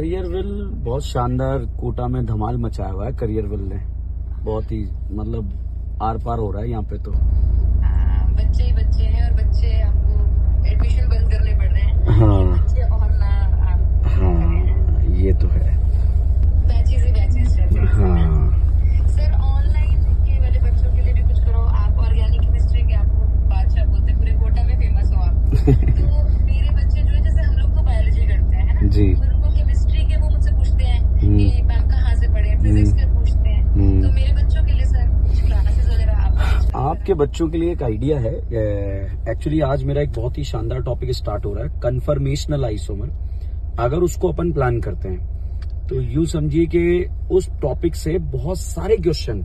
Career will बहुत शानदार कोटा में धमाल मचाया हुआ है। करियर विल ने बहुत ही मतलब आर पार हो रहा है यहाँ पे तो। बच्चे ही बच्चे हैं और बच्चे आपको एडमिशन बंद करने पड़ रहे हैं। हाँ बच्चे और ना आप हाँ ये तो है। बैचेस ही बैचेस चल रहे हैं। हाँ सर ऑनलाइन के वाले बच्चों के लिए भी कुछ करो। आप ऑर्गेनिक केमिस्ट्री के आपको बादशाह बोलते हैं, पूरे कोटा में फेमस हो आप। तो मेरे बच्चे जो है, जैसे हम लोग तो बायोलॉजी करते हैं ना, जी। फिर उनको केमिस्ट्री के वो मुझसे पूछते हैं कि मैम कहाँ से पढ़े, फिजिक्स के पूछते हैं। तो मेरे बच्चों के लिए सर कुछ क्लासेस वगैरह आपके बच्चों के लिए एक आइडिया है। एक्चुअली आज मेरा एक बहुत ही शानदार टॉपिक स्टार्ट हो रहा है, कन्फर्मेशनल आइसोमर। अगर उसको अपन प्लान करते हैं तो यूं समझिए कि उस टॉपिक से बहुत सारे क्वेश्चन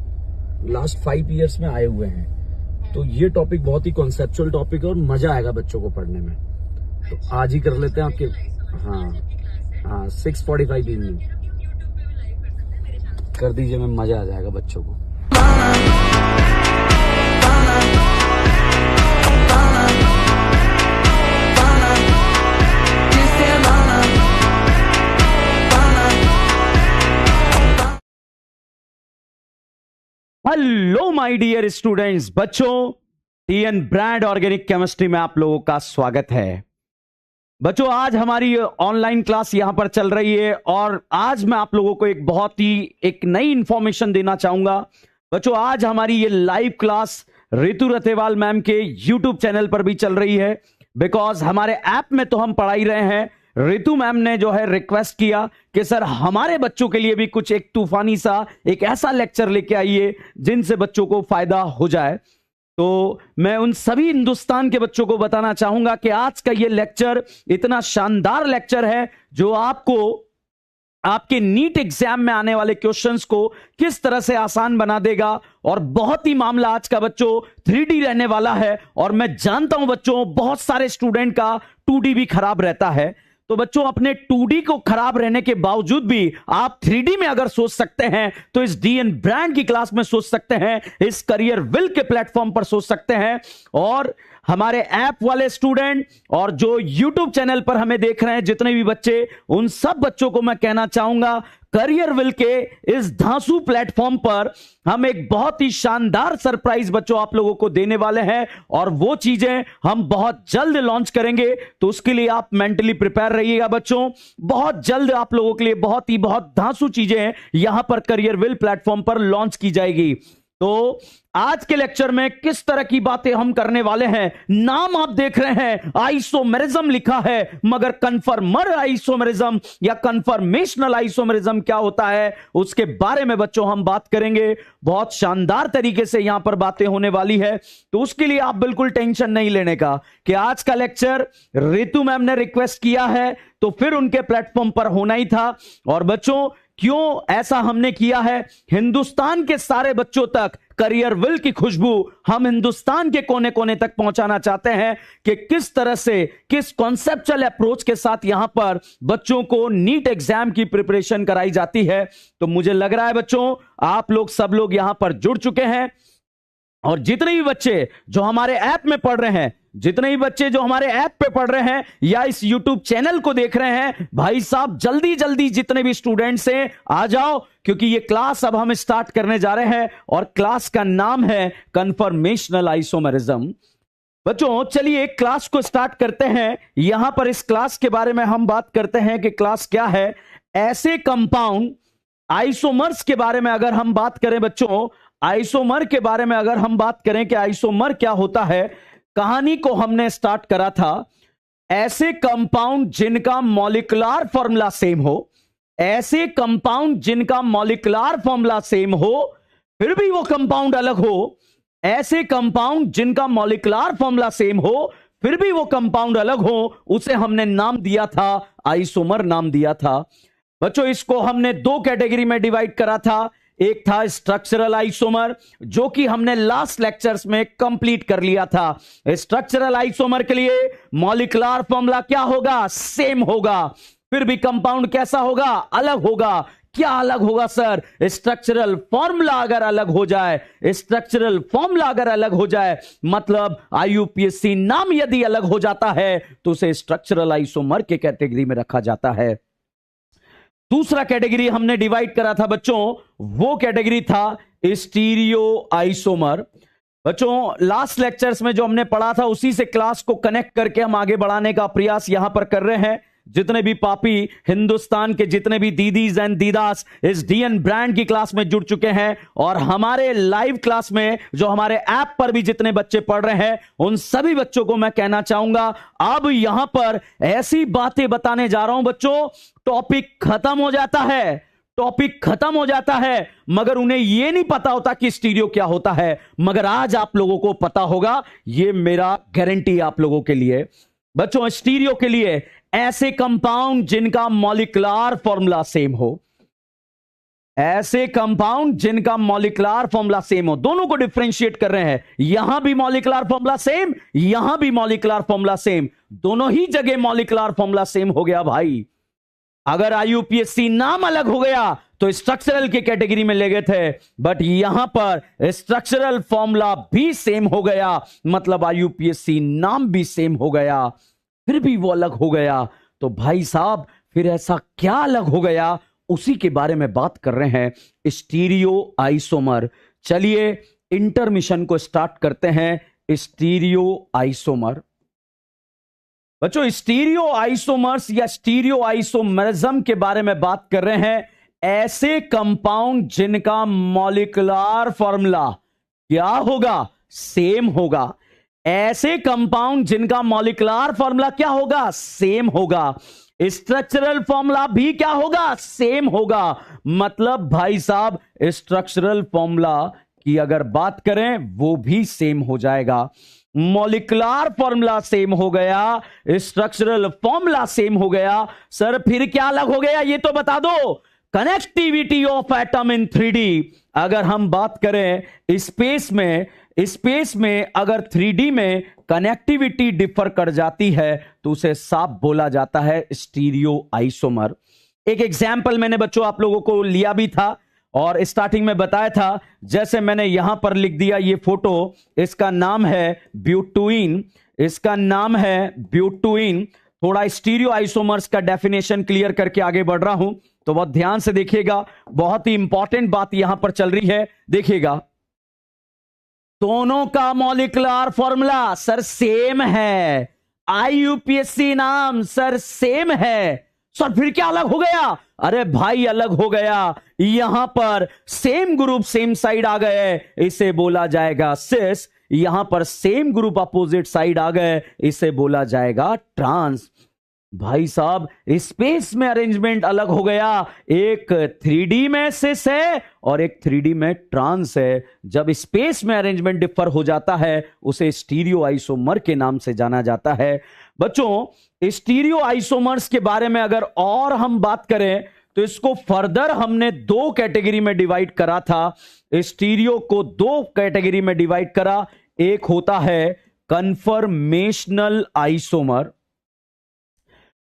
लास्ट 5 इयर्स में आए हुए हैं। तो ये टॉपिक बहुत ही कॉन्सेप्चुअल टॉपिक है और मजा आएगा बच्चों को पढ़ने में। तो आज ही कर लेते हैं आपके। हाँ 6:45 इवनिंग कर दीजिए, मैं मजा आ जाएगा बच्चों को। हेलो माय डियर स्टूडेंट्स, बच्चों टीएन ब्रांड ऑर्गेनिक केमिस्ट्री में आप लोगों का स्वागत है। बच्चों आज हमारी ऑनलाइन क्लास यहां पर चल रही है और आज मैं आप लोगों को एक बहुत ही एक नई इंफॉर्मेशन देना चाहूंगा। बच्चों आज हमारी ये लाइव क्लास रितु रतेवाल मैम के यूट्यूब चैनल पर भी चल रही है। बिकॉज हमारे ऐप में तो हम पढ़ा ही रहे हैं, रितु मैम ने जो है रिक्वेस्ट किया कि सर हमारे बच्चों के लिए भी कुछ एक तूफानी सा एक ऐसा लेक्चर लेके आइए जिनसे बच्चों को फायदा हो जाए। तो मैं उन सभी हिंदुस्तान के बच्चों को बताना चाहूंगा कि आज का ये लेक्चर इतना शानदार लेक्चर है जो आपको आपके नीट एग्जाम में आने वाले क्वेश्चंस को किस तरह से आसान बना देगा। और बहुत ही मामला आज का बच्चों 3D रहने वाला है और मैं जानता हूं बच्चों बहुत सारे स्टूडेंट का 2D भी खराब रहता है। तो बच्चों अपने 2D को खराब रहने के बावजूद भी आप 3D में अगर सोच सकते हैं तो इस डीएन ब्रांड की क्लास में सोच सकते हैं, इस करियर विल के प्लेटफॉर्म पर सोच सकते हैं। और हमारे ऐप वाले स्टूडेंट और जो यूट्यूब चैनल पर हमें देख रहे हैं जितने भी बच्चे, उन सब बच्चों को मैं कहना चाहूंगा करियर विल के इस धांसू प्लेटफॉर्म पर हम एक बहुत ही शानदार सरप्राइज बच्चों आप लोगों को देने वाले हैं और वो चीजें हम बहुत जल्द लॉन्च करेंगे। तो उसके लिए आप मेंटली प्रिपेयर रहिएगा बच्चों। बहुत जल्द आप लोगों के लिए बहुत धांसू चीजें यहां पर करियर विल प्लेटफॉर्म पर लॉन्च की जाएगी। तो आज के लेक्चर में किस तरह की बातें हम करने वाले हैं, नाम आप देख रहे हैं आइसोमेरिज्म लिखा है, मगर कन्फर्मर आइसोमेरिज्म या कन्फर्मेशनल आइसोमेरिज्म क्या होता है उसके बारे में बच्चों हम बात करेंगे। बहुत शानदार तरीके से यहां पर बातें होने वाली है। तो उसके लिए आप बिल्कुल टेंशन नहीं लेने का कि आज का लेक्चर रितु मैम ने रिक्वेस्ट किया है तो फिर उनके प्लेटफॉर्म पर होना ही था। और बच्चों क्यों ऐसा हमने किया है, हिंदुस्तान के सारे बच्चों तक करियर विल की खुशबू हम हिंदुस्तान के कोने कोने तक पहुंचाना चाहते हैं कि किस तरह से किस कॉन्सेप्चुअल अप्रोच के साथ यहां पर बच्चों को नीट एग्जाम की प्रिपरेशन कराई जाती है। तो मुझे लग रहा है बच्चों आप लोग सब लोग यहां पर जुड़ चुके हैं और जितने भी बच्चे जो हमारे ऐप में पढ़ रहे हैं, जितने भी बच्चे जो हमारे ऐप पे पढ़ रहे हैं या इस यूट्यूब चैनल को देख रहे हैं, भाई साहब जल्दी जल्दी जितने भी स्टूडेंट्स हैं आ जाओ, क्योंकि ये क्लास अब हम स्टार्ट करने जा रहे हैं और क्लास का नाम है कन्फर्मेशनल आइसोमेरिज्म। बच्चों चलिए एक क्लास को स्टार्ट करते हैं। यहां पर इस क्लास के बारे में हम बात करते हैं कि क्लास क्या है। ऐसे कंपाउंड आइसोमर्स के बारे में अगर हम बात करें बच्चों, आइसोमर के बारे में अगर हम बात करें कि आइसोमर क्या होता है, कहानी को हमने स्टार्ट करा था ऐसे कंपाउंड जिनका मॉलिक्यूलर फॉर्मूला सेम हो, ऐसे कंपाउंड जिनका मॉलिक्यूलर फॉर्मूला सेम हो फिर भी वो कंपाउंड अलग हो, ऐसे कंपाउंड जिनका मॉलिक्यूलर फॉर्मूला सेम हो फिर भी वो कंपाउंड अलग हो, उसे हमने नाम दिया था आइसोमर नाम दिया था। बच्चों इसको हमने 2 कैटेगरी में डिवाइड करा था। एक था स्ट्रक्चरल आइसोमर जो कि हमने लास्ट लेक्चर्स में कंप्लीट कर लिया था। स्ट्रक्चरल आइसोमर के लिए मॉलिक्यूलर फॉर्मूला क्या होगा, सेम होगा, फिर भी कंपाउंड कैसा होगा, अलग होगा। क्या अलग होगा सर, स्ट्रक्चरल फॉर्मूला अगर अलग हो जाए, स्ट्रक्चरल फॉर्मूला अगर अलग हो जाए मतलब आईयूपीएसी नाम यदि अलग हो जाता है तो उसे स्ट्रक्चरल आइसोमर के कैटेगरी में रखा जाता है। दूसरा कैटेगरी हमने डिवाइड करा था बच्चों, वो कैटेगरी था स्टीरियो आइसोमर। बच्चों लास्ट लेक्चर्स में जो हमने पढ़ा था उसी से क्लास को कनेक्ट करके हम आगे बढ़ाने का प्रयास यहां पर कर रहे हैं। जितने भी पापी हिंदुस्तान के जितने भी दीदीज एंड दीदास इस डीएन ब्रांड की क्लास में जुड़ चुके हैं, और हमारे लाइव क्लास में जो हमारे ऐप पर भी जितने बच्चे पढ़ रहे हैं, उन सभी बच्चों को मैं कहना चाहूंगा, अब यहां पर ऐसी बातें बताने जा रहा हूं बच्चों, टॉपिक खत्म हो जाता है, टॉपिक खत्म हो जाता है, मगर उन्हें यह नहीं पता होता कि स्टीरियो क्या होता है। मगर आज आप लोगों को पता होगा, यह मेरा गारंटी आप लोगों के लिए। बच्चों स्टीरियो के लिए ऐसे कंपाउंड जिनका मॉलिक्यूलर फॉर्मूला सेम हो, ऐसे कंपाउंड जिनका मॉलिक्यूलर फॉर्मूला सेम हो, दोनों को डिफरेंशिएट कर रहे हैं। यहां भी मॉलिक्यूलर फॉर्मूला सेम, यहां भी मॉलिक्यूलर फॉर्मूला सेम, दोनों ही जगह मॉलिक्यूलर फॉर्मूला सेम हो गया भाई। अगर आईयूपीएससी नाम अलग हो गया तो स्ट्रक्चरल के कैटेगरी में ले गए थे, बट यहां पर स्ट्रक्चरल फॉर्मूला भी सेम हो गया, मतलब आईयूपीएससी नाम भी सेम हो गया, फिर भी वो अलग हो गया। तो भाई साहब फिर ऐसा क्या अलग हो गया, उसी के बारे में बात कर रहे हैं, स्टीरियो आइसोमर। चलिए इंटरमिशन को स्टार्ट करते हैं। स्टीरियो आइसोमर बच्चों, स्टीरियो आइसोमर्स या स्टीरियो आइसोमरिज्म के बारे में बात कर रहे हैं, ऐसे कंपाउंड जिनका मॉलिक्यूलर फॉर्मूला क्या होगा, सेम होगा। ऐसे कंपाउंड जिनका मॉलिक्यूलर फॉर्मूला क्या होगा, सेम होगा। स्ट्रक्चरल फॉर्मूला भी क्या होगा, सेम होगा। मतलब भाई साहब स्ट्रक्चरल फॉर्मूला की अगर बात करें वो भी सेम हो जाएगा। मॉलिक्यूलर फॉर्मूला सेम हो गया, स्ट्रक्चरल फॉर्मूला सेम हो गया। सर फिर क्या अलग हो गया ये तो बता दो। Connectivity of atom in 3D। अगर हम बात करें स्पेस में अगर 3D में कनेक्टिविटी डिफर कर जाती है तो उसे साफ बोला जाता है स्टीरियो आइसोमर। एक एग्जाम्पल मैंने बच्चों आप लोगों को लिया भी था और स्टार्टिंग में बताया था, जैसे मैंने यहां पर लिख दिया ये फोटो, इसका नाम है ब्यूटुइन, इसका नाम है ब्यूटुइन। थोड़ा स्टीरियो आइसोमर्स का डेफिनेशन क्लियर करके आगे बढ़ रहा हूं, तो बहुत ध्यान से देखिएगा, बहुत ही इंपॉर्टेंट बात यहां पर चल रही है। देखिएगा दोनों का मॉलिक्यूलर फॉर्मूला सर सेम है, आईयूपीएससी नाम सर सेम है। सर फिर क्या अलग हो गया? अरे भाई अलग हो गया, यहां पर सेम ग्रुप सेम साइड आ गए, इसे बोला जाएगा सिस। यहां पर सेम ग्रुप अपोजिट साइड आ गए, इसे बोला जाएगा ट्रांस। भाई साहब स्पेस में अरेंजमेंट अलग हो गया, एक 3D में सिस है और एक 3D में ट्रांस है। जब स्पेस में अरेंजमेंट डिफर हो जाता है उसे स्टीरियो आइसोमर के नाम से जाना जाता है। बच्चों स्टीरियो आइसोमर्स के बारे में अगर और हम बात करें तो इसको फर्दर हमने दो कैटेगरी में डिवाइड करा था। स्टीरियो को दो कैटेगरी में डिवाइड करा, एक होता है कन्फर्मेशनल आइसोमर,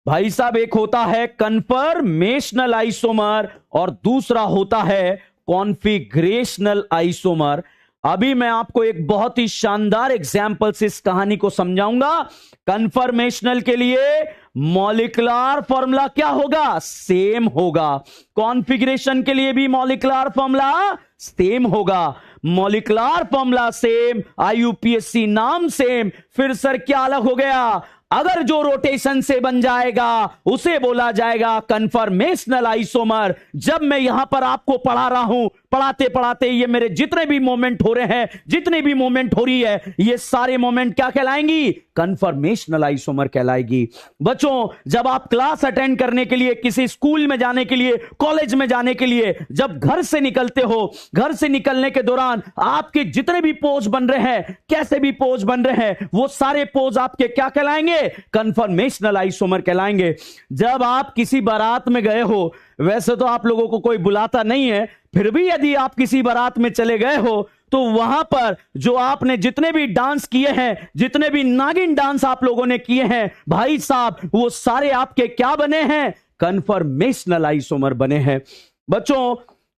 भाई साहब एक होता है कन्फर्मेशनल आइसोमर और दूसरा होता है कॉन्फिगरेशनल आइसोमर। अभी मैं आपको एक बहुत ही शानदार एग्जाम्पल से इस कहानी को समझाऊंगा। कन्फर्मेशनल के लिए मॉलिक्यूलर फॉर्मूला क्या होगा, सेम होगा। कॉन्फिगरेशन के लिए भी मॉलिक्यूलर फॉर्मूला सेम होगा। मॉलिक्यूलर फॉर्मूला सेम, आईयूपीएससी नाम सेम, फिर सर क्या अलग हो गया? अगर जो रोटेशन से बन जाएगा उसे बोला जाएगा कन्फर्मेशनल आइसोमर। जब मैं यहां पर आपको पढ़ा रहा हूं, पढ़ाते पढ़ाते ये मेरे जितने भी मोमेंट हो रहे हैं, जितने भी मोमेंट हो रही है, ये सारे मोमेंट क्या कहलाएंगी? कन्फर्मेशनल आइसोमर कहलाएगी। बच्चों जब आप क्लास अटेंड करने के लिए, किसी स्कूल में जाने के लिए, कॉलेज में जाने के लिए जब घर से निकलते हो, घर से निकलने के दौरान आपके जितने भी पोज बन रहे हैं, कैसे भी पोज बन रहे हैं, वो सारे पोज आपके क्या कहलाएंगे? कन्फर्मेशनल आइसोमर कहलाएंगे। जब आप किसी बारात में गए हो, वैसे तो आप लोगों को कोई बुलाता नहीं है, फिर भी यदि आप किसी बारात में चले गए हो तो वहां पर जो आपने जितने भी डांस किए हैं, जितने भी नागिन डांस आप लोगों ने किए हैं, भाई साहब वो सारे आपके क्या बने हैं? कन्फर्मेशनल आइसोमर बने हैं। बच्चों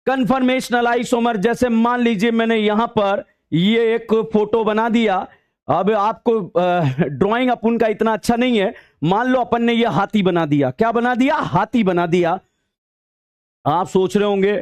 कन्फर्मेशनल आइसोमर, जैसे मान लीजिए मैंने यहां पर ये एक फोटो बना दिया। अब आपको ड्राइंग अपन का इतना अच्छा नहीं है, मान लो अपन ने ये हाथी बना दिया। क्या बना दिया? हाथी बना दिया। आप सोच रहे होंगे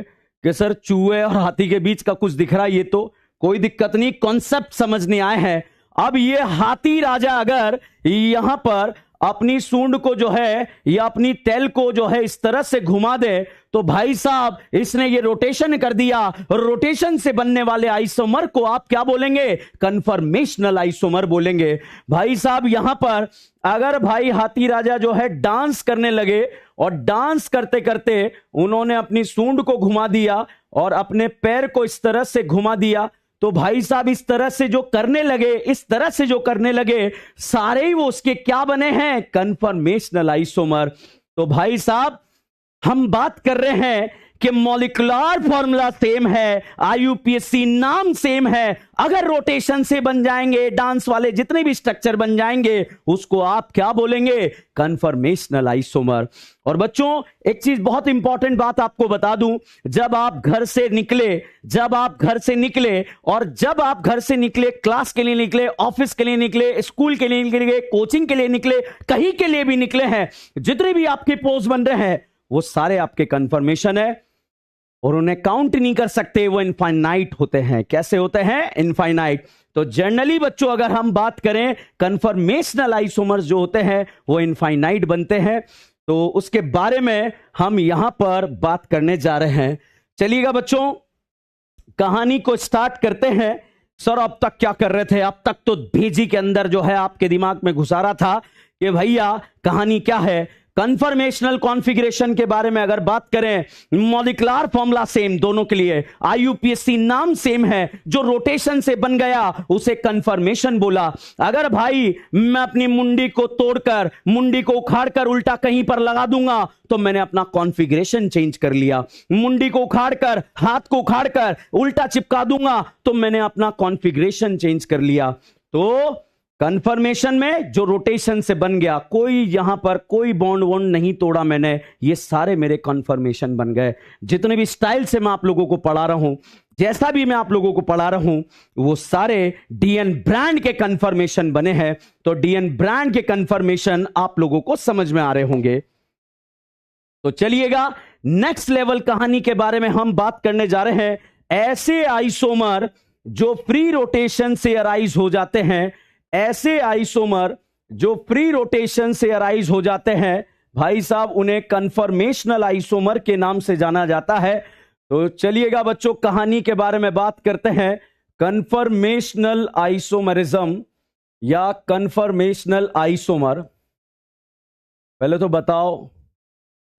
कि सर चूहे और हाथी के बीच का कुछ दिख रहा है, ये तो कोई दिक्कत नहीं, कॉन्सेप्ट समझने आए हैं। अब ये हाथी राजा अगर यहां पर अपनी सूंड को जो है या अपनी टेल को जो है इस तरह से घुमा दे, तो भाई साहब इसने ये रोटेशन कर दिया, और रोटेशन से बनने वाले आइसोमर को आप क्या बोलेंगे? कन्फर्मेशनल आइसोमर बोलेंगे। भाई साहब यहां पर अगर भाई हाथी राजा जो है डांस करने लगे, और डांस करते करते उन्होंने अपनी सूंड को घुमा दिया और अपने पैर को इस तरह से घुमा दिया, तो भाई साहब इस तरह से जो करने लगे, इस तरह से जो करने लगे, सारे ही वो उसके क्या बने हैं? Conformational isomer. तो भाई साहब हम बात कर रहे हैं कि मॉलिक्यूलर फॉर्मूला सेम है, आईयूपीएसी नाम सेम है, अगर रोटेशन से बन जाएंगे, डांस वाले जितने भी स्ट्रक्चर बन जाएंगे, उसको आप क्या बोलेंगे? Conformational isomer. और बच्चों एक चीज बहुत इंपॉर्टेंट बात आपको बता दूं, जब आप घर से निकले और जब आप घर से निकले, क्लास के लिए निकले, ऑफिस के लिए निकले, स्कूल के लिए निकले, कोचिंग के लिए निकले, कहीं के लिए भी निकले हैं, जितने भी आपके पोज बन रहे हैं वो सारे आपके कन्फर्मेशन है, और उन्हें काउंट नहीं कर सकते, वो इनफाइनाइट होते हैं। कैसे होते हैं? इनफाइनाइट। तो जनरली बच्चों अगर हम बात करें, कन्फर्मेशनल आइसोमर्स जो होते हैं वो इनफाइनाइट बनते हैं, तो उसके बारे में हम यहां पर बात करने जा रहे हैं। चलिएगा बच्चों, कहानी को स्टार्ट करते हैं। सर अब तक क्या कर रहे थे? अब तक तो भेजी के अंदर जो है आपके दिमाग में घुसा रहा था कि भैया कहानी क्या है। कन्फर्मेशनल कॉन्फ़िगरेशन के बारे में अगर बात करें, मॉलिक्यूलर फॉर्मूला सेम दोनों के लिए, आईयूपीएसी नाम सेम है, जो रोटेशन से बन गया उसे कन्फर्मेशन बोला। अगर भाई मैं अपनी मुंडी को तोड़कर, मुंडी को उखाड़कर उल्टा कहीं पर लगा दूंगा, तो मैंने अपना कॉन्फ़िगरेशन चेंज कर लिया। मुंडी को उखाड़कर, हाथ को उखाड़कर उल्टा चिपका दूंगा, तो मैंने अपना कॉन्फ़िगरेशन चेंज कर लिया। तो कन्फर्मेशन में जो रोटेशन से बन गया, कोई यहां पर कोई बॉन्ड वॉन्ड नहीं तोड़ा मैंने, ये सारे मेरे कन्फर्मेशन बन गए। जितने भी स्टाइल से मैं आप लोगों को पढ़ा रहा हूं, जैसा भी मैं आप लोगों को पढ़ा रहा हूं, वो सारे डीएन ब्रांड के कन्फर्मेशन बने हैं। तो डीएन ब्रांड के कन्फर्मेशन आप लोगों को समझ में आ रहे होंगे। तो चलिएगा नेक्स्ट लेवल कहानी के बारे में हम बात करने जा रहे हैं। ऐसे आइसोमर जो फ्री रोटेशन से अराइज हो जाते हैं, ऐसे आइसोमर जो फ्री रोटेशन से अराइज हो जाते हैं, भाई साहब उन्हें कन्फर्मेशनल आइसोमर के नाम से जाना जाता है। तो चलिएगा बच्चों कहानी के बारे में बात करते हैं। कन्फर्मेशनल आइसोमरिज्म या कन्फर्मेशनल आइसोमर। पहले तो बताओ,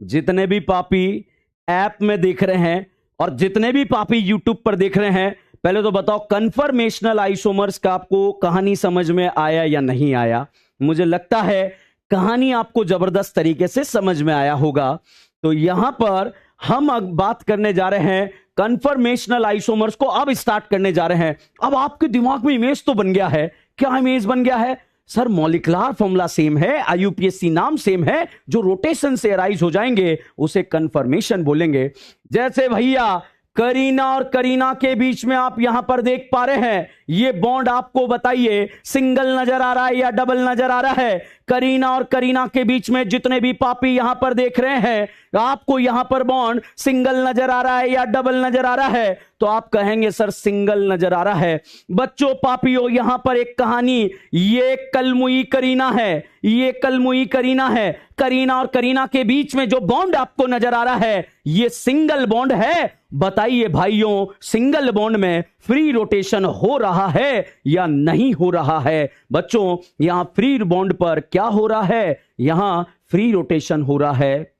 जितने भी पापी ऐप में देख रहे हैं और जितने भी पापी यूट्यूब पर देख रहे हैं, पहले तो बताओ कन्फर्मेशनल आइसोमर्स का आपको कहानी समझ में आया या नहीं आया? मुझे लगता है कहानी आपको जबरदस्त तरीके से समझ में आया होगा। तो यहां पर हम अब बात करने जा रहे हैं कन्फर्मेशनल आइसोमर्स को, अब स्टार्ट करने जा रहे हैं। अब आपके दिमाग में इमेज तो बन गया है। क्या इमेज बन गया है? सर मॉलिक्यूलर फॉर्मूला सेम है, आईयूपीएसी नाम सेम है, जो रोटेशन से अराइज हो जाएंगे उसे कन्फर्मेशन बोलेंगे। जैसे भैया करीना और करीना के बीच में आप यहां पर देख पा रहे हैं, ये बॉन्ड आपको बताइए सिंगल नजर आ रहा है या डबल नजर आ रहा है? करीना और करीना के बीच में जितने भी पापी यहां पर देख रहे हैं, आपको यहां पर बॉन्ड सिंगल नजर आ रहा है या डबल नजर आ रहा है? तो आप कहेंगे सर सिंगल नजर आ रहा है। बच्चों पापियों यहां पर एक कहानी, ये कलमुई करीना है, ये कलमुई करीना है। करीना और करीना के बीच में जो बॉन्ड आपको नजर आ रहा है, ये सिंगल बॉन्ड है। बताइए भाइयों, सिंगल बॉन्ड में फ्री रोटेशन हो रहा है या नहीं हो रहा है? बच्चों यहां फ्री बॉन्ड पर क्या हो रहा है? यहां फ्री रोटेशन हो रहा है,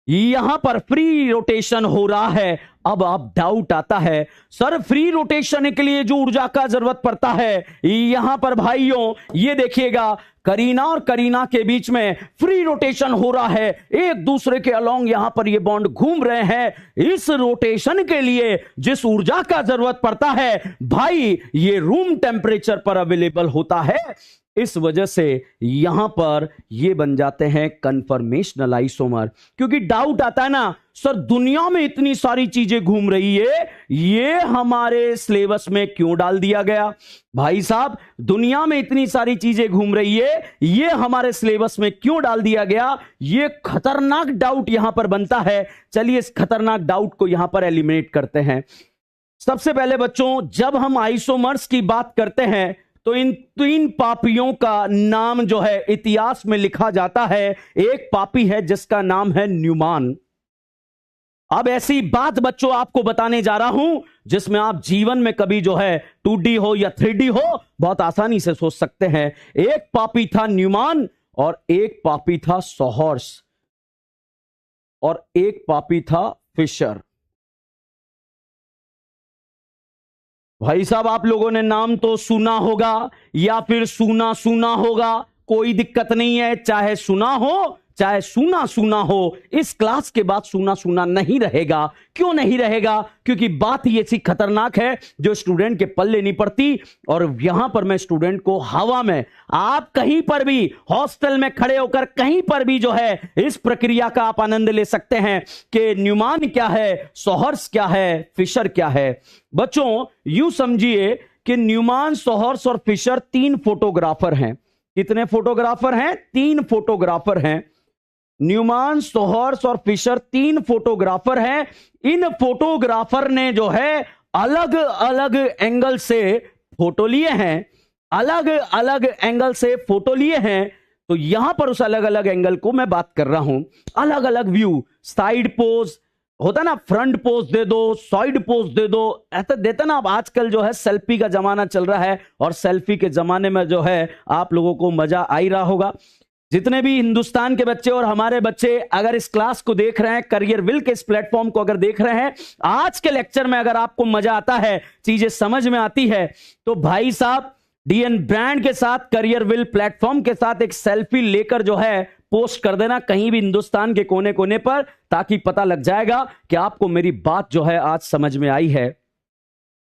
यहां पर फ्री रोटेशन हो रहा है। अब आप डाउट आता है, सर फ्री रोटेशन के लिए जो ऊर्जा का जरूरत पड़ता है, यहां पर भाइयों ये देखिएगा करीना और करीना के बीच में फ्री रोटेशन हो रहा है, एक दूसरे के अलोंग यहां पर ये बॉन्ड घूम रहे हैं। इस रोटेशन के लिए जिस ऊर्जा का जरूरत पड़ता है भाई, ये रूम टेम्परेचर पर अवेलेबल होता है। इस वजह से यहां पर ये बन जाते हैं कन्फर्मेशनल आइसोमर। क्योंकि डाउट आता है ना, सर दुनिया में इतनी सारी चीजें घूम रही है, ये हमारे सिलेबस में क्यों डाल दिया गया? भाई साहब, दुनिया में इतनी सारी चीजें घूम रही है, ये हमारे सिलेबस में क्यों डाल दिया गया? ये खतरनाक डाउट यहां पर बनता है। चलिए इस खतरनाक डाउट को यहां पर एलिमिनेट करते हैं। सबसे पहले बच्चों, जब हम आइसोमर्स की बात करते हैं तो इन 3 पापियों का नाम जो है इतिहास में लिखा जाता है। एक पापी है जिसका नाम है न्यूमान। अब ऐसी बात बच्चों आपको बताने जा रहा हूं जिसमें आप जीवन में कभी जो है 2D हो या 3D हो बहुत आसानी से सोच सकते हैं। एक पापी था न्यूमान और एक पापी था सोहर्स और एक पापी था फिशर। भाई साहब, आप लोगों ने नाम तो सुना होगा या फिर सुना सुना होगा, कोई दिक्कत नहीं है, चाहे सुना हो चाहे सुना सुना हो, इस क्लास के बाद सुना सुना नहीं रहेगा। क्यों नहीं रहेगा? क्योंकि बात ही ऐसी खतरनाक है जो स्टूडेंट के पल्ले नहीं पड़ती। और यहां पर मैं स्टूडेंट को हवा में, आप कहीं पर भी हॉस्टल में खड़े होकर कहीं पर भी जो है इस प्रक्रिया का आप आनंद ले सकते हैं कि न्यूमान क्या है, सोहर्स क्या है, फिशर क्या है। बच्चों यूं समझिए कि न्यूमान, सोहर्स और फिशर 3 फोटोग्राफर हैं। कितने फोटोग्राफर हैं? 3 फोटोग्राफर हैं। न्यूमान, सोहर्स और फिशर 3 फोटोग्राफर हैं। इन फोटोग्राफर ने जो है अलग अलग एंगल से फोटो लिए हैं, अलग अलग एंगल से फोटो लिए हैं। तो यहां पर उस अलग अलग एंगल को मैं बात कर रहा हूं। अलग अलग व्यू, साइड पोज होता ना, फ्रंट पोज दे दो, साइड पोज दे दो, ऐसा देते ना। अब आजकल जो है सेल्फी का जमाना चल रहा है और सेल्फी के जमाने में जो है आप लोगों को मजा आ ही रहा होगा। जितने भी हिंदुस्तान के बच्चे और हमारे बच्चे अगर इस क्लास को देख रहे हैं, करियर विल के इस प्लेटफॉर्म को अगर देख रहे हैं, आज के लेक्चर में अगर आपको मजा आता है, चीजें समझ में आती है, तो भाई साहब डीएन ब्रांड के साथ, करियर विल प्लेटफॉर्म के साथ एक सेल्फी लेकर जो है पोस्ट कर देना कहीं भी हिंदुस्तान के कोने कोने पर, ताकि पता लग जाएगा कि आपको मेरी बात जो है आज समझ में आई है।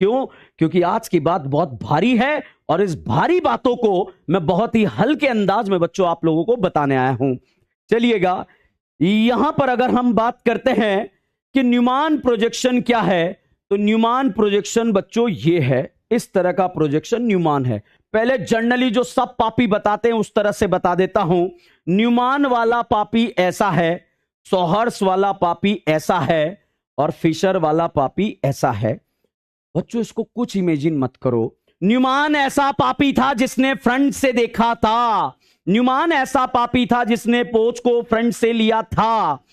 क्यों? क्योंकि आज की बात बहुत भारी है और इस भारी बातों को मैं बहुत ही हल्के अंदाज में बच्चों आप लोगों को बताने आया हूं। चलिएगा, यहां पर अगर हम बात करते हैं कि न्यूमान प्रोजेक्शन क्या है, तो न्यूमान प्रोजेक्शन बच्चों ये है, इस तरह का प्रोजेक्शन न्यूमान है। पहले जनरली जो सब पापी बताते हैं उस तरह से बता देता हूं। न्यूमान वाला पापी ऐसा है, सोहर्स वाला पापी ऐसा है और फिशर वाला पापी ऐसा है। बच्चों इसको कुछ इमेजिन मत करो। न्यूमान ऐसा पापी था जिसने फ्रंट से देखा था। न्यूमान ऐसा पापी था जिसने पोज को फ्रंट से लिया था।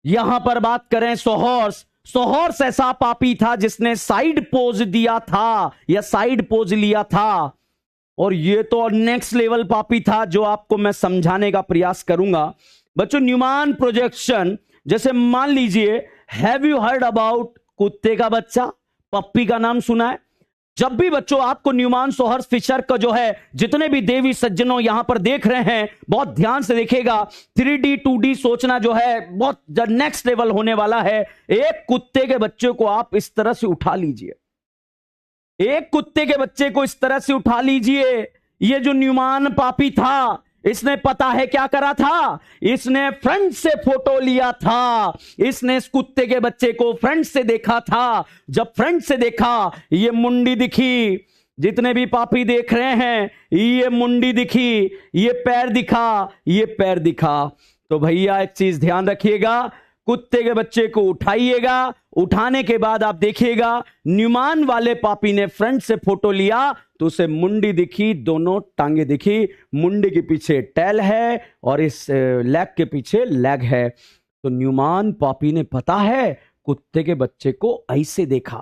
यहां पर बात करें सोहर्स, सोहर्स ऐसा पापी था जिसने साइड पोज दिया था या साइड पोज लिया था। और ये तो नेक्स्ट लेवल पापी था जो आपको मैं समझाने का प्रयास करूंगा। बच्चों न्यूमान प्रोजेक्शन, जैसे मान लीजिए, हैव यू हर्ड अबाउट कुत्ते का बच्चा? पप्पी का नाम सुना है? जब भी बच्चों आपको न्यूमान, सोहर्स, फिशर का जो है जितने भी देवी सज्जनों यहां पर देख रहे हैं, बहुत ध्यान से देखिएगा। 3D 2D सोचना जो है बहुत नेक्स्ट लेवल होने वाला है। एक कुत्ते के बच्चे को आप इस तरह से उठा लीजिए, एक कुत्ते के बच्चे को इस तरह से उठा लीजिए। ये जो न्यूमान पापी था, इसने पता है क्या करा था? इसने फ्रंट से फोटो लिया था। इसने इस कुत्ते के बच्चे को फ्रंट से देखा था। जब फ्रंट से देखा, ये मुंडी दिखी, जितने भी पापी देख रहे हैं, ये मुंडी दिखी, ये पैर दिखा, ये पैर दिखा। तो भैया एक चीज ध्यान रखिएगा, कुत्ते के बच्चे को उठाइएगा, उठाने के बाद आप देखिएगा न्यूमान वाले पापी ने फ्रंट से फोटो लिया तो उसे मुंडी दिखी, दोनों टांगे दिखी। मुंडी के पीछे टेल है और इस लेग के पीछे लेग है। तो न्यूमान पापी ने पता है कुत्ते के बच्चे को ऐसे देखा।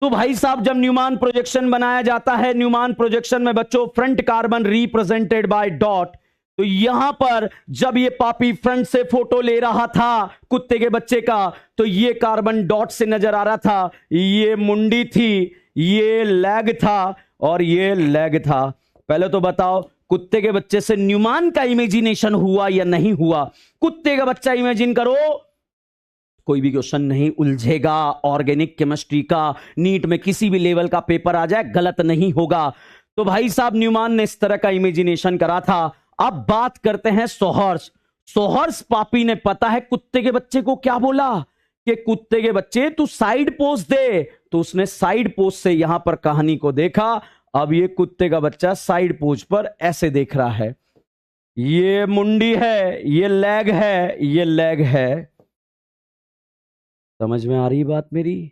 तो भाई साहब जब न्यूमान प्रोजेक्शन बनाया जाता है, न्यूमान प्रोजेक्शन में बच्चों front carbon represented by dot. तो यहां पर जब ये पापी फ्रंट से फोटो ले रहा था कुत्ते के बच्चे का, तो ये कार्बन डॉट से नजर आ रहा था। ये मुंडी थी, ये लेग था और ये लेग था। पहले तो बताओ कुत्ते के बच्चे से न्यूमान का इमेजिनेशन हुआ या नहीं हुआ? कुत्ते का बच्चा इमेजिन करो, कोई भी क्वेश्चन नहीं उलझेगा। ऑर्गेनिक केमिस्ट्री का नीट में किसी भी लेवल का पेपर आ जाए, गलत नहीं होगा। तो भाई साहब न्यूमान ने इस तरह का इमेजिनेशन करा था। अब बात करते हैं सोहर्स। सोहर्स पापी ने पता है कुत्ते के बच्चे को क्या बोला कि कुत्ते के बच्चे तू साइड पोज दे, तो उसने साइड पोज से यहां पर कहानी को देखा। अब ये कुत्ते का बच्चा साइड पोज पर ऐसे देख रहा है, ये मुंडी है, ये लेग है, ये लेग है। समझ में आ रही बात मेरी?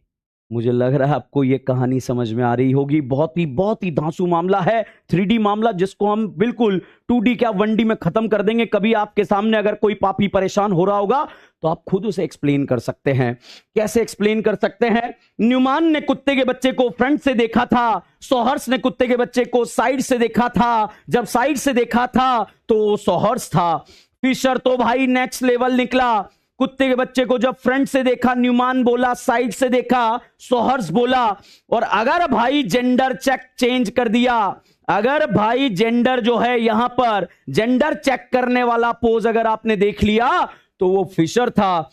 मुझे लग रहा है आपको ये कहानी समझ में आ रही होगी। बहुत ही धांसू मामला है, 3D मामला, जिसको हम बिल्कुल 2D क्या 1D में खत्म कर देंगे। कभी आपके सामने अगर कोई पापी परेशान हो रहा होगा तो आप खुद उसे एक्सप्लेन कर सकते हैं। कैसे एक्सप्लेन कर सकते हैं? न्यूमान ने कुत्ते के बच्चे को फ्रंट से देखा था, सोहर्स ने कुत्ते के बच्चे को साइड से देखा था। जब साइड से देखा था तो सोहर्स था। फिशर तो भाई नेक्स्ट लेवल निकला। कुत्ते के बच्चे को जब फ्रंट से देखा न्यूमान बोला, साइड से देखा सोहर्स बोला। और अगर भाई जेंडर चेक चेंज कर दिया, अगर भाई जेंडर जो है यहां पर जेंडर चेक करने वाला पोज अगर आपने देख लिया तो वो फिशर था।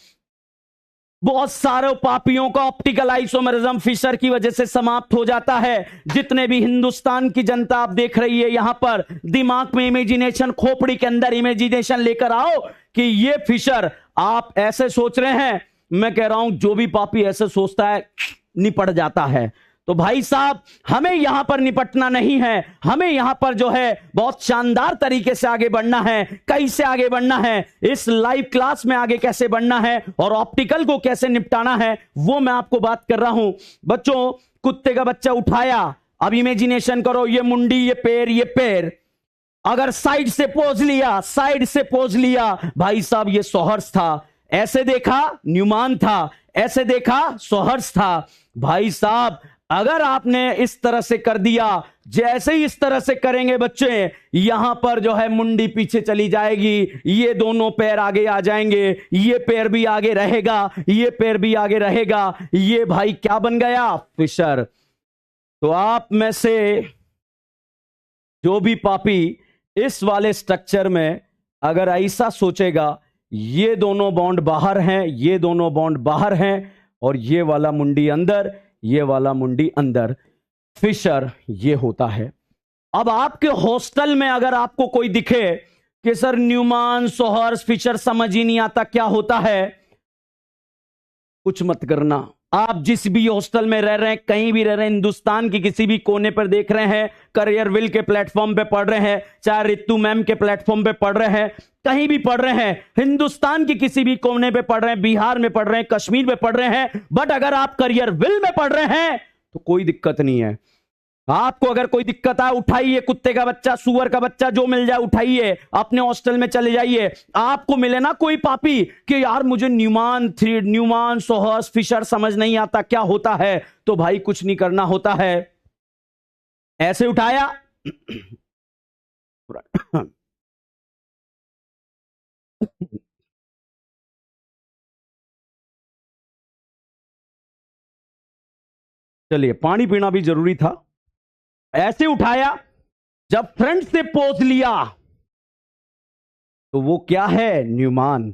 बहुत सारे पापियों का ऑप्टिकल आइसोमेरिज्म फिशर की वजह से समाप्त हो जाता है। जितने भी हिंदुस्तान की जनता आप देख रही है यहां पर, दिमाग में इमेजिनेशन, खोपड़ी के अंदर इमेजिनेशन लेकर आओ कि ये फिशर, आप ऐसे सोच रहे हैं, मैं कह रहा हूं जो भी पापी ऐसे सोचता है निपट जाता है। तो भाई साहब हमें यहां पर निपटना नहीं है, हमें यहां पर जो है बहुत शानदार तरीके से आगे बढ़ना है। कैसे आगे बढ़ना है, इस लाइव क्लास में आगे कैसे बढ़ना है और ऑप्टिकल को कैसे निपटाना है, वो मैं आपको बात कर रहा हूं। बच्चों, कुत्ते का बच्चा उठाया, अब इमेजिनेशन करो, ये मुंडी, ये पैर, ये पैर। अगर साइड से पोज लिया, साइड से पोज लिया, भाई साहब ये सोहर्स था। ऐसे देखा न्यूमान था, ऐसे देखा सोहर्स था। भाई साहब अगर आपने इस तरह से कर दिया, जैसे ही इस तरह से करेंगे बच्चे, यहां पर जो है मुंडी पीछे चली जाएगी, ये दोनों पैर आगे आ जाएंगे, ये पैर भी आगे रहेगा, ये पैर भी आगे रहेगा। ये भाई क्या बन गया? फिशर। तो आप में से जो भी पापी इस वाले स्ट्रक्चर में अगर ऐसा सोचेगा, ये दोनों बॉन्ड बाहर हैं, ये दोनों बॉन्ड बाहर हैं, और ये वाला मुंडी अंदर, ये वाला मुंडी अंदर, फिशर ये होता है। अब आपके हॉस्टल में अगर आपको कोई दिखे कि सर न्यूमान, सोहर्स, फिशर समझ ही नहीं आता क्या होता है, कुछ मत करना। आप जिस भी हॉस्टल में रह रहे हैं, कहीं भी रह रहे हैं, हिंदुस्तान के किसी भी कोने पर देख रहे हैं, करियर विल के प्लेटफॉर्म पे पढ़ रहे हैं, चाहे रितु मैम के प्लेटफॉर्म पे पढ़ रहे हैं, कहीं भी पढ़ रहे हैं, हिंदुस्तान के किसी भी कोने पे पढ़ रहे हैं, बिहार में पढ़ रहे हैं, कश्मीर में पढ़ रहे हैं, बट अगर आप करियर विल में पढ़ रहे हैं तो कोई दिक्कत नहीं है। आपको अगर कोई दिक्कत आए, उठाइए कुत्ते का बच्चा, सुअर का बच्चा, जो मिल जाए उठाइए, अपने हॉस्टल में चले जाइए। आपको मिले ना कोई पापी कि यार मुझे न्यूमान, सोहर्स, फिशर समझ नहीं आता क्या होता है, तो भाई कुछ नहीं करना होता है। ऐसे उठाया चलिए, पानी पीना भी जरूरी था। ऐसे उठाया, जब फ्रंट से पोज लिया तो वो क्या है? न्यूमान।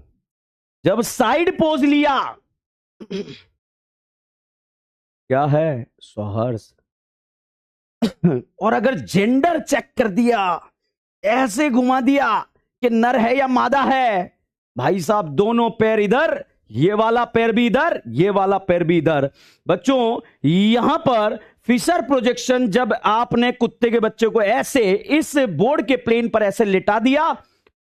जब साइड पोज लिया क्या है? सोहर्स। और अगर जेंडर चेक कर दिया, ऐसे घुमा दिया कि नर है या मादा है, भाई साहब दोनों पैर इधर, ये वाला पैर भी इधर, ये वाला पैर भी इधर। बच्चों यहां पर फिशर प्रोजेक्शन, जब आपने कुत्ते के बच्चे को ऐसे इस बोर्ड के प्लेन पर ऐसे लिटा दिया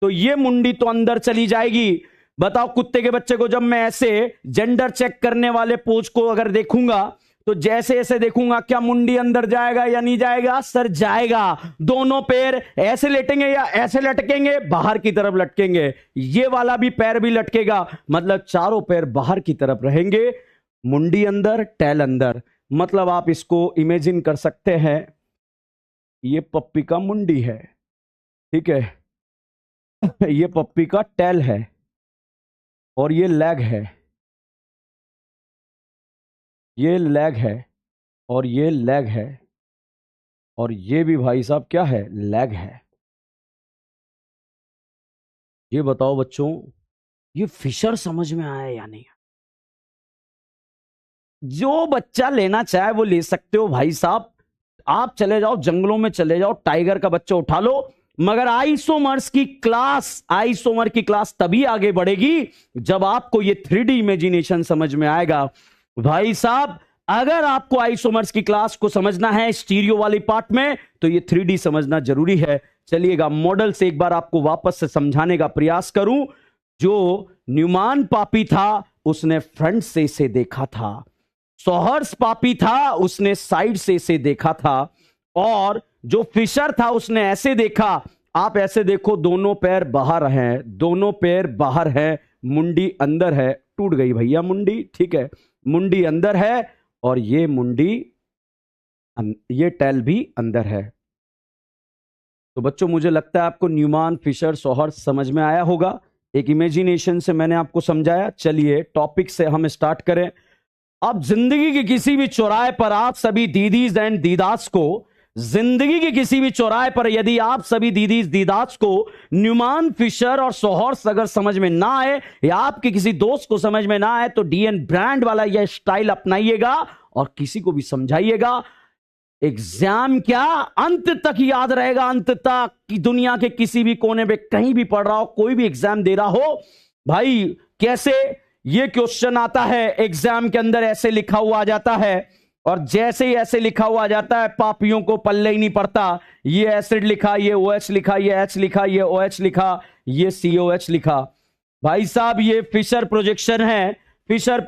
तो ये मुंडी तो अंदर चली जाएगी। बताओ, कुत्ते के बच्चे को जब मैं ऐसे जेंडर चेक करने वाले पोज को अगर देखूंगा तो जैसे ऐसे देखूंगा, क्या मुंडी अंदर जाएगा या नहीं जाएगा? सर जाएगा। दोनों पैर ऐसे लेटेंगे या ऐसे लटकेंगे? बाहर की तरफ लटकेंगे। ये वाला भी पैर भी लटकेगा, मतलब चारों पैर बाहर की तरफ रहेंगे, मुंडी अंदर, टैल अंदर। मतलब आप इसको इमेजिन कर सकते हैं, ये पप्पी का मुंडी है, ठीक है, ये पप्पी का टैल है, और ये लेग है, ये लेग है, और ये लेग है, और ये भी भाई साहब क्या है? लेग है। ये बताओ बच्चों, ये फिशर समझ में आया या नहीं? जो बच्चा लेना चाहे वो ले सकते हो भाई साहब। आप चले जाओ जंगलों में, चले जाओ, टाइगर का बच्चा उठा लो, मगर आइसोमर्स की क्लास, आइसोमर की क्लास तभी आगे बढ़ेगी जब आपको ये 3D इमेजिनेशन समझ में आएगा। भाई साहब, अगर आपको आइसोमर्स की क्लास को समझना है स्टीरियो वाली पार्ट में, तो ये 3D समझना जरूरी है। चलिएगा मॉडल से एक बार आपको वापस से समझाने का प्रयास करूं। जो न्यूमान पापी था उसने फ्रंट से इसे देखा था, सॉहर्स पापी था उसने साइड से इसे देखा था, और जो फिशर था उसने ऐसे देखा। आप ऐसे देखो, दोनों पैर बाहर हैं, दोनों पैर बाहर है, मुंडी अंदर है। टूट गई भैया मुंडी, ठीक है, मुंडी अंदर है और ये मुंडी, ये टैल भी अंदर है। तो बच्चों मुझे लगता है आपको न्यूमान, फिशर, सॉहर्स समझ में आया होगा। एक इमेजिनेशन से मैंने आपको समझाया। चलिए टॉपिक से हम स्टार्ट करें। अब जिंदगी के किसी भी चौराहे पर आप सभी दीदीज एंड दीदास को, जिंदगी के किसी भी चौराहे पर यदि आप सभी दीदीज दीदास को न्यूमान, फिशर और सॉहर्स अगर समझ में ना आए, या आपके किसी दोस्त को समझ में ना आए, तो डीएन ब्रांड वाला यह स्टाइल अपनाइएगा और किसी को भी समझाइएगा। एग्जाम क्या, अंत तक याद रहेगा, अंत तक, कि दुनिया के किसी भी कोने में कहीं भी पढ़ रहा हो, कोई भी एग्जाम दे रहा हो। भाई कैसे ये क्वेश्चन आता है एग्जाम के अंदर, ऐसे लिखा हुआ आ जाता है, और जैसे ही ऐसे लिखा हुआ आ जाता है पापियों को पल्ले ही नहीं पड़ता। ये एसिड लिखा, ये OH लिखा, ये H लिखा, ये OH लिखा, ये COH लिखा। भाई साहब ये फिशर प्रोजेक्शन है। फिशर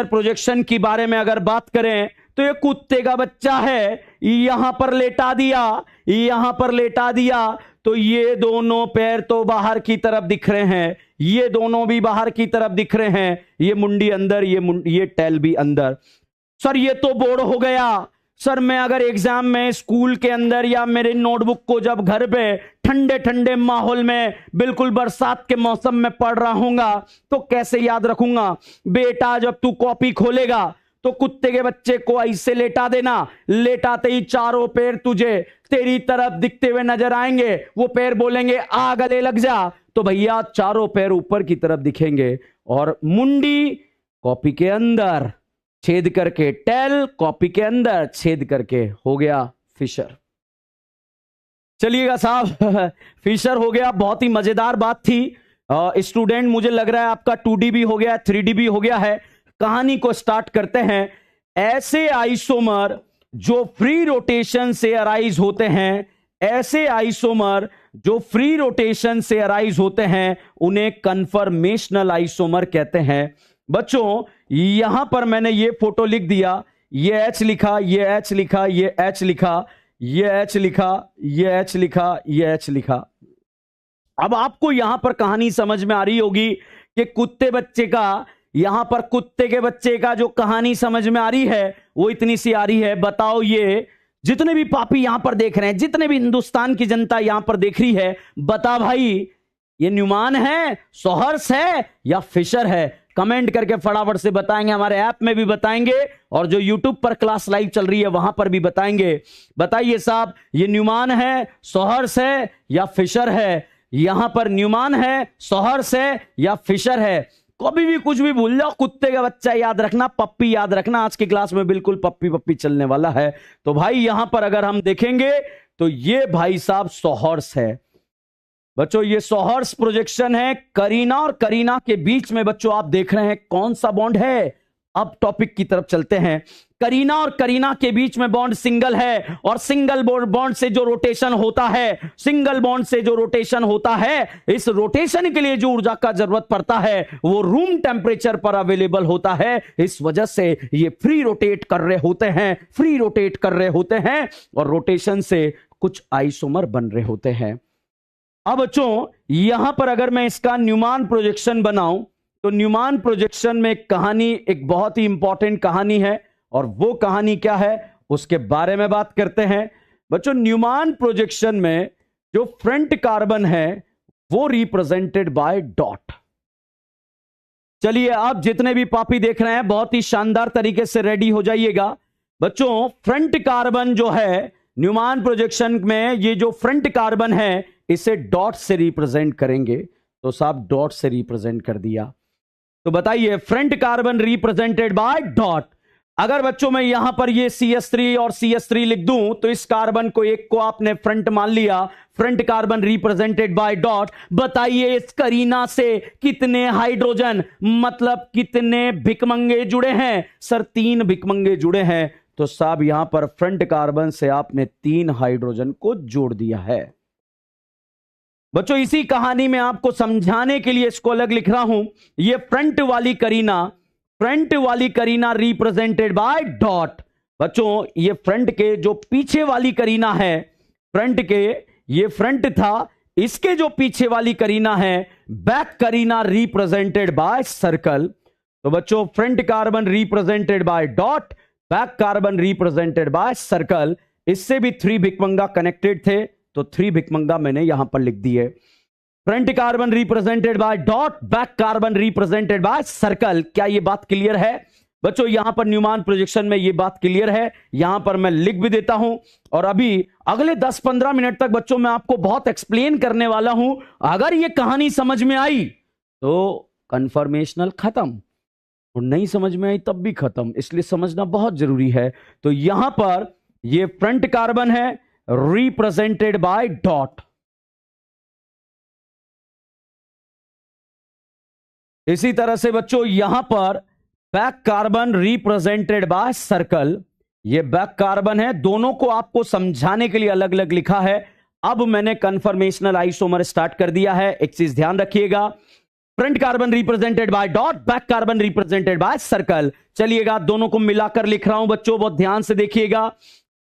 प्रोजेक्शन की बारे में अगर बात करें तो ये कुत्ते का बच्चा है, यहां पर लेटा दिया, यहां पर लेटा दिया, तो ये दोनों पैर तो बाहर की तरफ दिख रहे हैं, ये दोनों भी बाहर की तरफ दिख रहे हैं, ये मुंडी अंदर, ये टैल भी अंदर। सर ये तो बोर्ड हो गया। सर मैं अगर एग्जाम में स्कूल के अंदर या मेरे नोटबुक को जब घर पे ठंडे ठंडे माहौल में, बिल्कुल बरसात के मौसम में पढ़ रहा हूंगा, तो कैसे याद रखूंगा? बेटा जब तू कॉपी खोलेगा तो कुत्ते के बच्चे को ऐसे लेटा देना, लेटाते ही चारों पैर तुझे तेरी तरफ दिखते हुए नजर आएंगे। वो पैर बोलेंगे आ गले लग जा, तो भैया चारों पैर ऊपर की तरफ दिखेंगे, और मुंडी कॉपी के अंदर छेद करके टैल, कॉपी के अंदर छेद करके, हो गया फिशर। चलिएगा साहब फिशर हो गया। बहुत ही मजेदार बात थी। स्टूडेंट मुझे लग रहा है आपका 2D भी हो गया, 3D भी हो गया है। कहानी को स्टार्ट करते हैं। ऐसे आइसोमर जो फ्री रोटेशन से अराइज होते हैं, ऐसे आइसोमर जो फ्री रोटेशन से अराइज होते हैं, उन्हें कन्फर्मेशनल आइसोमर कहते हैं। बच्चों यहां पर मैंने ये फोटो लिख दिया, ये H लिखा, ये H लिखा, ये H लिखा, ये H लिखा, ये H लिखा, ये H लिखा। अब आपको यहां पर कहानी समझ में आ रही होगी कि कुत्ते बच्चे का, यहां पर कुत्ते के बच्चे का जो कहानी समझ में आ रही है वो इतनी सी आ रही है। बताओ ये जितने भी पापी यहां पर देख रहे हैं, जितने भी हिंदुस्तान की जनता यहां पर देख रही है, बता भाई ये न्यूमान है, सॉहर्स है या फिशर है? कमेंट करके फटाफट से बताएंगे। हमारे ऐप में भी बताएंगे और जो यूट्यूब पर क्लास लाइव चल रही है वहां पर भी बताएंगे। बताइए साहब ये न्यूमान है, सॉहर्स है या फिशर है? यहां पर न्यूमान है, सॉहर्स है या फिशर है? कभी भी कुछ भी भूल जाओ, कुत्ते का बच्चा याद रखना, पप्पी याद रखना। आज की क्लास में बिल्कुल पप्पी पप्पी चलने वाला है। तो भाई यहां पर अगर हम देखेंगे तो ये भाई साहब सॉहर्स है। बच्चों ये सॉहर्स प्रोजेक्शन है। करीना और करीना के बीच में बच्चों आप देख रहे हैं कौन सा बॉन्ड है? अब टॉपिक की तरफ चलते हैं। करीना और करीना के बीच में बॉन्ड सिंगल है, और सिंगल बॉन्ड से जो रोटेशन होता है, सिंगल बॉन्ड से जो रोटेशन होता है, इस रोटेशन के लिए जो ऊर्जा का जरूरत पड़ता है वो रूम टेम्परेचर पर अवेलेबल होता है। इस वजह से ये फ्री रोटेट कर रहे होते हैं, फ्री रोटेट कर रहे होते हैं, और रोटेशन से कुछ आइसोमर बन रहे होते हैं। अब बच्चों यहां पर अगर मैं इसका न्यूमान प्रोजेक्शन बनाऊं तो न्यूमान प्रोजेक्शन में एक कहानी, एक बहुत ही इंपॉर्टेंट कहानी है, और वो कहानी क्या है उसके बारे में बात करते हैं। बच्चों न्यूमान प्रोजेक्शन में जो फ्रंट कार्बन है वो रिप्रेजेंटेड बाय डॉट। चलिए आप जितने भी पापी देख रहे हैं बहुत ही शानदार तरीके से रेडी हो जाइएगा। बच्चों फ्रंट कार्बन जो है न्यूमान प्रोजेक्शन में, ये जो फ्रंट कार्बन है इसे डॉट से रिप्रेजेंट करेंगे। तो साहब डॉट से रिप्रेजेंट कर दिया। तो बताइए front carbon represented by dot. अगर बच्चों मैं यहां पर ये CH3 और CH3 लिख दूं तो इस कार्बन को एक को आपने फ्रंट मान लिया, front carbon represented by dot. बताइए इस करीना से कितने हाइड्रोजन मतलब कितने भिकमंगे जुड़े हैं? सर 3 भिकमंगे जुड़े हैं। तो साहब यहां पर फ्रंट कार्बन से आपने 3 हाइड्रोजन को जोड़ दिया है। बच्चों इसी कहानी में आपको समझाने के लिए इसको अलग लिख रहा हूं। ये फ्रंट वाली करीना रिप्रेजेंटेड बाय डॉट। बच्चों ये फ्रंट के जो पीछे वाली करीना है, फ्रंट के ये फ्रंट था, इसके जो पीछे वाली करीना है back Kareena represented by circle. तो बच्चों front carbon represented by dot, back carbon represented by circle. इससे भी 3 भिकमंगा कनेक्टेड थे तो 3 भिकमंगा मैंने यहां पर लिख दिए। Front carbon represented by dot, back carbon represented by circle. क्या यह बात क्लियर है? बच्चों यहां पर न्यूमान प्रोजेक्शन में यह बात क्लियर है। यहां पर मैं लिख भी देता हूं और अभी अगले 10-15 मिनट तक बच्चों मैं आपको बहुत एक्सप्लेन करने वाला हूं। अगर यह कहानी समझ में आई तो कन्फर्मेशनल खत्म, और नहीं समझ में आई तब भी खत्म, इसलिए समझना बहुत जरूरी है। तो यहां पर यह फ्रंट कार्बन है रिप्रेजेंटेड बाय डॉट, इसी तरह से बच्चों यहां पर back carbon represented by circle. ये बैक कार्बन है, दोनों को आपको समझाने के लिए अलग अलग लिखा है। अब मैंने कन्फर्मेशनल आइसोमर स्टार्ट कर दिया है। एक चीज ध्यान रखिएगा, front carbon represented by dot, back carbon represented by circle. चलिएगा दोनों को मिलाकर लिख रहा हूं बच्चों, बहुत ध्यान से देखिएगा।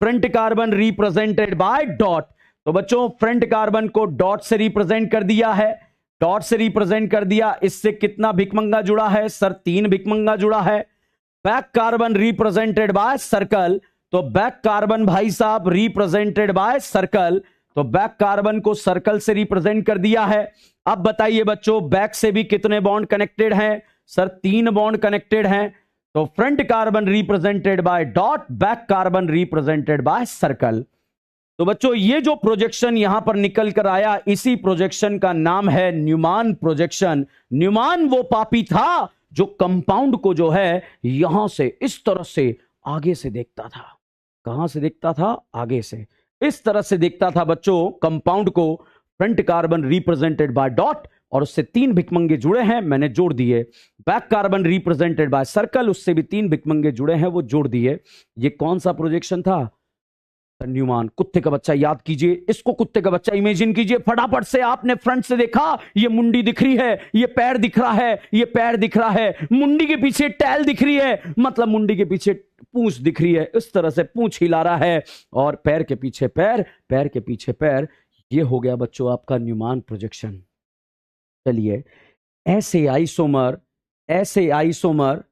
Front carbon represented by dot, तो बच्चों फ्रंट कार्बन को डॉट से रिप्रेजेंट कर दिया है, डॉट से रिप्रेजेंट कर दिया। इससे कितना भिकमंगा जुड़ा है? सर 3 भिकमंगा जुड़ा है। Back carbon represented by circle, तो बैक कार्बन भाई साहब रिप्रेजेंटेड बाय सर्कल, तो बैक कार्बन को सर्कल से रिप्रेजेंट कर दिया है। अब बताइए बच्चों बैक से भी कितने बॉन्ड कनेक्टेड हैं? सर 3 बॉन्ड कनेक्टेड हैं। तो front carbon represented by dot, back carbon represented by circle. तो बच्चों ये जो प्रोजेक्शन यहां पर निकल कर आया, इसी प्रोजेक्शन का नाम है न्यूमान प्रोजेक्शन। न्यूमान वो पापी था जो कंपाउंड को जो है यहां से इस तरह से आगे से देखता था। कहां से देखता था? आगे से, इस तरह से देखता था बच्चों कंपाउंड को। Front carbon represented by dot और उससे 3 भिकमंगे जुड़े हैं, मैंने जोड़ दिए। Back carbon represented by circle, उससे भी 3 भिकमंगे जुड़े हैं, वो जोड़ दिए। ये कौन सा प्रोजेक्शन था? न्यूमान। कुत्ते का बच्चा याद कीजिए, इसको कुत्ते का बच्चा इमेजिन कीजिए फटाफट से। आपने फ्रंट से देखा, ये मुंडी दिख रही है, ये पैर दिख रहा है, ये पैर दिख रहा है, मुंडी के पीछे टैल दिख रही है, मतलब मुंडी के पीछे पूंछ दिख रही है, इस तरह से पूंछ हिला रहा है, और पैर के पीछे पैर, पैर के पीछे पैर। ये हो गया बच्चों आपका न्यूमान प्रोजेक्शन। चलिए ऐसे आइसोमर, ऐसे आइसोमर,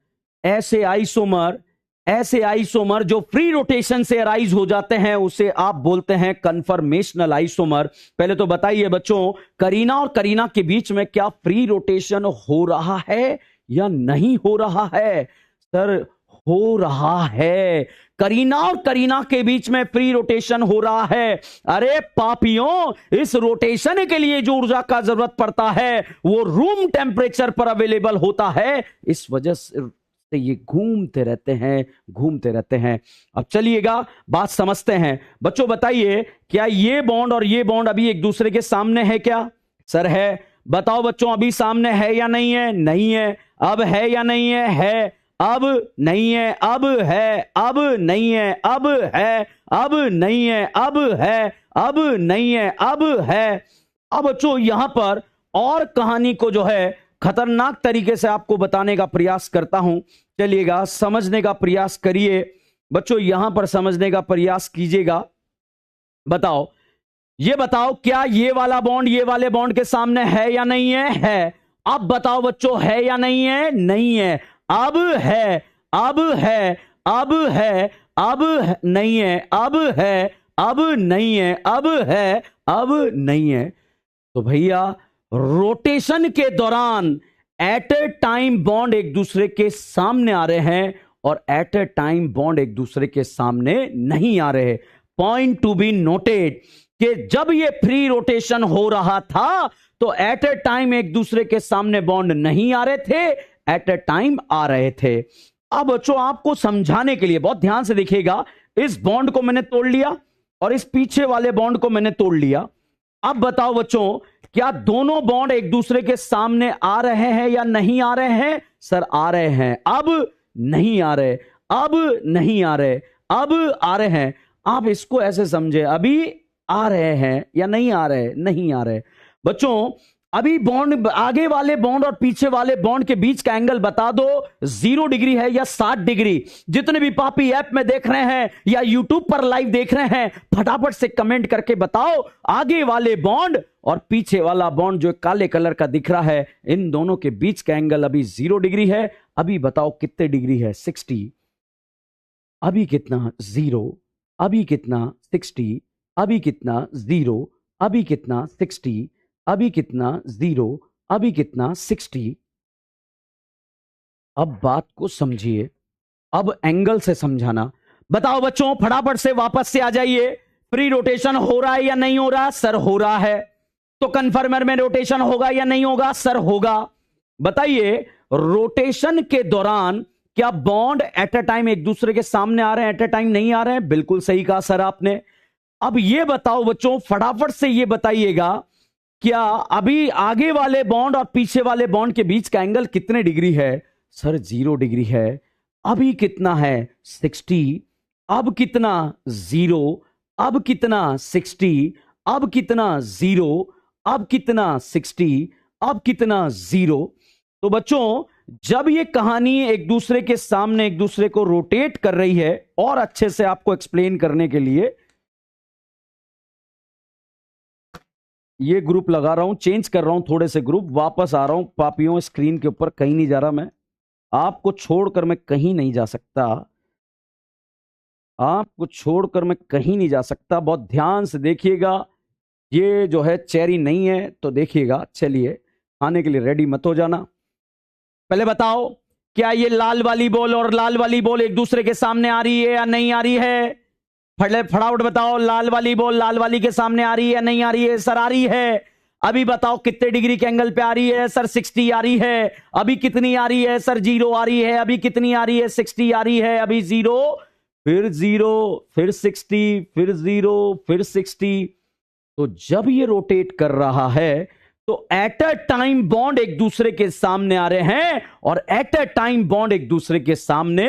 ऐसे आइसोमर, ऐसे आइसोमर जो फ्री रोटेशन से अराइज हो जाते हैं उसे आप बोलते हैं कन्फर्मेशनल आइसोमर। पहले तो बताइए बच्चों, करीना और करीना के बीच में क्या फ्री रोटेशन हो रहा है या नहीं हो रहा है? सर हो रहा है। करीना और करीना के बीच में फ्री रोटेशन हो रहा है। अरे पापियों, इस रोटेशन के लिए जो ऊर्जा का जरूरत पड़ता है वो रूम टेम्परेचर पर अवेलेबल होता है, इस वजह से ये घूमते रहते हैं, घूमते रहते हैं। अब चलिएगा बात समझते हैं। बच्चों बताइए, क्या ये बॉन्ड और ये बॉन्ड अभी एक दूसरे के सामने है क्या? सर है। बताओ बच्चों अभी सामने है या नहीं है? नहीं है। अब है या नहीं है? है। अब नहीं है, अब है, अब नहीं है, अब है, अब नहीं है, अब है, अब नहीं है, अब है। अब बच्चों यहां पर और कहानी को जो है खतरनाक तरीके से आपको बताने का प्रयास करता हूं। चलिएगा समझने का प्रयास करिए बच्चों, यहां पर समझने का प्रयास कीजिएगा। बताओ, ये बताओ क्या ये वाला बॉन्ड ये वाले बॉन्ड के सामने है या नहीं है? है। अब बताओ बच्चों है या नहीं है? नहीं है। अब है, अब है, अब है, अब नहीं है, अब है, अब नहीं है, अब है, अब नहीं है। तो भैया रोटेशन के दौरान एट ए टाइम बॉन्ड एक दूसरे के सामने आ रहे हैं और एट ए टाइम बॉन्ड एक दूसरे के सामने नहीं आ रहे। पॉइंट टू बी नोटेड कि जब ये फ्री रोटेशन हो रहा था तो एट ए टाइम एक दूसरे के सामने बॉन्ड नहीं आ रहे थे, एट ए टाइम आ रहे थे। अब बच्चों आपको समझाने के लिए बहुत ध्यान से देखिएगा, इस बॉन्ड को मैंने तोड़ लिया और इस पीछे वाले बॉन्ड को मैंने तोड़ लिया। अब बताओ बच्चों, क्या दोनों बॉन्ड एक दूसरे के सामने आ रहे हैं या नहीं आ रहे हैं? सर आ रहे हैं। अब नहीं आ रहे, अब नहीं आ रहे, अब आ रहे हैं। आप इसको ऐसे समझे, अभी आ रहे हैं या नहीं आ रहे? नहीं आ रहे। बच्चों अभी बॉन्ड, आगे वाले बॉन्ड और पीछे वाले बॉन्ड के बीच का एंगल बता दो, 0 डिग्री है या 60 डिग्री? जितने भी पापी ऐप में देख रहे हैं या यूट्यूब पर लाइव देख रहे हैं, फटाफट से कमेंट करके बताओ, आगे वाले बॉन्ड और पीछे वाला बॉन्ड जो काले कलर का दिख रहा है, इन दोनों के बीच का एंगल अभी 0 डिग्री है। अभी बताओ कितने डिग्री है? 60। अभी कितना? 0। अभी कितना? 60। अभी कितना? 0। अभी कितना? 60। अभी कितना? 0। अभी कितना? 60। अब बात को समझिए, अब एंगल से समझाना। बताओ बच्चों, फटाफट से वापस से आ जाइए। फ्री रोटेशन हो रहा है या नहीं हो रहा? सर हो रहा है। तो कन्फर्मर में रोटेशन होगा या नहीं होगा? सर होगा। बताइए, रोटेशन के दौरान क्या बॉन्ड एट अ टाइम एक दूसरे के सामने आ रहे हैं? एट अ टाइम नहीं आ रहे हैं। बिल्कुल सही कहा सर आपने। अब यह बताओ बच्चों, फटाफट से यह बताइएगा, क्या अभी आगे वाले बॉन्ड और पीछे वाले बॉन्ड के बीच का एंगल कितने डिग्री है? सर 0 डिग्री है। अभी कितना है? 60। अब कितना? 0। अब कितना? 60। अब कितना? 0। अब कितना? 60। अब कितना? 0। तो बच्चों जब ये कहानी एक दूसरे के सामने एक दूसरे को रोटेट कर रही है, और अच्छे से आपको एक्सप्लेन करने के लिए ये ग्रुप लगा रहा हूं, चेंज कर रहा हूं थोड़े से ग्रुप, वापस आ रहा हूं पापियों। स्क्रीन के ऊपर कहीं नहीं जा रहा मैं, आपको छोड़कर मैं कहीं नहीं जा सकता, आपको छोड़कर मैं कहीं नहीं जा सकता। बहुत ध्यान से देखिएगा, ये जो है चेरी नहीं है तो देखिएगा। चलिए, आने के लिए रेडी मत हो जाना। पहले बताओ, क्या ये लाल वाली बॉल और लाल वाली बॉल एक दूसरे के सामने आ रही है या नहीं आ रही है? फटाफट बताओ, लाल वाली बॉल लाल वाली के सामने आ रही है या नहीं आ रही है? सर आ रही है। अभी बताओ कितने डिग्री के एंगल पे आ रही है? सर 60 आ रही है। अभी कितनी आ रही है? सर 0 आ रही है। अभी कितनी आ रही है? 60 आ रही है। अभी 0, फिर 0, फिर 60, फिर 0, फिर 60। तो जब ये रोटेट कर रहा है तो एट अ टाइम बॉन्ड एक दूसरे के सामने आ रहे हैं और एट अ टाइम बॉन्ड एक दूसरे के सामने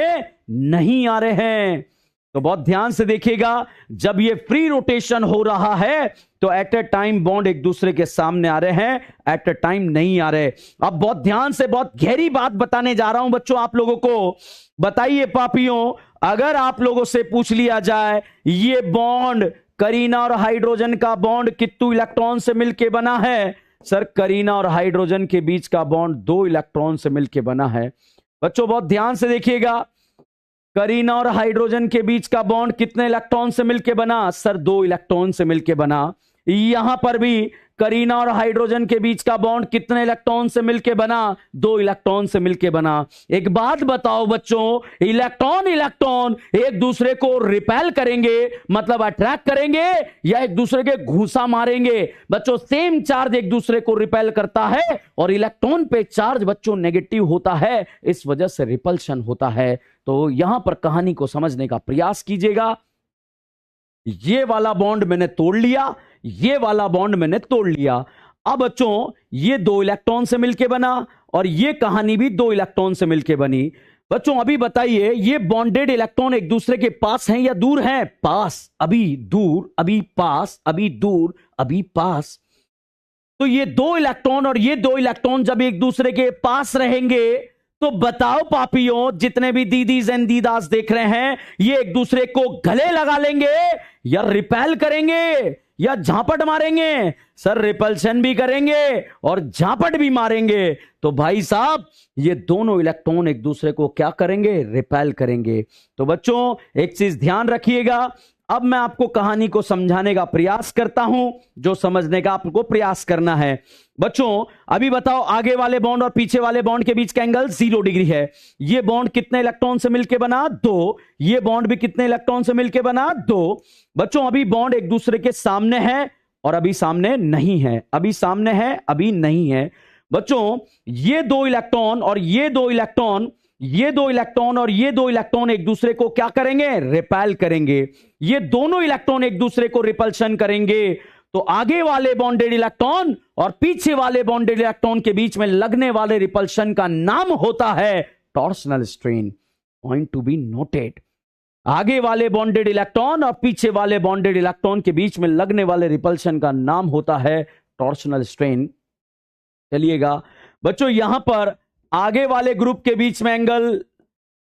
नहीं आ रहे हैं। तो बहुत ध्यान से देखिएगा, जब ये फ्री रोटेशन हो रहा है तो एट अ टाइम बॉन्ड एक दूसरे के सामने आ रहे हैं, एट अ टाइम नहीं आ रहे। अब बहुत ध्यान से बहुत गहरी बात बताने जा रहा हूं बच्चों आप लोगों को। बताइए पापियों, अगर आप लोगों से पूछ लिया जाए ये बॉन्ड करीना और हाइड्रोजन का बॉन्ड कितने इलेक्ट्रॉन से मिलकर बना है? सर करीना और हाइड्रोजन के बीच का बॉन्ड 2 इलेक्ट्रॉन से मिलकर बना है। बच्चों बहुत ध्यान से देखिएगा, करीना और हाइड्रोजन के बीच का बॉन्ड कितने इलेक्ट्रॉन से मिलकर बना? सर 2 इलेक्ट्रॉन से मिलकर बना। यहां पर भी करीना और हाइड्रोजन के बीच का बॉन्ड कितने इलेक्ट्रॉन से मिलकर बना? 2 इलेक्ट्रॉन से मिलकर बना। एक बात बताओ बच्चों, इलेक्ट्रॉन इलेक्ट्रॉन एक दूसरे को रिपेल करेंगे, मतलब अट्रैक्ट करेंगे, या एक दूसरे के घूसा मारेंगे? बच्चों सेम चार्ज एक दूसरे को रिपेल करता है और इलेक्ट्रॉन पे चार्ज बच्चों नेगेटिव होता है, इस वजह से रिपल्शन होता है। तो यहां पर कहानी को समझने का प्रयास कीजिएगा। ये वाला बॉन्ड मैंने तोड़ लिया, ये वाला बॉन्ड मैंने तोड़ लिया। अब बच्चों ये 2 इलेक्ट्रॉन से मिलके बना और ये कहानी भी 2 इलेक्ट्रॉन से मिलके बनी। बच्चों अभी बताइए, ये बॉन्डेड इलेक्ट्रॉन एक दूसरे के पास हैं या दूर हैं? पास, अभी दूर, अभी पास, अभी दूर, अभी पास। तो ये 2 इलेक्ट्रॉन और ये 2 इलेक्ट्रॉन जब एक दूसरे के पास रहेंगे तो बताओ पापियों, जितने भी दीदीज एंड दीदास देख रहे हैं, ये एक दूसरे को गले लगा लेंगे या रिपेल करेंगे या झापट मारेंगे? सर रिपल्शन भी करेंगे और झापट भी मारेंगे। तो भाई साहब ये दोनों इलेक्ट्रॉन एक दूसरे को क्या करेंगे? रिपेल करेंगे। तो बच्चों एक चीज ध्यान रखिएगा, अब मैं आपको कहानी को समझाने का प्रयास करता हूं, जो समझने का आपको प्रयास करना है। बच्चों अभी बताओ, आगे वाले बॉन्ड और पीछे वाले बॉन्ड के बीच का एंगल 0 डिग्री है। ये बॉन्ड कितने इलेक्ट्रॉन से मिलकर बना? 2। ये बॉन्ड भी कितने इलेक्ट्रॉन से मिलकर बना? 2। बच्चों अभी बॉन्ड एक दूसरे के सामने है और अभी सामने नहीं है, अभी सामने है, अभी नहीं है। बच्चों ये 2 इलेक्ट्रॉन और ये 2 इलेक्ट्रॉन ये दो इलेक्ट्रॉन और ये दो इलेक्ट्रॉन एक दूसरे को क्या करेंगे, रिपेल करेंगे। ये दोनों इलेक्ट्रॉन एक दूसरे को रिपल्शन करेंगे, तो आगे वाले बॉन्डेड इलेक्ट्रॉन और पीछे वाले बॉन्डेड इलेक्ट्रॉन के बीच में लगने वाले रिपल्शन का नाम होता है torsional strain. Point to be noted, आगे वाले बॉन्डेड इलेक्ट्रॉन और पीछे वाले बॉन्डेड इलेक्ट्रॉन के बीच में लगने वाले रिपल्शन का नाम होता है टॉर्सनल स्ट्रेन। चलिएगा बच्चों, यहां पर आगे वाले ग्रुप के बीच में एंगल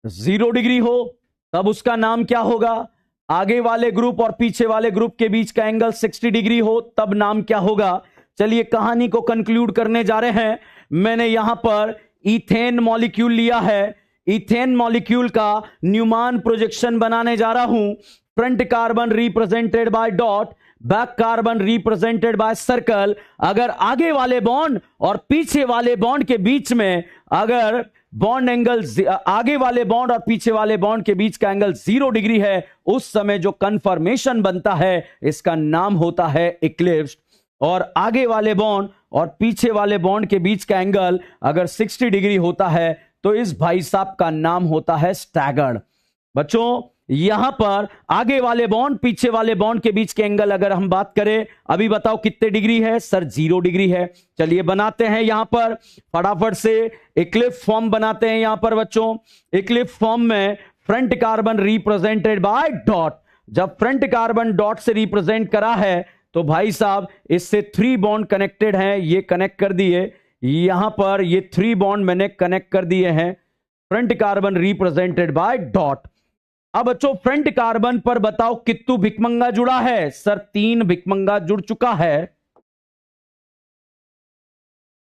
0 डिग्री हो तब उसका नाम क्या होगा, आगे वाले ग्रुप और पीछे वाले ग्रुप के बीच का एंगल 60 डिग्री हो तब नाम क्या होगा। चलिए कहानी को कंक्लूड करने जा रहे हैं। मैंने यहां पर इथेन मॉलिक्यूल लिया है, इथेन मॉलिक्यूल का न्यूमान प्रोजेक्शन बनाने जा रहा हूं। Front carbon represented by dot, back carbon represented by circle. अगर आगे वाले बॉन्ड और पीछे वाले बॉन्ड के बीच में अगर बॉन्ड एंगल, आगे वाले बॉन्ड और पीछे वाले बॉन्ड के बीच का एंगल 0 डिग्री है, उस समय जो कन्फर्मेशन बनता है इसका नाम होता है इक्लिप्स। और आगे वाले बॉन्ड और पीछे वाले बॉन्ड के बीच का एंगल अगर 60 डिग्री होता है तो इस भाई साहब का नाम होता है स्टैगर्ड। बच्चों यहां पर आगे वाले बॉन्ड पीछे वाले बॉन्ड के बीच के एंगल अगर हम बात करें, अभी बताओ कितने डिग्री है सर, 0 डिग्री है। चलिए बनाते हैं यहां पर फटाफट से इक्लिप्स फॉर्म बनाते हैं। यहां पर बच्चों इक्लिप्स फॉर्म में front carbon represented by dot, जब फ्रंट कार्बन डॉट से रिप्रेजेंट करा है तो भाई साहब इससे 3 बॉन्ड कनेक्टेड हैं, ये कनेक्ट कर दिए। यहां पर ये 3 बॉन्ड मैंने कनेक्ट कर दिए हैं, front carbon represented by dot. अब बच्चों फ्रंट कार्बन पर बताओ कितने भिकमंगा जुड़ा है, सर 3 भिकमंगा जुड़ चुका है।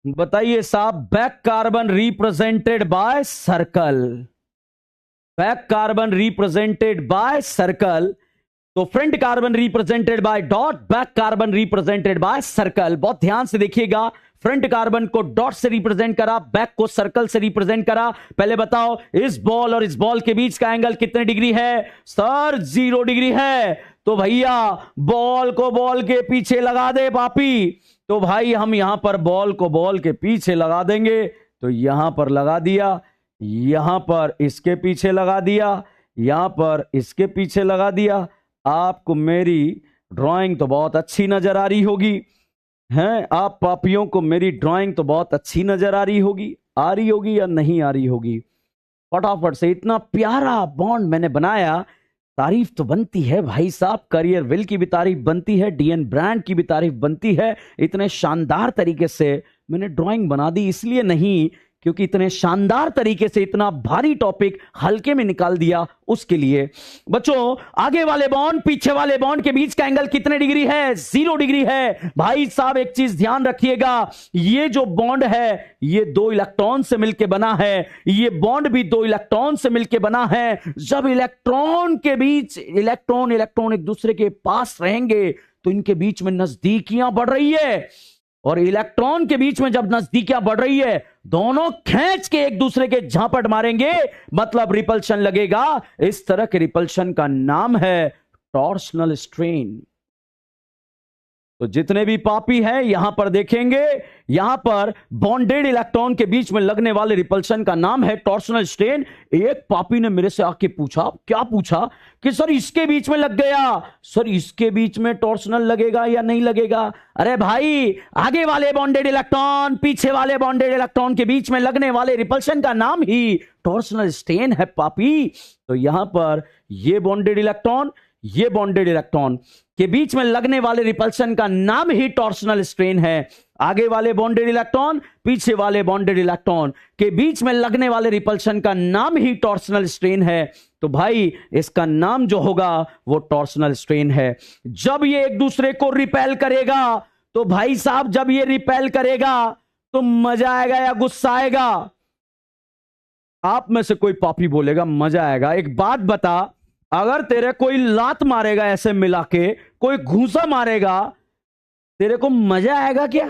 बताइए साहब, back carbon represented by circle, back carbon represented by circle. तो front carbon represented by dot, back carbon represented by circle. बहुत ध्यान से देखिएगा, फ्रंट कार्बन को डॉट से रिप्रेजेंट करा, बैक को सर्कल से रिप्रेजेंट करा। पहले बताओ इस बॉल और इस बॉल के बीच का एंगल कितने डिग्री है, सर 0 डिग्री है। तो भैया बॉल को बॉल के पीछे लगा दे पापी, तो भाई हम यहां पर बॉल को बॉल के पीछे लगा देंगे। तो यहां पर लगा दिया, यहां पर इसके पीछे लगा दिया, यहां पर इसके पीछे लगा दिया। आपको मेरी ड्राइंग तो बहुत अच्छी नजर आ रही होगी, हैं आप पापियों को मेरी ड्राइंग तो बहुत अच्छी नजर आ रही होगी या नहीं आ रही होगी। फटाफट से इतना प्यारा बॉन्ड मैंने बनाया, तारीफ तो बनती है भाई साहब, करियर विल की भी तारीफ बनती है, डीएन ब्रांड की भी तारीफ बनती है। इतने शानदार तरीके से मैंने ड्राइंग बना दी, इसलिए नहीं क्योंकि इतने शानदार तरीके से इतना भारी टॉपिक हल्के में निकाल दिया उसके लिए। बच्चों आगे वाले बॉन्ड पीछे वाले बॉन्ड के बीच का एंगल कितने डिग्री है, 0 डिग्री है। भाई साहब एक चीज ध्यान रखिएगा, ये जो बॉन्ड है ये 2 इलेक्ट्रॉन से मिलकर बना है, ये बॉन्ड भी 2 इलेक्ट्रॉन से मिलकर बना है। जब इलेक्ट्रॉन के बीच इलेक्ट्रॉन एक दूसरे के पास रहेंगे तो इनके बीच में नजदीकियां बढ़ रही है, और इलेक्ट्रॉन के बीच में जब नजदीकियां बढ़ रही है दोनों खींच के एक दूसरे के झापट मारेंगे, मतलब रिपल्शन लगेगा। इस तरह के रिपल्शन का नाम है टॉर्सनल स्ट्रेन। तो जितने भी पापी हैं यहां पर देखेंगे, यहां पर बॉन्डेड इलेक्ट्रॉन के बीच में लगने वाले रिपल्शन का नाम है टॉर्सनल स्ट्रेन। एक पापी ने मेरे से आके पूछा, क्या पूछा कि सर इसके बीच में लग गया, सर इसके बीच में टॉर्सनल लगेगा या नहीं लगेगा। अरे भाई आगे वाले बॉन्डेड इलेक्ट्रॉन पीछे वाले बॉन्डेड इलेक्ट्रॉन के बीच में लगने वाले रिपल्शन का नाम ही टॉर्सनल स्ट्रेन है पापी। तो यहां पर ये बॉन्डेड इलेक्ट्रॉन ये बॉन्डेड इलेक्ट्रॉन के बीच में लगने वाले रिपल्शन का नाम ही टॉर्सनल स्ट्रेन है। आगे वाले बॉन्डेड इलेक्ट्रॉन पीछे वाले बॉन्डेड इलेक्ट्रॉन के बीच में लगने वाले रिपल्शन का नाम ही टॉर्सनल स्ट्रेन है। तो भाई इसका नाम जो होगा वो टॉर्सनल स्ट्रेन है। जब ये एक दूसरे को रिपेल करेगा, तो भाई साहब जब ये रिपेल करेगा तो मजा आएगा या गुस्सा आएगा? आप में से कोई पापी बोलेगा मजा आएगा। एक बात बता, अगर तेरे कोई लात मारेगा ऐसे मिला के, कोई घूसा मारेगा, तेरे को मजा आएगा क्या?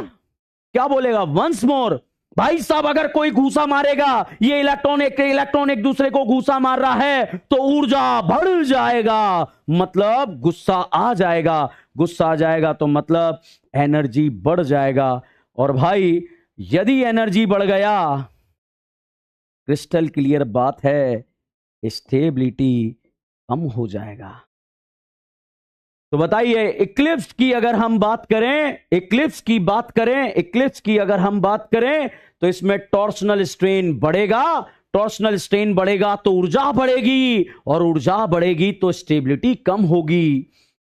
क्या बोलेगा? Once more. भाई साहब अगर कोई घूसा मारेगा, ये इलेक्ट्रॉन एक दूसरे को घूसा मार रहा है तो ऊर्जा बढ़ जाएगा, मतलब गुस्सा आ जाएगा। गुस्सा आ जाएगा तो मतलब एनर्जी बढ़ जाएगा। और भाई यदि एनर्जी बढ़ गया, क्रिस्टल क्लियर बात है, स्टेबिलिटी कम हो जाएगा। तो बताइए, इक्लिप्स की अगर हम बात करें, इक्लिप्स की अगर हम बात करें तो इसमें टॉर्सनल स्ट्रेन बढ़ेगा, टॉर्सनल स्ट्रेन बढ़ेगा तो ऊर्जा बढ़ेगी, और ऊर्जा बढ़ेगी तो स्टेबिलिटी कम होगी।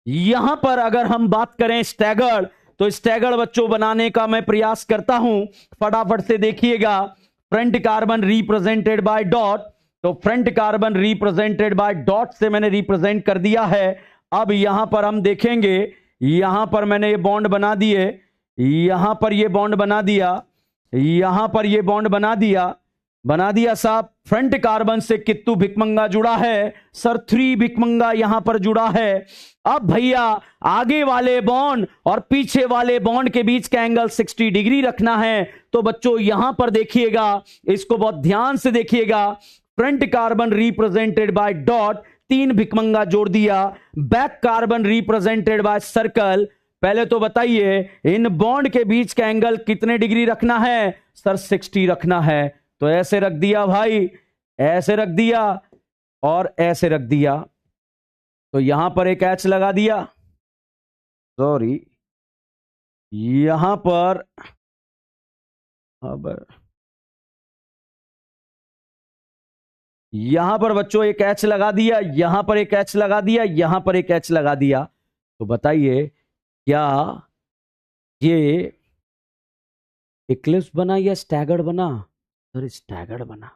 यहां पर अगर हम बात करें स्टैगर्ड, तो स्टैगर्ड बच्चों बनाने का मैं प्रयास करता हूं, फटाफट से देखिएगा। Front carbon represented by dot, तो front carbon represented by dot से मैंने रिप्रेजेंट कर दिया है। अब यहां पर हम देखेंगे, यहां पर मैंने ये बॉन्ड बना दिए, यहां पर ये बॉन्ड बना दिया, यहां पर ये बॉन्ड बना दिया साहब। फ्रंट कार्बन से कित्तू भिकमंगा जुड़ा है सर, 3 भिकमंगा यहां पर जुड़ा है। अब भैया आगे वाले बॉन्ड और पीछे वाले बॉन्ड के बीच का एंगल 60 डिग्री रखना है। तो बच्चों यहां पर देखिएगा, इसको बहुत ध्यान से देखिएगा। Front carbon represented by dot, 3 भिकमंगा जोड़ दिया। Back carbon represented by circle. पहले तो बताइए इन बॉन्ड के बीच का एंगल कितने डिग्री रखना है सर? 60 रखना है। तो ऐसे रख दिया भाई, ऐसे रख दिया और ऐसे रख दिया। तो यहां पर एक एच लगा दिया, सॉरी, यहां पर अब यहां पर बच्चों एक एच लगा दिया, यहां पर एक एच लगा दिया, यहां पर एक एच लगा दिया। तो बताइए क्या ये इक्लिप्स बना या स्टैगर्ड बना? सर स्टैगर्ड बना।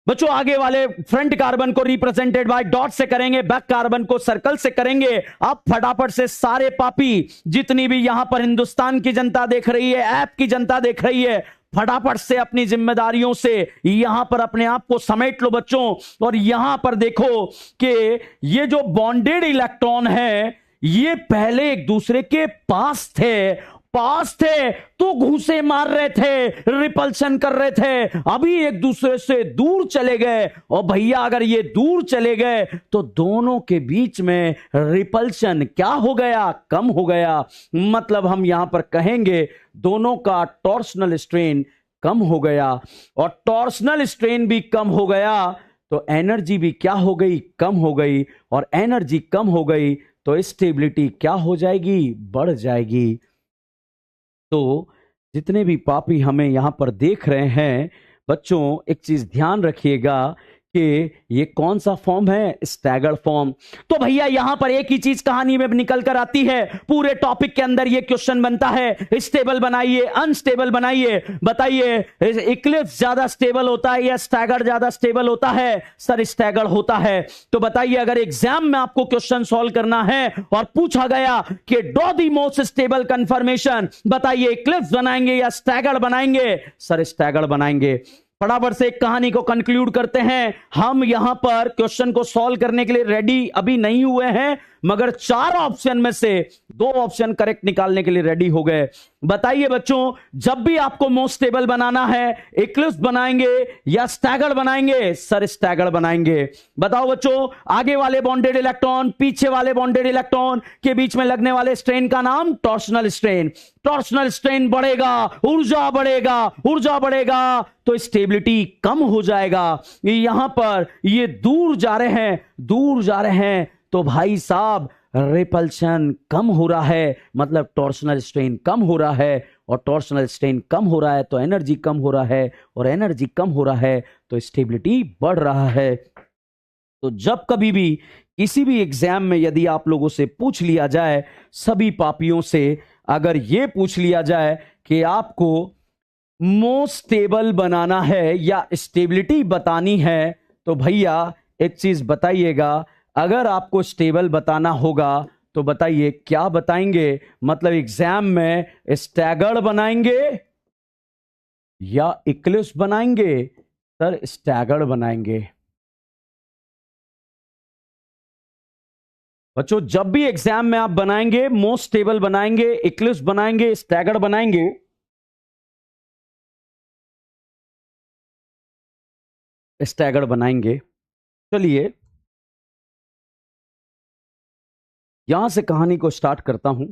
बच्चों आगे वाले फ्रंट कार्बन को रिप्रेजेंटेड बाय डॉट से करेंगे, बैक कार्बन को सर्कल से करेंगे। अब फटाफट से सारे पापी, जितनी भी यहां पर हिंदुस्तान की जनता देख रही है, ऐप की जनता देख रही है, फटाफट से अपनी जिम्मेदारियों से यहां पर अपने आप को समेट लो बच्चों। और यहां पर देखो कि ये जो बॉन्डेड इलेक्ट्रॉन है, ये पहले एक दूसरे के पास थे तो घूंसे मार रहे थे, रिपल्शन कर रहे थे, अभी एक दूसरे से दूर चले गए। और भैया अगर ये दूर चले गए तो दोनों के बीच में रिपल्शन क्या हो गया? कम हो गया। मतलब हम यहां पर कहेंगे दोनों का टॉर्सनल स्ट्रेन कम हो गया। और टॉर्सनल स्ट्रेन भी कम हो गया तो एनर्जी भी क्या हो गई? कम हो गई। और एनर्जी कम हो गई तो स्टेबिलिटी क्या हो जाएगी? बढ़ जाएगी। तो जितने भी पापी हमें यहां पर देख रहे हैं बच्चों, एक चीज ध्यान रखिएगा कि ये कौन सा फॉर्म है? Staggered form. तो भैया यहां पर एक ही चीज कहानी में निकल कर आती है, पूरे टॉपिक के अंदर ये क्वेश्चन बनता है, स्टेबल बनाइए, अनस्टेबल बनाइए। बताइए इक्लिप्स ज्यादा स्टेबल होता है या स्टैगर्ड ज्यादा स्टेबल होता है? सर स्टैगर्ड होता है। तो बताइए अगर एग्जाम में आपको क्वेश्चन सॉल्व करना है और पूछा गया कि draw the most stable confirmation, बताइए इक्लिप्स बनाएंगे या स्टैगर्ड बनाएंगे? सर स्टैगर्ड बनाएंगे। फटाफट से एक कहानी को कंक्लूड करते हैं। हम यहां पर क्वेश्चन को सॉल्व करने के लिए रेडी अभी नहीं हुए हैं, मगर 4 ऑप्शन में से 2 ऑप्शन करेक्ट निकालने के लिए रेडी हो गए। बताइए बच्चों, जब भी आपको मोस्ट स्टेबल बनाना है, इक्लिप्स बनाएंगे या स्टैगर्ड बनाएंगे? सर स्टैगर्ड बनाएंगे। बताओ बच्चों, आगे वाले बॉन्डेड इलेक्ट्रॉन, पीछे वाले बॉन्डेड इलेक्ट्रॉन के बीच में लगने वाले स्ट्रेन का नाम टॉर्सनल स्ट्रेन। टॉर्सनल स्ट्रेन बढ़ेगा, ऊर्जा बढ़ेगा, ऊर्जा बढ़ेगा तो स्टेबिलिटी कम हो जाएगा। यहां पर ये दूर जा रहे हैं तो भाई साहब रिपल्शन कम हो रहा है, मतलब टॉर्सनल स्ट्रेन कम हो रहा है। और टॉर्सनल स्ट्रेन कम हो रहा है तो एनर्जी कम हो रहा है, और एनर्जी कम हो रहा है तो स्टेबिलिटी बढ़ रहा है। तो जब कभी भी किसी भी एग्जाम में यदि आप लोगों से पूछ लिया जाए, सभी पापियों से अगर यह पूछ लिया जाए कि आपको मोस्ट स्टेबल बनाना है या स्टेबिलिटी बतानी है, तो भैया एक चीज बताइएगा, अगर आपको स्टेबल बताना होगा तो बताइए क्या बताएंगे? मतलब एग्जाम में स्टैगर्ड बनाएंगे या इक्लिप्स बनाएंगे? सर स्टैगर्ड बनाएंगे। बच्चों जब भी एग्जाम में आप बनाएंगे, मोस्ट स्टेबल बनाएंगे, इक्लिप्स बनाएंगे, स्टैगर्ड बनाएंगे, स्टैगर्ड बनाएंगे। चलिए यहां से कहानी को स्टार्ट करता हूं।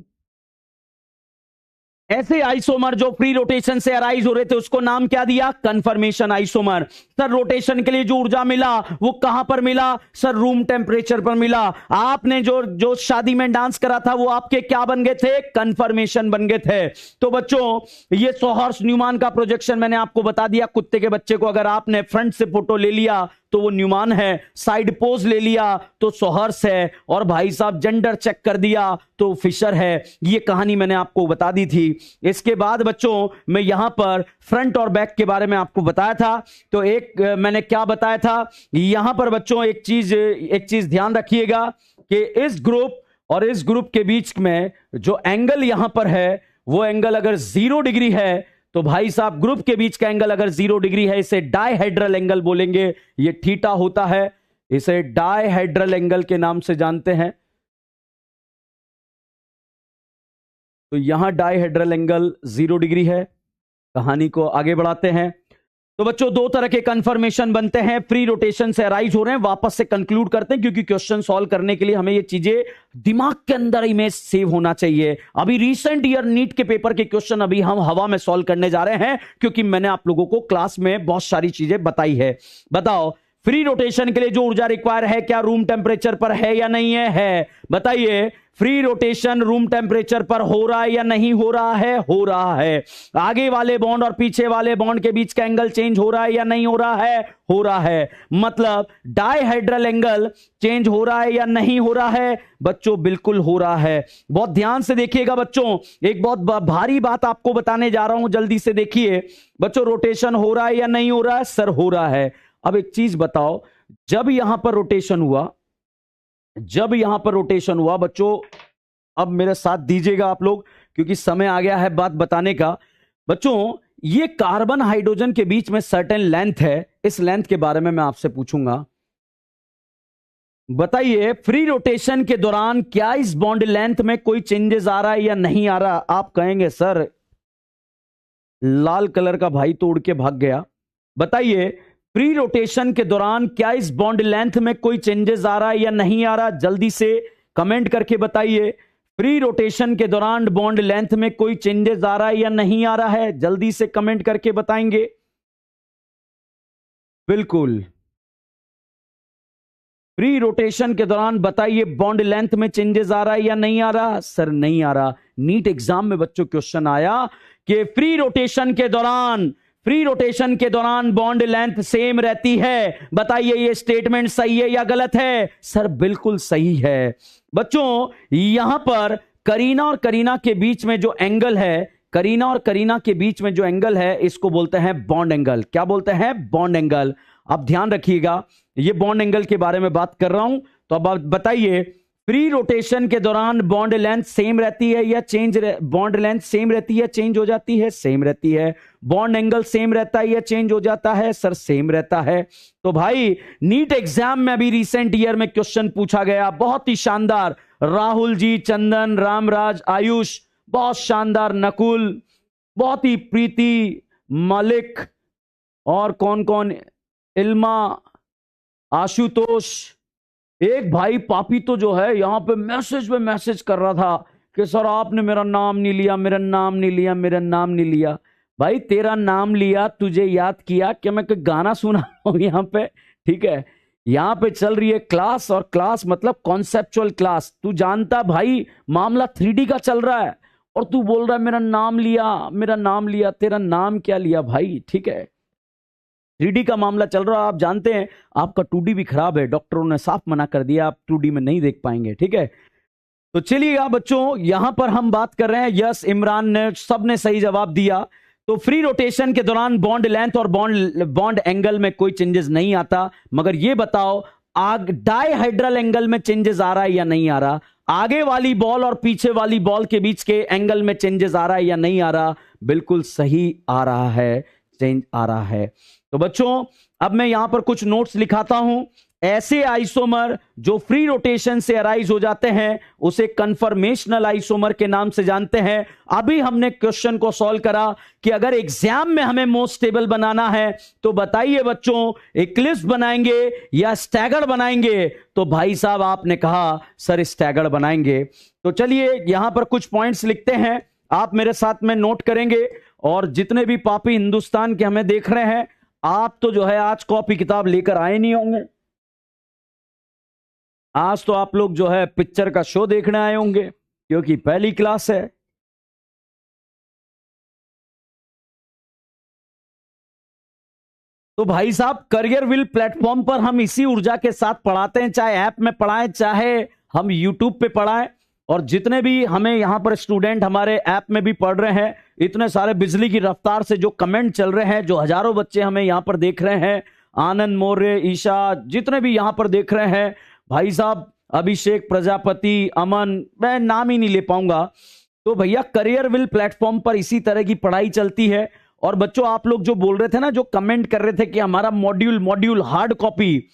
ऐसे आइसोमर जो फ्री रोटेशन से अराइज हो रहे थे उसको नाम क्या दिया? Confirmation isomer. सर रोटेशन के लिए जो ऊर्जा मिला वो कहां पर मिला? सर रूम टेम्परेचर पर मिला। आपने जो जो शादी में डांस करा था वो आपके क्या बन गए थे? कंफर्मेशन बन गए थे। तो बच्चों ये सोहर्स न्यूमान का प्रोजेक्शन मैंने आपको बता दिया। कुत्ते के बच्चे को अगर आपने फ्रंट से फोटो ले लिया तो वो न्यूमान है, साइड पोज ले लिया तो सोहर्स है, और भाई साहब जेंडर चेक कर दिया तो फिशर है। ये कहानी मैंने आपको बता दी थी। इसके बाद बच्चों मैं यहां पर फ्रंट और बैक के बारे में आपको बताया था। तो एक मैंने क्या बताया था यहां पर बच्चों, एक चीज ध्यान रखिएगा कि इस ग्रुप और इस ग्रुप के बीच में जो एंगल यहां पर है वो एंगल अगर 0 डिग्री है तो भाई साहब ग्रुप के बीच का एंगल अगर 0 डिग्री है इसे डायहेड्रल एंगल बोलेंगे। ये थीटा होता है, इसे डायहेड्रल एंगल के नाम से जानते हैं। तो यहां डायहेड्रल एंगल 0 डिग्री है। कहानी को आगे बढ़ाते हैं। तो बच्चों दो तरह के कंफर्मेशन बनते हैं, फ्री रोटेशन से अराइज हो रहे हैं। वापस से कंक्लूड करते हैं क्योंकि क्वेश्चन सॉल्व करने के लिए हमें ये चीजें दिमाग के अंदर इमेज सेव होना चाहिए। अभी रीसेंट ईयर नीट के पेपर के क्वेश्चन अभी हम हवा में सॉल्व करने जा रहे हैं क्योंकि मैंने आप लोगों को क्लास में बहुत सारी चीजें बताई है। बताओ फ्री रोटेशन के लिए जो ऊर्जा रिक्वायर है क्या रूम टेम्परेचर पर है या नहीं है? बताइए फ्री रोटेशन रूम टेम्परेचर पर हो रहा है या नहीं हो रहा है? हो रहा है। आगे वाले बॉन्ड और पीछे वाले बॉन्ड के बीच का एंगल चेंज हो रहा है या नहीं हो रहा है? हो रहा है। मतलब डायहेड्रल एंगल चेंज हो रहा है या नहीं हो रहा है? बच्चों बिल्कुल हो रहा है। बहुत ध्यान से देखिएगा बच्चों, एक बहुत भारी बात आपको बताने जा रहा हूं, जल्दी से देखिए बच्चों। रोटेशन हो रहा है या नहीं हो रहा है? सर हो रहा है। अब एक चीज बताओ, जब यहां पर रोटेशन हुआ बच्चों, अब मेरे साथ दीजिएगा आप लोग क्योंकि समय आ गया है बात बताने का। बच्चों ये कार्बन हाइड्रोजन के बीच में सर्टेन लेंथ है, इस लेंथ के बारे में मैं आपसे पूछूंगा। बताइए फ्री रोटेशन के दौरान क्या इस बॉन्ड लेंथ में कोई चेंजेस आ रहा है या नहीं आ रहा? आप कहेंगे सर लाल कलर का भाई तो उड़ के भाग गया। बताइए फ्री रोटेशन के दौरान क्या इस बॉन्ड लेंथ में कोई चेंजेस आ रहा है या नहीं आ रहा? जल्दी से कमेंट करके बताइए फ्री रोटेशन के दौरान बॉन्ड लेंथ में कोई चेंजेस आ रहा है या नहीं आ रहा है? जल्दी से कमेंट करके बताएंगे। बिल्कुल फ्री रोटेशन के दौरान बताइए बॉन्ड लेंथ में चेंजेस आ रहा है या नहीं आ रहा? सर नहीं आ रहा। नीट एग्जाम में बच्चों क्वेश्चन आया कि फ्री रोटेशन के दौरान बॉन्ड लेंथ सेम रहती है। बताइए ये स्टेटमेंट सही है या गलत है? सर बिल्कुल सही है। बच्चों यहां पर करीना और करीना के बीच में जो एंगल है, इसको बोलते हैं बॉन्ड एंगल। क्या बोलते हैं? Bond angle. अब ध्यान रखिएगा ये बॉन्ड एंगल के बारे में बात कर रहा हूं। तो अब आप बताइए फ्री रोटेशन के दौरान बॉन्ड लेंथ सेम रहती है या बॉन्ड लेंथ सेम रहती है, चेंज हो जाती है? सेम रहती है। बॉन्ड एंगल सेम रहता है या चेंज हो जाता है? सर सेम रहता है। तो भाई नीट एग्जाम में अभी रिसेंट ईयर में क्वेश्चन पूछा गया, बहुत ही शानदार। राहुल जी, चंदन, रामराज, आयुष, बहुत शानदार। नकुल, बहुत ही प्रीति, मलिक, और कौन कौन, इल्मा, आशुतोष। एक भाई पापी तो जो है यहां पे मैसेज कर रहा था कि सर आपने मेरा नाम नहीं लिया। भाई तेरा नाम लिया, तुझे याद किया कि मैं कोई गाना सुना हूं यहां पे? ठीक है, यहां पे चल रही है क्लास, और क्लास मतलब कॉन्सेप्चुअल क्लास। तू जानता भाई मामला 3D का चल रहा है और तू बोल रहा है मेरा नाम लिया। तेरा नाम क्या लिया भाई? ठीक है, 3D का मामला चल रहा है। आप जानते हैं आपका 2D भी खराब है, डॉक्टरों ने साफ मना कर दिया, आप 2D में नहीं देख पाएंगे। ठीक है, तो चलिएगा बच्चों यहां पर हम बात कर रहे हैं। यस, इमरान ने, सबने सही जवाब दिया। तो फ्री रोटेशन के दौरान बॉन्ड लेंथ और बॉन्ड एंगल में कोई चेंजेस नहीं आता। मगर ये बताओ डायहेड्रल एंगल में चेंजेस आ रहा है या नहीं आ रहा? आगे वाली बॉल और पीछे वाली बॉल के बीच के एंगल में चेंजेस आ रहा है या नहीं आ रहा? बिल्कुल सही आ रहा है, चेंज आ रहा है। तो बच्चों अब मैं यहां पर कुछ नोट्स लिखाता हूं। ऐसे आइसोमर जो फ्री रोटेशन से अराइज हो जाते हैं उसे कंफर्मेशनल आइसोमर के नाम से जानते हैं। अभी हमने क्वेश्चन को सॉल्व करा कि अगर एग्जाम में हमें मोस्ट टेबल बनाना है तो बताइए बच्चों इक्लिप्स बनाएंगे या स्टैगर्ड बनाएंगे? तो भाई साहब आपने कहा सर स्टैगर्ड बनाएंगे। तो चलिए यहां पर कुछ पॉइंट्स लिखते हैं। आप मेरे साथ में नोट करेंगे। और जितने भी पापी हिंदुस्तान के हमें देख रहे हैं, आप तो जो है आज कॉपी किताब लेकर आए नहीं होंगे। आज तो आप लोग जो है पिक्चर का शो देखने आए होंगे, क्योंकि पहली क्लास है। तो भाई साहब, करियर विल प्लेटफॉर्म पर हम इसी ऊर्जा के साथ पढ़ाते हैं, चाहे ऐप में पढ़ाएं, चाहे हम यूट्यूब पे पढ़ाएं। और जितने भी हमें यहां पर स्टूडेंट हमारे ऐप में भी पढ़ रहे हैं, इतने सारे बिजली की रफ्तार से जो कमेंट चल रहे हैं, जो हजारों बच्चे हमें यहां पर देख रहे हैं, आनंद मौर्य, ईशा, जितने भी यहां पर देख रहे हैं भाई साहब, अभिषेक प्रजापति, अमन, मैं नाम ही नहीं ले पाऊंगा। तो भैया करियर विल प्लेटफॉर्म पर इसी तरह की पढ़ाई चलती है। और बच्चों, आप लोग जो बोल रहे थे ना, जो कमेंट कर रहे थे कि हमारा मॉड्यूल हार्ड कॉपी,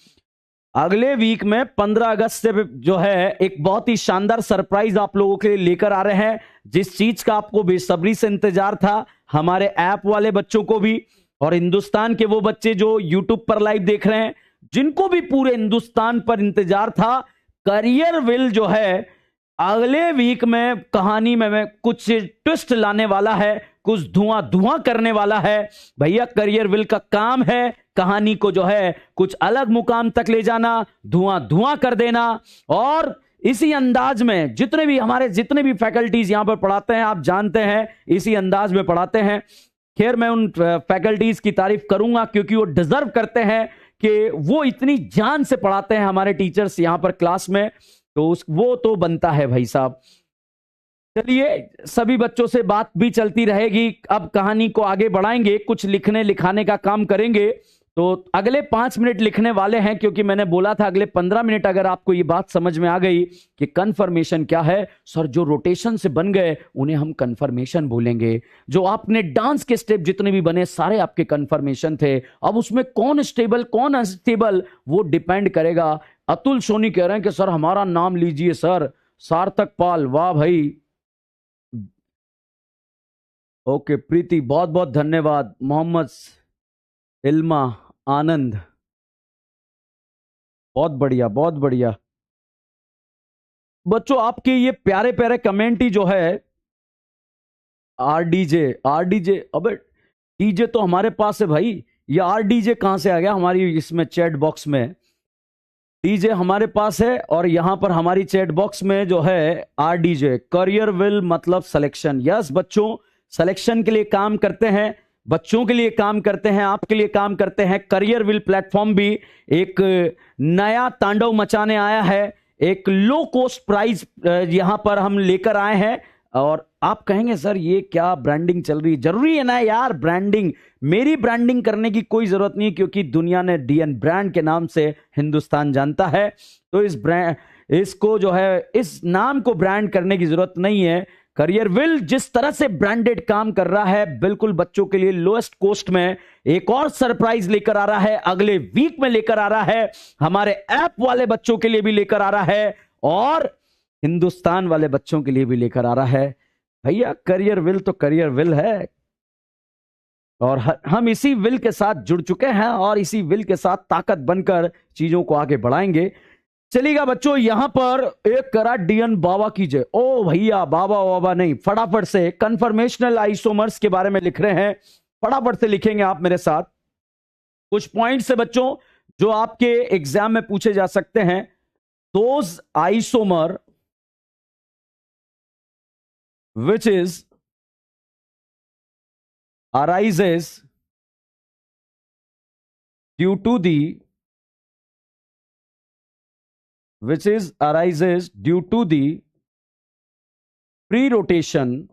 अगले वीक में 15 अगस्त से जो है एक बहुत ही शानदार सरप्राइज आप लोगों के लिए लेकर आ रहे हैं। जिस चीज का आपको बेसब्री से इंतजार था, हमारे ऐप वाले बच्चों को भी, और हिंदुस्तान के वो बच्चे जो यूट्यूब पर लाइव देख रहे हैं, जिनको भी पूरे हिंदुस्तान पर इंतजार था, करियर विल जो है अगले वीक में कहानी में कुछ ट्विस्ट लाने वाला है, कुछ धुआं करने वाला है। भैया करियर विल का काम है कहानी को जो है कुछ अलग मुकाम तक ले जाना, धुआं कर देना। और इसी अंदाज में जितने भी फैकल्टीज यहां पर पढ़ाते हैं, आप जानते हैं इसी अंदाज में पढ़ाते हैं। खैर, मैं उन फैकल्टीज की तारीफ करूंगा क्योंकि वो डिजर्व करते हैं कि वो इतनी जान से पढ़ाते हैं हमारे टीचर्स यहां पर क्लास में, तो वो तो बनता है भाई साहब। चलिए, सभी बच्चों से बात भी चलती रहेगी। अब कहानी को आगे बढ़ाएंगे, कुछ लिखने लिखाने का काम करेंगे। तो अगले 5 मिनट लिखने वाले हैं, क्योंकि मैंने बोला था अगले 15 मिनट। अगर आपको ये बात समझ में आ गई कि कन्फर्मेशन क्या है, सर जो रोटेशन से बन गए उन्हें हम कन्फर्मेशन बोलेंगे। जो आपने डांस के स्टेप जितने भी बने सारे आपके कन्फर्मेशन थे। अब उसमें कौन स्टेबल कौन अनस्टेबल वो डिपेंड करेगा। अतुल सोनी कह रहे हैं कि सर हमारा नाम लीजिए सर, सार्थक पाल, वाह भाई। ओके प्रीति, बहुत बहुत धन्यवाद। मोहम्मद इल्मा, आनंद, बहुत बढ़िया बहुत बढ़िया। बच्चों, आपके ये प्यारे प्यारे कमेंट ही जो है, आरडीजे, अबे डीजे तो हमारे पास है भाई। ये आरडीजे कहां से आ गया हमारी इसमें चैट बॉक्स में? डीजे हमारे पास है, और यहां पर हमारी चैट बॉक्स में जो है आरडीजे, करियर विल मतलब सिलेक्शन। यस बच्चों, सिलेक्शन के लिए काम करते हैं, बच्चों के लिए काम करते हैं, आपके लिए काम करते हैं। करियर विल प्लेटफॉर्म भी एक नया तांडव मचाने आया है। एक लो कॉस्ट प्राइस यहां पर हम लेकर आए हैं। और आप कहेंगे सर ये क्या ब्रांडिंग चल रही है? जरूरी है ना यार ब्रांडिंग। मेरी ब्रांडिंग करने की कोई जरूरत नहीं, क्योंकि दुनिया ने डीएन ब्रांड के नाम से हिंदुस्तान जानता है। तो इसको जो है इस नाम को ब्रांड करने की जरूरत नहीं है। करियर विल जिस तरह से ब्रांडेड काम कर रहा है, बिल्कुल बच्चों के लिए लोएस्ट कॉस्ट में एक और सरप्राइज लेकर आ रहा है, अगले वीक में लेकर आ रहा है। हमारे ऐप वाले बच्चों के लिए भी लेकर आ रहा है, और हिंदुस्तान वाले बच्चों के लिए भी लेकर आ रहा है। भैया करियर विल तो करियर विल है, और हम इसी विल के साथ जुड़ चुके हैं, और इसी विल के साथ ताकत बनकर चीजों को आगे बढ़ाएंगे। चलिएगा बच्चों, यहां पर एक करा डीएन बाबा कीजिए। ओ भैया, बाबा नहीं, फटाफट से कन्फर्मेशनल आइसोमर्स के बारे में लिख रहे हैं, फटाफट से लिखेंगे आप मेरे साथ। कुछ पॉइंट्स है बच्चों जो आपके एग्जाम में पूछे जा सकते हैं। Those isomer which arises due to the pre-rotation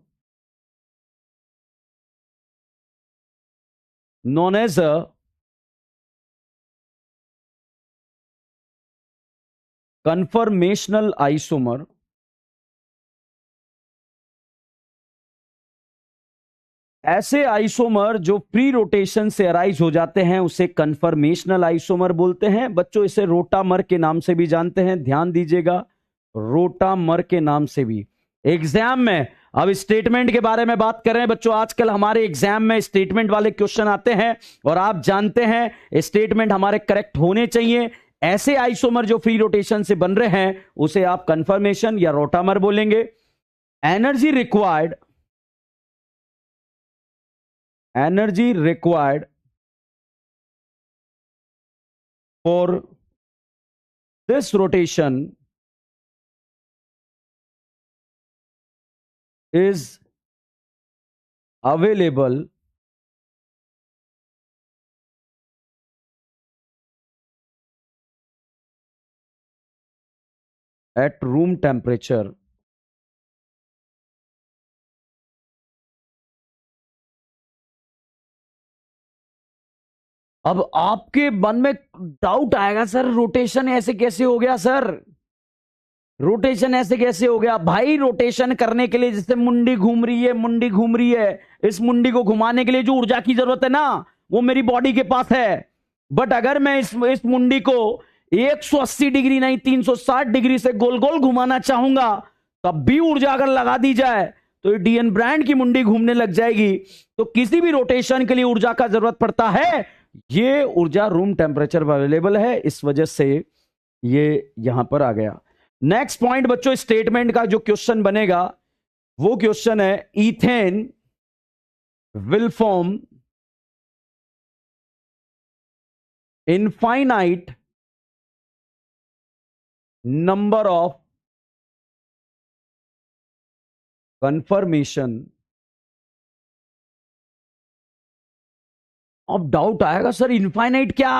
known as a conformational isomer ऐसे आइसोमर जो प्री रोटेशन से अराइज हो जाते हैं उसे कन्फर्मेशनल आइसोमर बोलते हैं। बच्चों इसे रोटामर के नाम से भी जानते हैं, ध्यान दीजिएगा, रोटामर के नाम से भी। एग्जाम में अब स्टेटमेंट के बारे में बात करें बच्चों, आजकल हमारे एग्जाम में स्टेटमेंट वाले क्वेश्चन आते हैं, और आप जानते हैं स्टेटमेंट हमारे करेक्ट होने चाहिए। ऐसे आइसोमर जो फ्री रोटेशन से बन रहे हैं उसे आप कन्फर्मेशन या रोटामर बोलेंगे। Energy required energy required for this rotation is available at room temperature. अब आपके मन में डाउट आएगा, सर रोटेशन ऐसे कैसे हो गया, सर रोटेशन ऐसे कैसे हो गया? भाई रोटेशन करने के लिए जैसे मुंडी घूम रही है, मुंडी घूम रही है, इस मुंडी को घुमाने के लिए जो ऊर्जा की जरूरत है ना, वो मेरी बॉडी के पास है। बट अगर मैं इस मुंडी को 180 डिग्री नहीं 360 डिग्री से गोल गोल घुमाना चाहूंगा, तब भी ऊर्जा अगर लगा दी जाए तो डीएन ब्रांड की मुंडी घूमने लग जाएगी। तो किसी भी रोटेशन के लिए ऊर्जा का जरूरत पड़ता है, ये ऊर्जा रूम टेम्परेचर पर अवेलेबल है, इस वजह से ये यहां पर आ गया। नेक्स्ट पॉइंट बच्चों, स्टेटमेंट का जो क्वेश्चन बनेगा वो क्वेश्चन है, ethane will form infinite number of confirmation. अब डाउट आएगा, सर इनफाइनाइट क्या?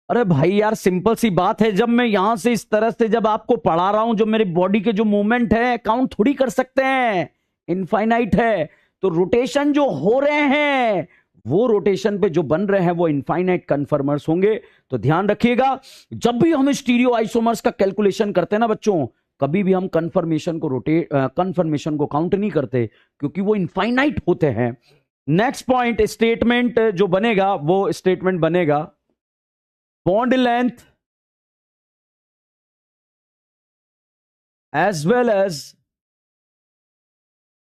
अरे भाई यार सिंपल सी बात है, जब मैं यहां से इस तरह से जब आपको पढ़ा रहा हूं, जो मेरी बॉडी के जो मूवमेंट है काउंट थोड़ी कर सकते हैं, इनफाइनाइट है। तो रोटेशन जो हो रहे हैं, वो रोटेशन पे जो बन रहे हैं वो इनफाइनाइट कन्फर्मर्स होंगे। तो ध्यान रखिएगा, जब भी हम स्टीरियो आइसोमर्स का कैलकुलेशन करते हैं ना बच्चों, कभी भी हम कन्फर्मेशन को काउंट नहीं करते, क्योंकि वो इनफाइनाइट होते हैं। नेक्स्ट पॉइंट, स्टेटमेंट जो बनेगा वो स्टेटमेंट बनेगा, bond length as well as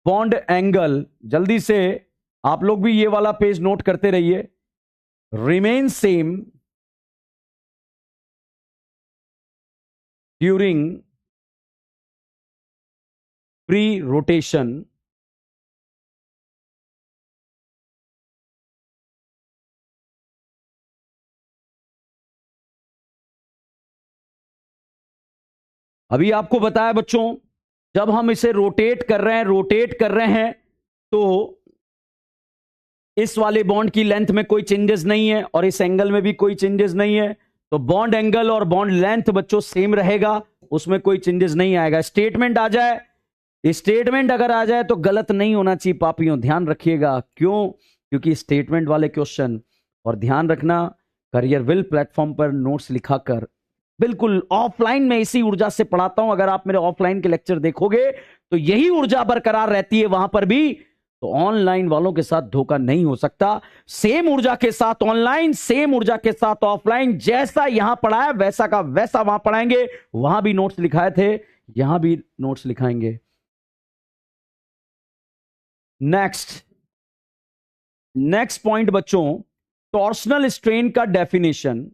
bond angle, जल्दी से आप लोग भी ये वाला पेज नोट करते रहिए, remain same during pre rotation. अभी आपको बताया बच्चों, जब हम इसे रोटेट कर रहे हैं तो इस वाले बॉन्ड की लेंथ में कोई चेंजेस नहीं है और इस एंगल में भी कोई चेंजेस नहीं है। तो बॉन्ड एंगल और बॉन्ड लेंथ बच्चों सेम रहेगा, उसमें कोई चेंजेस नहीं आएगा। स्टेटमेंट आ जाए, स्टेटमेंट अगर आ जाए तो गलत नहीं होना चाहिए पापियों, ध्यान रखिएगा। क्यों? क्योंकि स्टेटमेंट वाले क्वेश्चन, और ध्यान रखना करियर विल प्लेटफॉर्म पर नोट्स लिखाकर, बिल्कुल ऑफलाइन में इसी ऊर्जा से पढ़ाता हूं। अगर आप मेरे ऑफलाइन के लेक्चर देखोगे तो यही ऊर्जा बरकरार रहती है वहां पर भी। तो ऑनलाइन वालों के साथ धोखा नहीं हो सकता। सेम ऊर्जा के साथ ऑनलाइन, सेम ऊर्जा के साथ ऑफलाइन, जैसा यहां पढ़ाया वैसा का वैसा वहां पढ़ाएंगे। वहां भी नोट्स लिखाए थे, यहां भी नोट्स लिखाएंगे। नेक्स्ट पॉइंट बच्चों, टॉर्सनल स्ट्रेन का डेफिनेशन।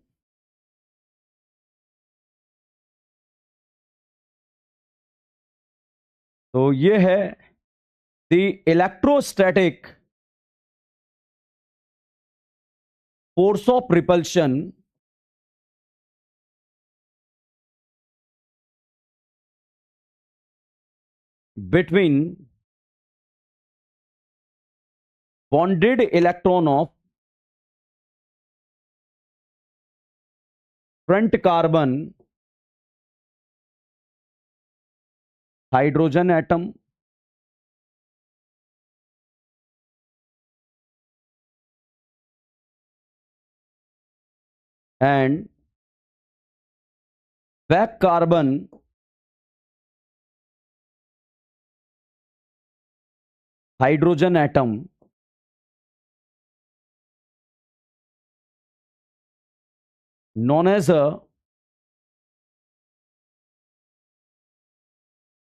तो यह है the electrostatic force of repulsion between bonded electron of front carbon hydrogen atom and back carbon hydrogen atom known as a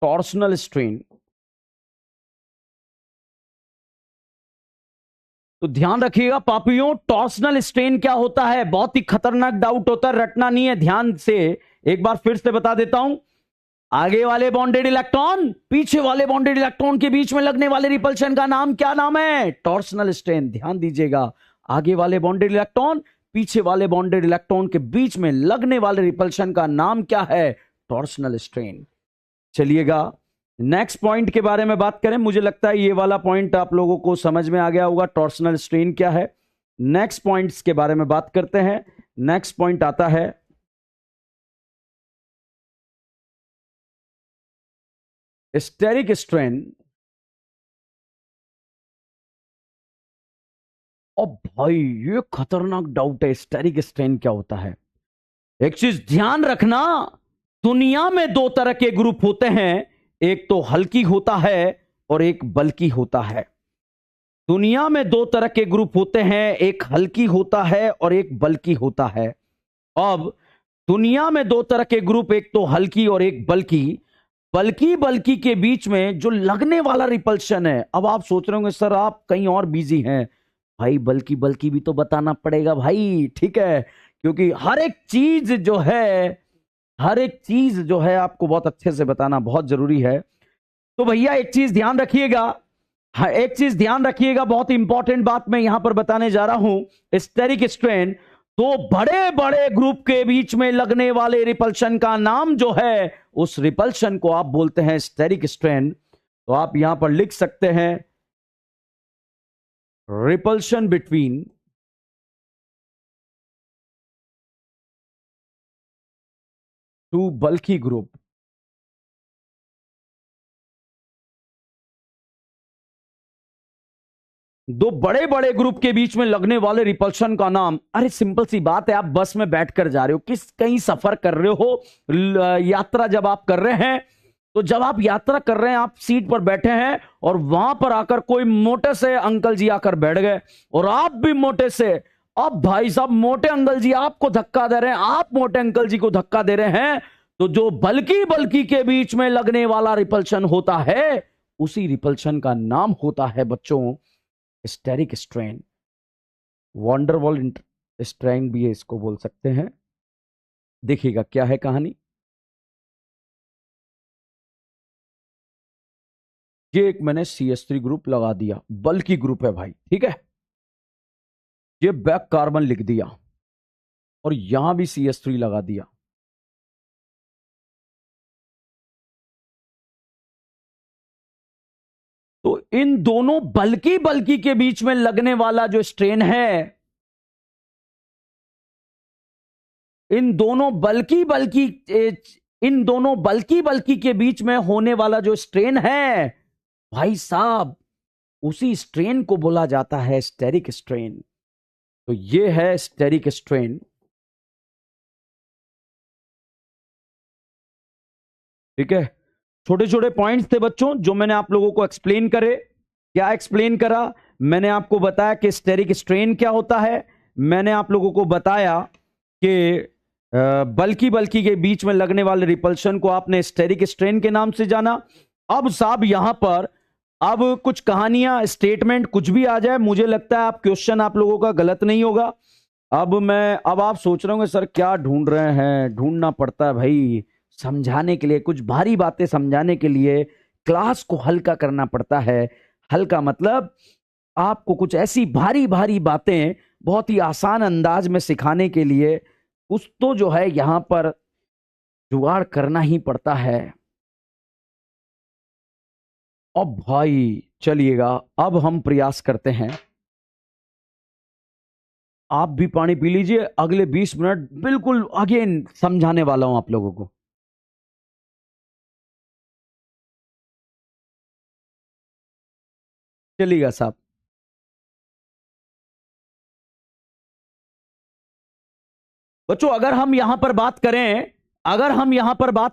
torsional strain. तो ध्यान रखिएगा पापियों, टॉर्सनल स्ट्रेन क्या होता है? बहुत ही खतरनाक डाउट होता है, रटना नहीं है, ध्यान से एक बार फिर से बता देता हूं। आगे वाले बॉन्डेड इलेक्ट्रॉन पीछे वाले बॉन्डेड इलेक्ट्रॉन के बीच में लगने वाले रिपल्शन का नाम क्या नाम है? Torsional strain. ध्यान दीजिएगा, आगे वाले बॉन्डेड इलेक्ट्रॉन पीछे वाले बॉन्डेड इलेक्ट्रॉन के बीच में लगने वाले रिपल्शन का नाम क्या है? Torsional strain. चलिएगा नेक्स्ट पॉइंट के बारे में बात करें। मुझे लगता है ये वाला पॉइंट आप लोगों को समझ में आ गया होगा, टॉर्सनल स्ट्रेन क्या है। नेक्स्ट पॉइंट्स के बारे में बात करते हैं। नेक्स्ट पॉइंट आता है स्टेरिक स्ट्रेन। और भाई ये खतरनाक डाउट है, स्टेरिक स्ट्रेन क्या होता है? एक चीज ध्यान रखना, दुनिया में दो तरह के ग्रुप होते हैं, एक तो हल्की होता है और एक बल्कि होता है। दुनिया में दो तरह के ग्रुप होते हैं, एक हल्की होता है और एक बल्कि होता है। अब दुनिया में दो तरह के ग्रुप, एक तो हल्की और एक बल्कि। बल्कि के बीच में जो लगने वाला रिपल्शन है, अब आप सोच रहे होंगे सर आप कहीं और बिजी हैं। भाई बल्कि भी तो बताना पड़ेगा भाई, ठीक है, क्योंकि हर एक चीज जो है आपको बहुत अच्छे से बताना बहुत जरूरी है। तो भैया एक चीज ध्यान रखिएगा, बहुत इंपॉर्टेंट बात मैं यहां पर बताने जा रहा हूं। स्टेरिक स्ट्रेन, दो बड़े बड़े ग्रुप के बीच में लगने वाले रिपल्शन का नाम जो है, उस रिपल्शन को आप बोलते हैं स्टेरिक स्ट्रेन। तो आप यहां पर लिख सकते हैं रिपल्शन बिटवीन टू बल्की ग्रुप। दो बड़े बड़े ग्रुप के बीच में लगने वाले रिपल्शन का नाम, अरे सिंपल सी बात है, आप बस में बैठकर जा रहे हो, कहीं सफर कर रहे हो, यात्रा जब आप कर रहे हैं, तो जब आप यात्रा कर रहे हैं, आप सीट पर बैठे हैं और वहां पर आकर कोई मोटे से अंकल जी आकर बैठ गए और आप भी मोटे से, अब भाई साहब मोटे अंकल जी आपको धक्का दे रहे हैं, आप मोटे अंकल जी को धक्का दे रहे हैं, तो जो बल्कि के बीच में लगने वाला रिपल्शन होता है, उसी रिपल्शन का नाम होता है बच्चों स्टेरिक स्ट्रेन। वंडरवॉल स्ट्रेन भी है, इसको बोल सकते हैं। देखिएगा क्या है कहानी। ये एक मैंने CH3 ग्रुप लगा दिया, बल्कि ग्रुप है भाई, ठीक है। ये बैक कार्बन लिख दिया और यहां भी CH3 लगा दिया। तो इन दोनों बल्कि के बीच में लगने वाला जो स्ट्रेन है, इन दोनों बल्कि के बीच में होने वाला जो स्ट्रेन है भाई साहब, उसी स्ट्रेन को बोला जाता है स्टेरिक स्ट्रेन। तो ये है स्टेरिक स्ट्रेन, ठीक है। छोटे छोटे पॉइंट्स थे बच्चों जो मैंने आप लोगों को एक्सप्लेन करे। क्या एक्सप्लेन करा? मैंने आपको बताया कि स्टेरिक स्ट्रेन क्या होता है, मैंने आप लोगों को बताया कि बल्कि के बीच में लगने वाले रिपल्शन को आपने स्टेरिक स्ट्रेन के नाम से जाना। अब साहब यहां पर अब कुछ कहानियां, स्टेटमेंट कुछ भी आ जाए, मुझे लगता है आप क्वेश्चन आप लोगों का गलत नहीं होगा। अब आप सोच रहे होंगे सर क्या ढूंढ रहे हैं, ढूंढना पड़ता है भाई समझाने के लिए, कुछ भारी बातें समझाने के लिए क्लास को हल्का करना पड़ता है। हल्का मतलब आपको कुछ ऐसी भारी भारी बातें बहुत ही आसान अंदाज में सिखाने के लिए कुछ तो जो है यहां पर जुगाड़ करना ही पड़ता है। अब भाई चलिएगा, अब हम प्रयास करते हैं। आप भी पानी पी लीजिए, अगले 20 मिनट बिल्कुल अगेन समझाने वाला हूं आप लोगों को। चलिएगा साहब। बच्चों अगर हम यहां पर बात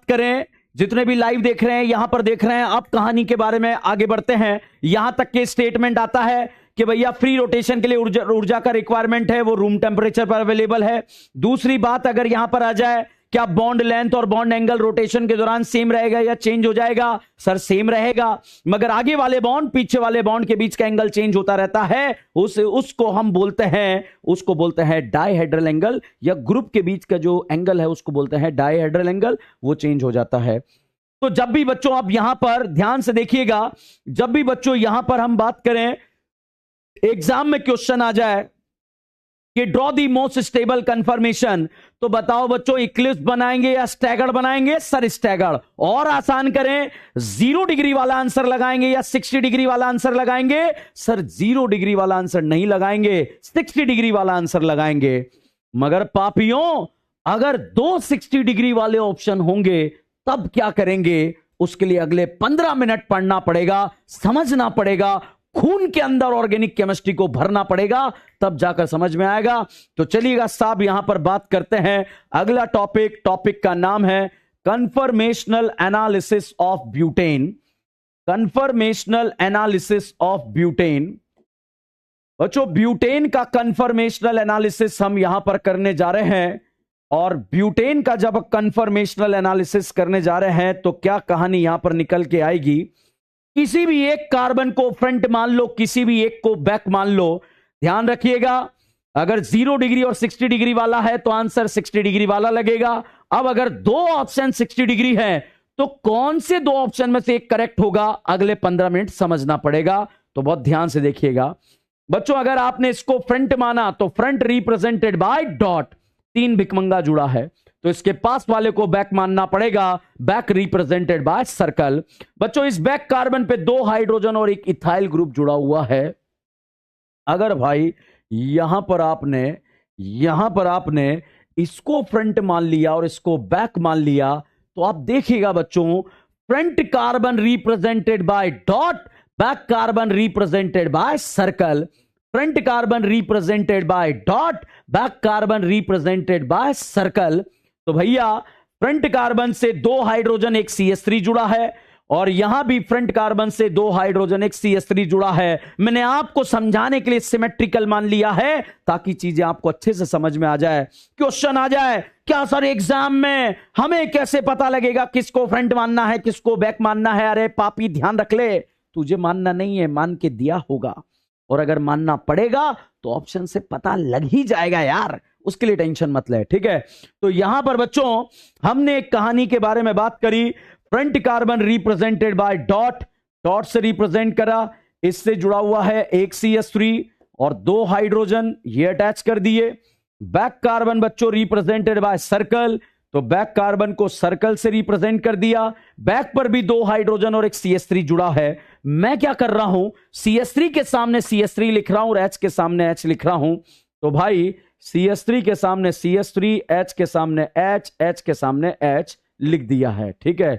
करें, जितने भी लाइव देख रहे हैं यहां पर देख रहे हैं, अब कहानी के बारे में आगे बढ़ते हैं। यहां तक के स्टेटमेंट आता है कि भैया फ्री रोटेशन के लिए ऊर्जा का रिक्वायरमेंट है, वो रूम टेम्परेचर पर अवेलेबल है। दूसरी बात अगर यहां पर आ जाए, क्या बॉन्ड लेंथ और बॉन्ड एंगल रोटेशन के दौरान सेम रहेगा या चेंज हो जाएगा? सर सेम रहेगा, मगर आगे वाले बॉन्ड पीछे वाले बॉन्ड के बीच का एंगल चेंज होता रहता है। उसको बोलते हैं डायहेड्रल एंगल, या ग्रुप के बीच का जो एंगल है उसको बोलते हैं डायहेड्रल एंगल, वो चेंज हो जाता है। तो जब भी बच्चों आप यहां पर ध्यान से देखिएगा, जब भी बच्चों यहां पर हम बात करें, एग्जाम में क्वेश्चन आ जाए कि draw the most stable confirmation, तो बताओ बच्चों इक्लिप्स बनाएंगे या स्टैगर्ड बनाएंगे? Sir staggered. और आसान करें, 0 डिग्री वाला आंसर लगाएंगे या 60 डिग्री वाला आंसर लगाएंगे? सर 0 डिग्री वाला आंसर नहीं लगाएंगे, 60 डिग्री वाला आंसर लगाएंगे। मगर पापियों, अगर 2 60 डिग्री वाले ऑप्शन होंगे तब क्या करेंगे? उसके लिए अगले 15 मिनट पढ़ना पड़ेगा, समझना पड़ेगा, खून के अंदर ऑर्गेनिक केमिस्ट्री को भरना पड़ेगा, तब जाकर समझ में आएगा। तो चलिएगा साहब, यहां पर बात करते हैं अगला टॉपिक का नाम है conformational analysis of butane. Conformational analysis of butane. बच्चों ब्यूटेन का कन्फर्मेशनल एनालिसिस हम यहां पर करने जा रहे हैं, और ब्यूटेन का जब कन्फर्मेशनल एनालिसिस करने जा रहे हैं तो क्या कहानी यहां पर निकल के आएगी। किसी भी एक कार्बन को फ्रंट मान लो, किसी भी एक को बैक मान लो। ध्यान रखिएगा, अगर 0 डिग्री और 60 डिग्री वाला है तो आंसर 60 डिग्री वाला लगेगा। अब अगर 2 ऑप्शन 60 डिग्री है तो कौन से 2 ऑप्शन में से एक करेक्ट होगा, अगले 15 मिनट समझना पड़ेगा। तो बहुत ध्यान से देखिएगा बच्चों, अगर आपने इसको फ्रंट माना तो फ्रंट रिप्रेजेंटेड बाय डॉट, 3 भिखमंगा जुड़ा है, तो इसके पास वाले को बैक मानना पड़ेगा, बैक रिप्रेजेंटेड बाय सर्कल। बच्चों इस बैक कार्बन पे 2 हाइड्रोजन और एक इथाइल ग्रुप जुड़ा हुआ है। अगर भाई यहां पर आपने इसको फ्रंट मान लिया और इसको बैक मान लिया, तो आप देखिएगा बच्चों, front carbon represented by dot, back carbon represented by circle. Front carbon represented by dot, back carbon represented by circle. तो भैया फ्रंट कार्बन से 2 हाइड्रोजन एक CH3 जुड़ा है, और यहां भी फ्रंट कार्बन से 2 हाइड्रोजन एक CH3 जुड़ा है। मैंने आपको समझाने के लिए सिमेट्रिकल मान लिया है ताकि चीजें आपको अच्छे से समझ में आ जाए। क्वेश्चन आ जाए, क्या सर एग्जाम में हमें कैसे पता लगेगा किसको फ्रंट मानना है किसको बैक मानना है? अरे पापी ध्यान रख ले, तुझे मानना नहीं है, मान के दिया होगा, और अगर मानना पड़ेगा तो ऑप्शन से पता लग ही जाएगा यार, उसके लिए टेंशन मत ले, ठीक है। तो यहां पर बच्चों हमने एक कहानी के बारे में बात करी, front carbon represented by dot, dot से रिप्रेजेंट करा, इससे जुड़ा हुआ है एक CH3 और 2 हाइड्रोजन, ये अटैच कर दिए। बैक कार्बन बच्चों रिप्रेजेंटेड बाय सर्कल, तो बैक कार्बन को सर्कल से रिप्रेजेंट कर दिया। बैक पर भी 2 हाइड्रोजन और एक CH3 जुड़ा है। मैं क्या कर रहा हूं, CH3 के सामने CH3 लिख रहा हूं और H के सामने H लिख रहा हूं। तो भाई CH3 के सामने CH3, H के सामने H, H के सामने H लिख दिया है, ठीक है।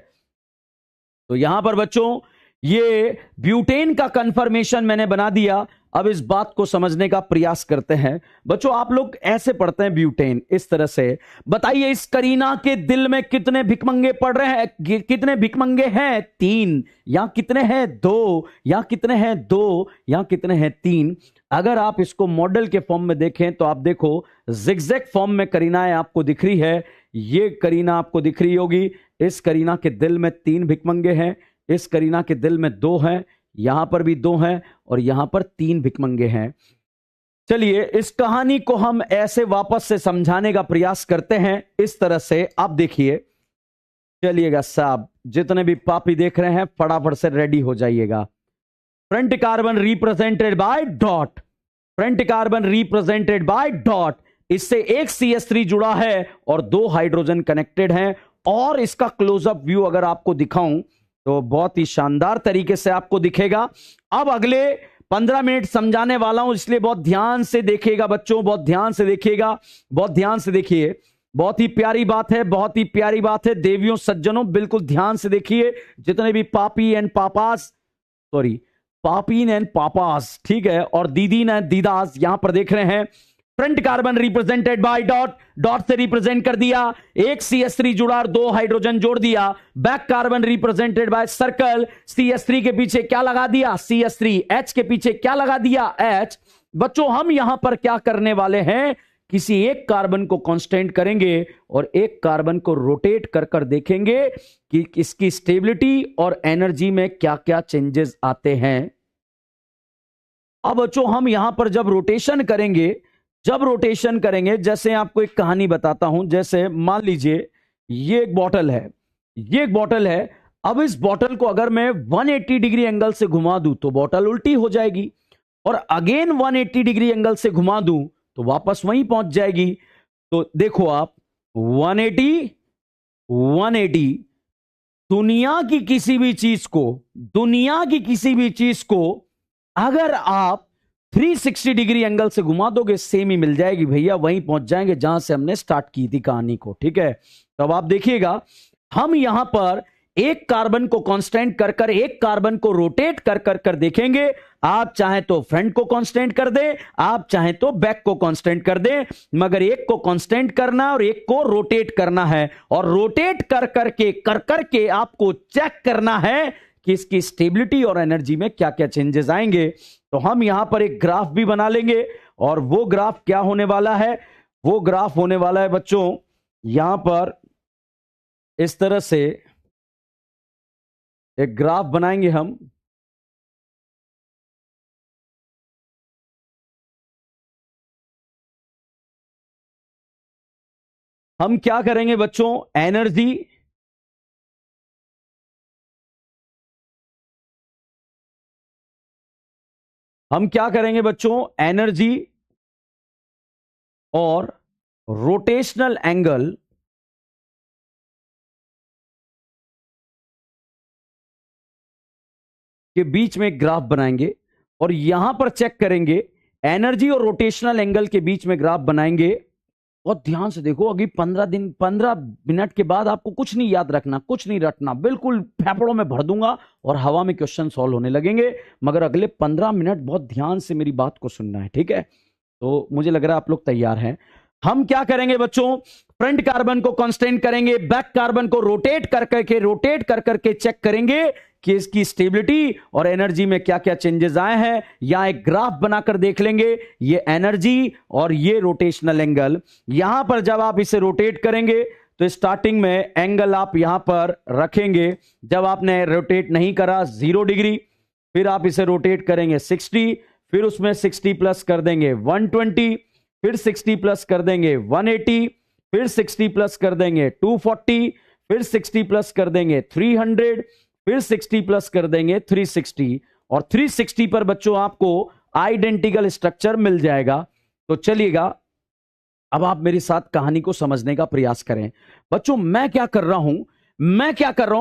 तो यहां पर बच्चों ये ब्यूटेन का कंफर्मेशन मैंने बना दिया। अब इस बात को समझने का प्रयास करते हैं। बच्चों आप लोग ऐसे पढ़ते हैं ब्यूटेन इस तरह से, बताइए इस करीना के दिल में कितने भिखमंगे पड़ रहे हैं, कितने भिखमंगे हैं? 3, या कितने हैं? 2, या कितने हैं? 2, या कितने हैं? 3। अगर आप इसको मॉडल के फॉर्म में देखें तो आप देखो जिगजैग फॉर्म में करीनाएं आपको दिख रही है। ये करीना आपको दिख रही होगी, इस करीना के दिल में 3 भिखमंगे हैं, इस करीना के दिल में 2 हैं, यहां पर भी 2 हैं, और यहां पर 3 भिखमंगे हैं। चलिए इस कहानी को हम ऐसे वापस से समझाने का प्रयास करते हैं इस तरह से। आप देखिए, चलिएगा साहब, जितने भी पापी देख रहे हैं फटाफट से रेडी हो जाइएगा। Front carbon represented by dot, front carbon represented by dot, इससे एक CH3 जुड़ा है और 2 हाइड्रोजन कनेक्टेड हैं। और इसका क्लोजअप व्यू अगर आपको दिखाऊं तो बहुत ही शानदार तरीके से आपको दिखेगा। अब अगले 15 मिनट समझाने वाला हूं, इसलिए बहुत ध्यान से देखिएगा बच्चों, बहुत ध्यान से देखिएगा, बहुत ध्यान से देखिए। बहुत ही प्यारी बात है, बहुत ही प्यारी बात है देवियों सज्जनों, बिल्कुल ध्यान से देखिए। जितने भी पापी एंड पापास, सॉरी पापीन एंड पापास, ठीक है, और दीदीन एंड दीदास यहां पर देख रहे हैं, front carbon represented by dot, dot से रिप्रेजेंट कर दिया, एक CH3 जुड़ा और 2 हाइड्रोजन जोड़ दिया। Back carbon represented by circle, CH3 के पीछे क्या लगा दिया? CH3, H के पीछे क्या लगा दिया? H। बच्चों हम यहां पर क्या करने वाले हैं, किसी एक कार्बन को कांस्टेंट करेंगे और एक कार्बन को रोटेट कर कर देखेंगे कि इसकी स्टेबिलिटी और एनर्जी में क्या क्या चेंजेस आते हैं। अब बच्चों हम यहां पर जब रोटेशन करेंगे, जैसे आपको एक कहानी बताता हूं। जैसे मान लीजिए ये एक बॉटल है, ये एक बॉटल है। अब इस बॉटल को अगर मैं 180 डिग्री एंगल से घुमा दूं तो बॉटल उल्टी हो जाएगी, और अगेन 180 डिग्री एंगल से घुमा दूं तो वापस वहीं पहुंच जाएगी। तो देखो आप 180 180, दुनिया की किसी भी चीज को अगर आप 360 डिग्री एंगल से घुमा दोगे सेम ही मिल जाएगी भैया, वहीं पहुंच जाएंगे जहां से हमने स्टार्ट की थी कहानी को। ठीक है, तो अब आप देखिएगा, हम यहां पर एक कार्बन को कांस्टेंट कर एक कार्बन को रोटेट कर देखेंगे। आप चाहे तो फ्रंट को कांस्टेंट कर दें, आप चाहे तो बैक को कांस्टेंट कर दें, मगर एक को कांस्टेंट करना और एक को रोटेट करना है, और रोटेट कर करके आपको चेक करना है कि इसकी स्टेबिलिटी और एनर्जी में क्या क्या चेंजेस आएंगे। तो हम यहां पर एक ग्राफ भी बना लेंगे, और वो ग्राफ क्या होने वाला है, वो ग्राफ होने वाला है बच्चों यहां पर इस तरह से एक ग्राफ बनाएंगे हम क्या करेंगे बच्चों, एनर्जी एनर्जी और रोटेशनल एंगल के बीच में एक ग्राफ बनाएंगे, और यहां पर चेक करेंगे एनर्जी और रोटेशनल एंगल के बीच में ग्राफ बनाएंगे। बहुत ध्यान से देखो, अभी 15 मिनट के बाद आपको कुछ नहीं याद रखना, कुछ नहीं रटना, बिल्कुल फेफड़ों में भर दूंगा और हवा में क्वेश्चन सॉल्व होने लगेंगे, मगर अगले 15 मिनट बहुत ध्यान से मेरी बात को सुनना है। ठीक है, तो मुझे लग रहा है आप लोग तैयार हैं। हम क्या करेंगे बच्चों, फ्रंट कार्बन को कांस्टेंट करेंगे, बैक कार्बन को रोटेट कर करके चेक करेंगे कि इसकी स्टेबिलिटी और एनर्जी में क्या क्या चेंजेस आए हैं। यहां एक ग्राफ बनाकर देख लेंगे, ये एनर्जी और ये रोटेशनल एंगल। यहां पर जब आप इसे रोटेट करेंगे तो स्टार्टिंग में एंगल आप यहां पर रखेंगे, जब आपने रोटेट नहीं करा 0 डिग्री, फिर आप इसे रोटेट करेंगे 60, फिर उसमें 60 प्लस कर देंगे 120, फिर 60 प्लस कर देंगे 180, फिर 60 प्लस कर देंगे 240, फिर 60 प्लस कर देंगे 300, फिर 60 प्लस कर देंगे 360, और 360 पर बच्चों आपको आइडेंटिकल स्ट्रक्चर मिल जाएगा। तो चलिएगा, अब आप मेरे साथ कहानी को समझने का प्रयास करें। बच्चों मैं क्या कर रहा हूं,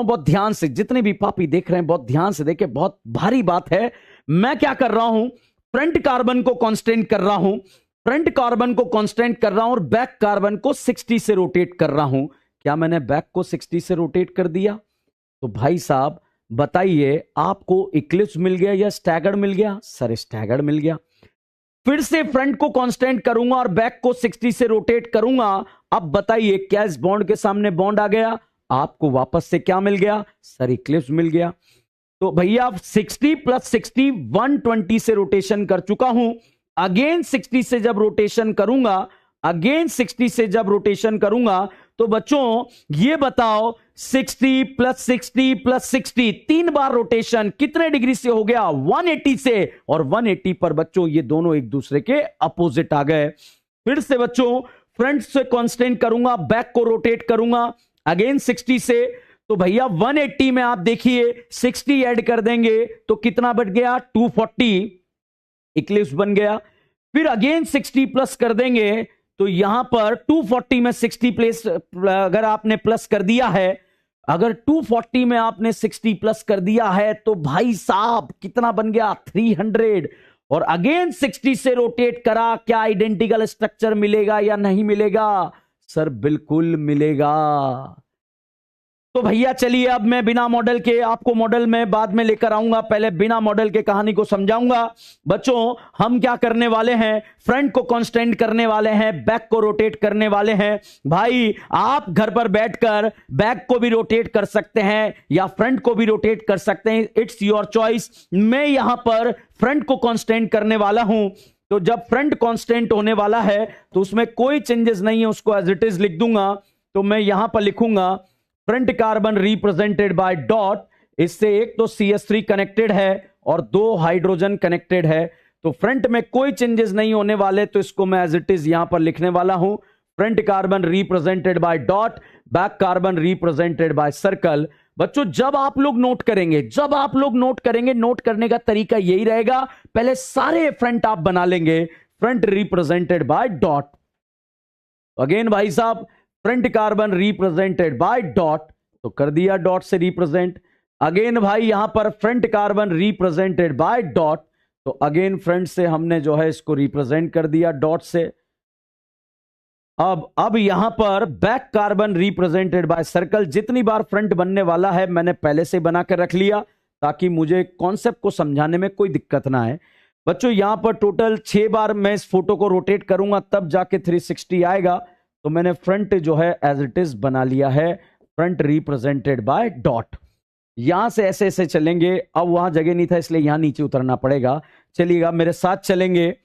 बहुत ध्यान से, जितने भी पापी देख रहे हैं बहुत ध्यान से देखें, बहुत भारी बात है। मैं क्या कर रहा हूं, फ्रंट कार्बन को कांस्टेंट कर रहा हूं, और बैक कार्बन को 60 से रोटेट कर रहा हूं। क्या मैंने बैक को 60 से रोटेट कर दिया? तो भाई साहब बताइए, आपको इक्लिप्स मिल गया या स्टैगर्ड मिल गया? सर स्टैगर्ड मिल गया। फिर से फ्रंट को कांस्टेंट करूंगा और बैक को 60 से रोटेट करूंगा। अब बताइए, क्या इस बॉन्ड के सामने बॉन्ड आ गया? आपको वापस से क्या मिल गया? सर इक्लिप्स मिल गया। तो भैया 60 प्लस 60 120 से रोटेशन कर चुका हूं। अगेन 60 से जब रोटेशन करूंगा, तो बच्चों ये बताओ 60 प्लस 60 प्लस 60, 3 बार रोटेशन कितने डिग्री से हो गया? 180 से, और 180 पर बच्चों ये दोनों एक दूसरे के अपोजिट आ गए। फिर से बच्चों फ्रंट से कांस्टेंट करूंगा, बैक को रोटेट करूंगा अगेन 60 से, तो भैया 180 में आप देखिए 60 ऐड कर देंगे तो कितना बढ़ गया? 240, इक्लिप्स बन गया। फिर अगेन 60 प्लस कर देंगे तो यहां पर 240 में 60 प्लस अगर आपने प्लस कर दिया है, अगर 240 में आपने 60 प्लस कर दिया है तो भाई साहब कितना बन गया? 300। और अगेन 60 से रोटेट करा, क्या आइडेंटिकल स्ट्रक्चर मिलेगा या नहीं मिलेगा? सर बिल्कुल मिलेगा। तो भैया चलिए, अब मैं बिना मॉडल के, आपको मॉडल में बाद में लेकर आऊंगा, पहले बिना मॉडल के कहानी को समझाऊंगा। बच्चों हम क्या करने वाले हैं, फ्रंट को कांस्टेंट करने वाले हैं, बैक को रोटेट करने वाले हैं। भाई आप घर पर बैठकर बैक को भी रोटेट कर सकते हैं या फ्रंट को भी रोटेट कर सकते हैं, इट्स योर चॉइस। मैं यहां पर फ्रंट को कांस्टेंट करने वाला हूं, तो जब फ्रंट कांस्टेंट होने वाला है तो उसमें कोई चेंजेस नहीं है, उसको एज इट इज लिख दूंगा। तो मैं यहां पर लिखूंगा front carbon represented by dot, इससे एक तो CH3 कनेक्टेड है और 2 हाइड्रोजन कनेक्टेड है, तो फ्रंट में कोई चेंजेस नहीं होने वाले, तो इसको मैं एज इट इज यहां पर लिखने वाला हूं, front carbon represented by dot, back carbon represented by circle. बच्चों जब आप लोग नोट करेंगे, नोट करने का तरीका यही रहेगा, पहले सारे फ्रंट आप बना लेंगे, front represented by dot. Again भाई साहब, front carbon represented by dot, तो कर दिया डॉट से रिप्रेजेंट। अगेन भाई यहां पर front carbon represented by dot, तो अगेन फ्रंट से हमने जो है इसको रिप्रेजेंट कर दिया डॉट से। अब यहां पर back carbon represented by circle. जितनी बार फ्रंट बनने वाला है मैंने पहले से बना कर रख लिया ताकि मुझे कॉन्सेप्ट को समझाने में कोई दिक्कत ना आए। बच्चों यहां पर टोटल 6 बार मैं इस फोटो को रोटेट करूंगा तब जाके 360 आएगा, तो मैंने फ्रंट जो है एज इट इज बना लिया है, फ्रंट रिप्रेजेंटेड बाय डॉट। यहां से ऐसे ऐसे चलेंगे, अब वहां जगह नहीं था इसलिए यहां नीचे उतरना पड़ेगा। चलिएगा मेरे साथ चलेंगे।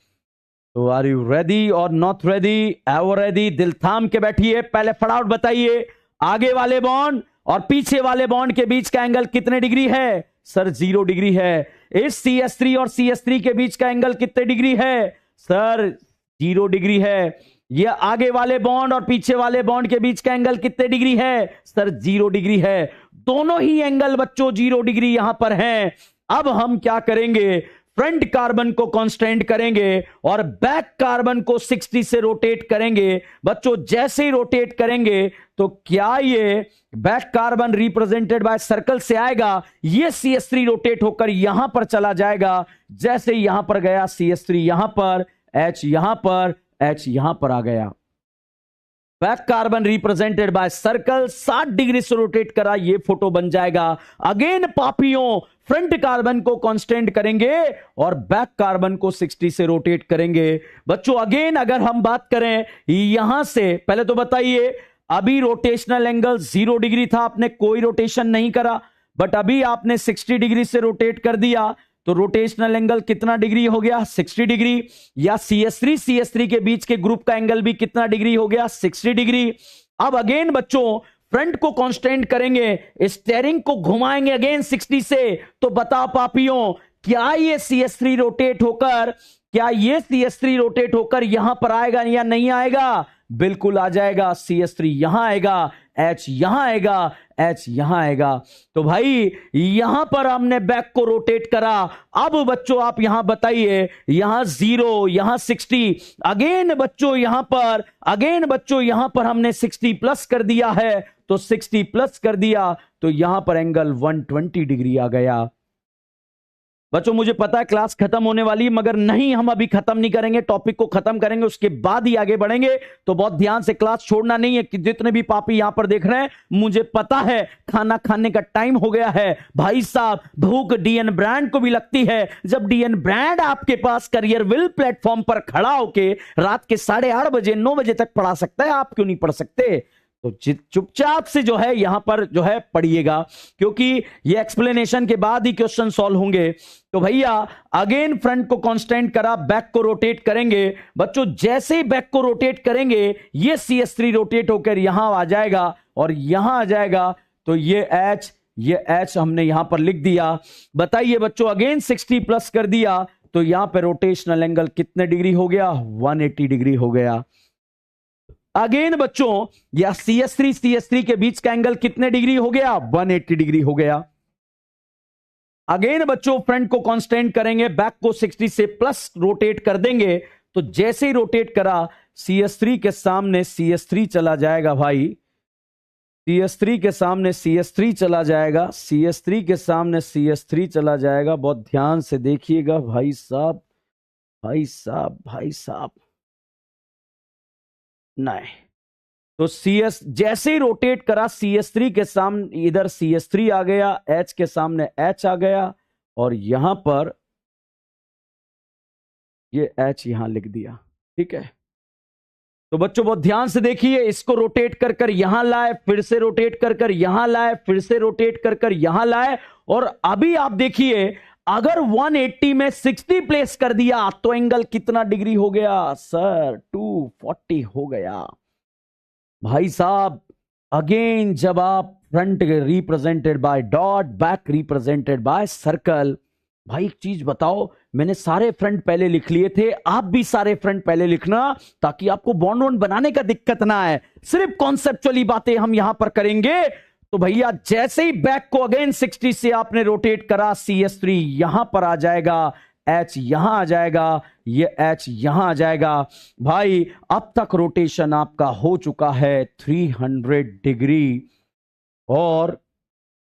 तो आर यू रेडी और नॉट रेडी? Ever ready? दिल थाम के बैठिए। पहले फटाफट बताइए, आगे वाले बॉन्ड और पीछे वाले बॉन्ड के बीच का एंगल कितने डिग्री है? सर 0 डिग्री है। इस CS3 और CS3 के बीच का एंगल कितने डिग्री है? सर 0 डिग्री है। यह आगे वाले बॉन्ड और पीछे वाले बॉन्ड के बीच का एंगल कितने डिग्री है? सर 0 डिग्री है। दोनों ही एंगल बच्चों 0 डिग्री यहां पर हैं। अब हम क्या करेंगे? फ्रंट कार्बन को कांस्टेंट करेंगे और बैक कार्बन को 60 से रोटेट करेंगे। बच्चों जैसे ही रोटेट करेंगे तो क्या ये back carbon represented by circle से आएगा? ये CS3 रोटेट होकर यहां पर चला जाएगा। जैसे यहां पर गया CS3 यहां पर, H यहां पर, H यहां पर आ गया। Back carbon represented by circle 60 degree से रोटेट करा, ये फोटो बन जाएगा। अगेन पापियों, फ्रंट कार्बन को कांस्टेंट करेंगे और बैक कार्बन को 60 से रोटेट करेंगे। बच्चों अगेन अगर हम बात करें यहां से, पहले तो बताइए अभी रोटेशनल एंगल 0 डिग्री था, आपने कोई रोटेशन नहीं करा, बट अभी आपने 60 डिग्री से रोटेट कर दिया तो रोटेशनल एंगल कितना डिग्री हो गया? 60 डिग्री। या CS3 के बीच के ग्रुप का एंगल भी कितना डिग्री हो गया? 60 डिग्री। अब अगेन बच्चों फ्रंट को कांस्टेंट करेंगे, स्टीयरिंग को घुमाएंगे अगेन 60 से, तो बता पापियों क्या ये CS3 रोटेट होकर यहां पर आएगा या नहीं आएगा? बिल्कुल आ जाएगा। CS3 यहां आएगा, H यहां आएगा, H यहां आएगा। तो भाई यहां पर हमने बैक को रोटेट करा। अब बच्चों आप यहां बताइए, यहां 0, यहां 60, अगेन बच्चों यहां पर हमने 60 प्लस कर दिया है, तो 60 प्लस कर दिया तो यहां पर एंगल 120 डिग्री आ गया। बच्चों मुझे पता है क्लास खत्म होने वाली है, मगर नहीं, हम अभी खत्म नहीं करेंगे, टॉपिक को खत्म करेंगे उसके बाद ही आगे बढ़ेंगे। तो बहुत ध्यान से क्लास छोड़ना नहीं है। कि जितने भी पापी यहां पर देख रहे हैं, मुझे पता है खाना खाने का टाइम हो गया है। भाई साहब भूख DN ब्रांड को भी लगती है। जब DN ब्रांड आपके पास करियर विल प्लेटफॉर्म पर खड़ा होके रात के 8:30 बजे 9 बजे तक पढ़ा सकता है, आप क्यों नहीं पढ़ सकते? तो चुपचाप से जो है यहां पर जो है पढ़िएगा, क्योंकि ये एक्सप्लेनेशन के बाद ही क्वेश्चन सॉल्व होंगे। तो भैया अगेन फ्रंट को कांस्टेंट करा, बैक को रोटेट करेंगे। बच्चों जैसे ही बैक को रोटेट करेंगे ये CS3 रोटेट होकर यहां आ जाएगा और यहां आ जाएगा, तो ये H हमने यहां पर लिख दिया। बताइए बच्चों अगेन 60 प्लस कर दिया तो यहां पर रोटेशनल एंगल कितने डिग्री हो गया? 180 डिग्री हो गया। अगेन बच्चों या CS3 के बीच का एंगल कितने डिग्री हो गया? 180 डिग्री हो गया। अगेन बच्चों फ्रंट को कांस्टेंट करेंगे, बैक को 60 से प्लस रोटेट कर देंगे, तो जैसे ही रोटेट करा CS3 के सामने CS3 चला जाएगा। भाई CS3 के सामने CS3 चला जाएगा, CS3 के सामने CS3 चला जाएगा। बहुत ध्यान से देखिएगा भाई साहब, भाई साहब, भाई साहब, नहीं तो जैसे ही रोटेट करा CS3 के सामने, इधर CS3 आ गया, H के सामने H आ गया और यहां पर ये H यहां लिख दिया। ठीक है, तो बच्चों बहुत ध्यान से देखिए, इसको रोटेट कर कर यहां लाए, फिर से रोटेट कर कर यहां लाए, फिर से रोटेट कर कर यहां लाए, और अभी आप देखिए अगर 180 में 60 प्लेस कर दिया तो एंगल कितना डिग्री हो गया? सर 240 हो गया। भाई साहब अगेन जब आप front represented by dot, back represented by circle. भाई एक चीज बताओ, मैंने सारे फ्रंट पहले लिख लिए थे, आप भी सारे फ्रंट पहले लिखना ताकि आपको बॉन्ड वॉन्ड बनाने का दिक्कत ना आए। सिर्फ कॉन्सेप्चुअली बातें हम यहां पर करेंगे तो भैया जैसे ही बैक को अगेन 60 से आपने रोटेट करा, CH3 यहां पर आ जाएगा, H यहां आ जाएगा, ये H यहां आ जाएगा। भाई अब तक रोटेशन आपका हो चुका है 300 डिग्री, और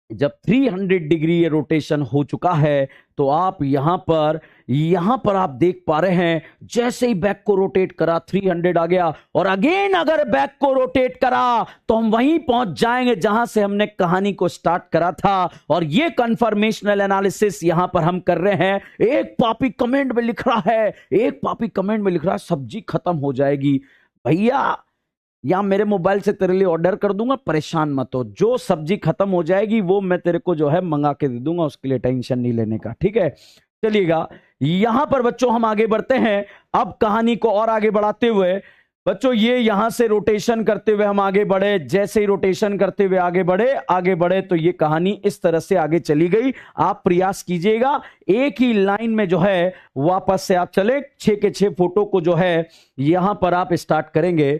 जब 300 डिग्री ये रोटेशन हो चुका है तो आप यहां पर आप देख पा रहे हैं, जैसे ही बैक को रोटेट करा 300 आ गया, और अगेन अगर बैक को रोटेट करा तो हम वहीं पहुंच जाएंगे जहां से हमने कहानी को स्टार्ट करा था। और ये कंफर्मेशनल एनालिसिस यहां पर हम कर रहे हैं। एक पापी कमेंट में लिख रहा है, सब्जी खत्म हो जाएगी। भैया या मेरे मोबाइल से तेरे लिए ऑर्डर कर दूंगा, परेशान मत हो, जो सब्जी खत्म हो जाएगी वो मैं तेरे को जो है मंगा के दे दूंगा, उसके लिए टेंशन नहीं लेने का, ठीक है। चलिएगा यहां पर बच्चों हम आगे बढ़ते हैं। अब कहानी को और आगे बढ़ाते हुए बच्चों, ये यहां से रोटेशन करते हुए हम आगे बढ़े, जैसे ही रोटेशन करते हुए आगे बढ़े तो ये कहानी इस तरह से आगे चली गई। आप प्रयास कीजिएगा एक ही लाइन में जो है वापस से आप चले, 6 के 6 फोटो को जो है यहां पर आप स्टार्ट करेंगे।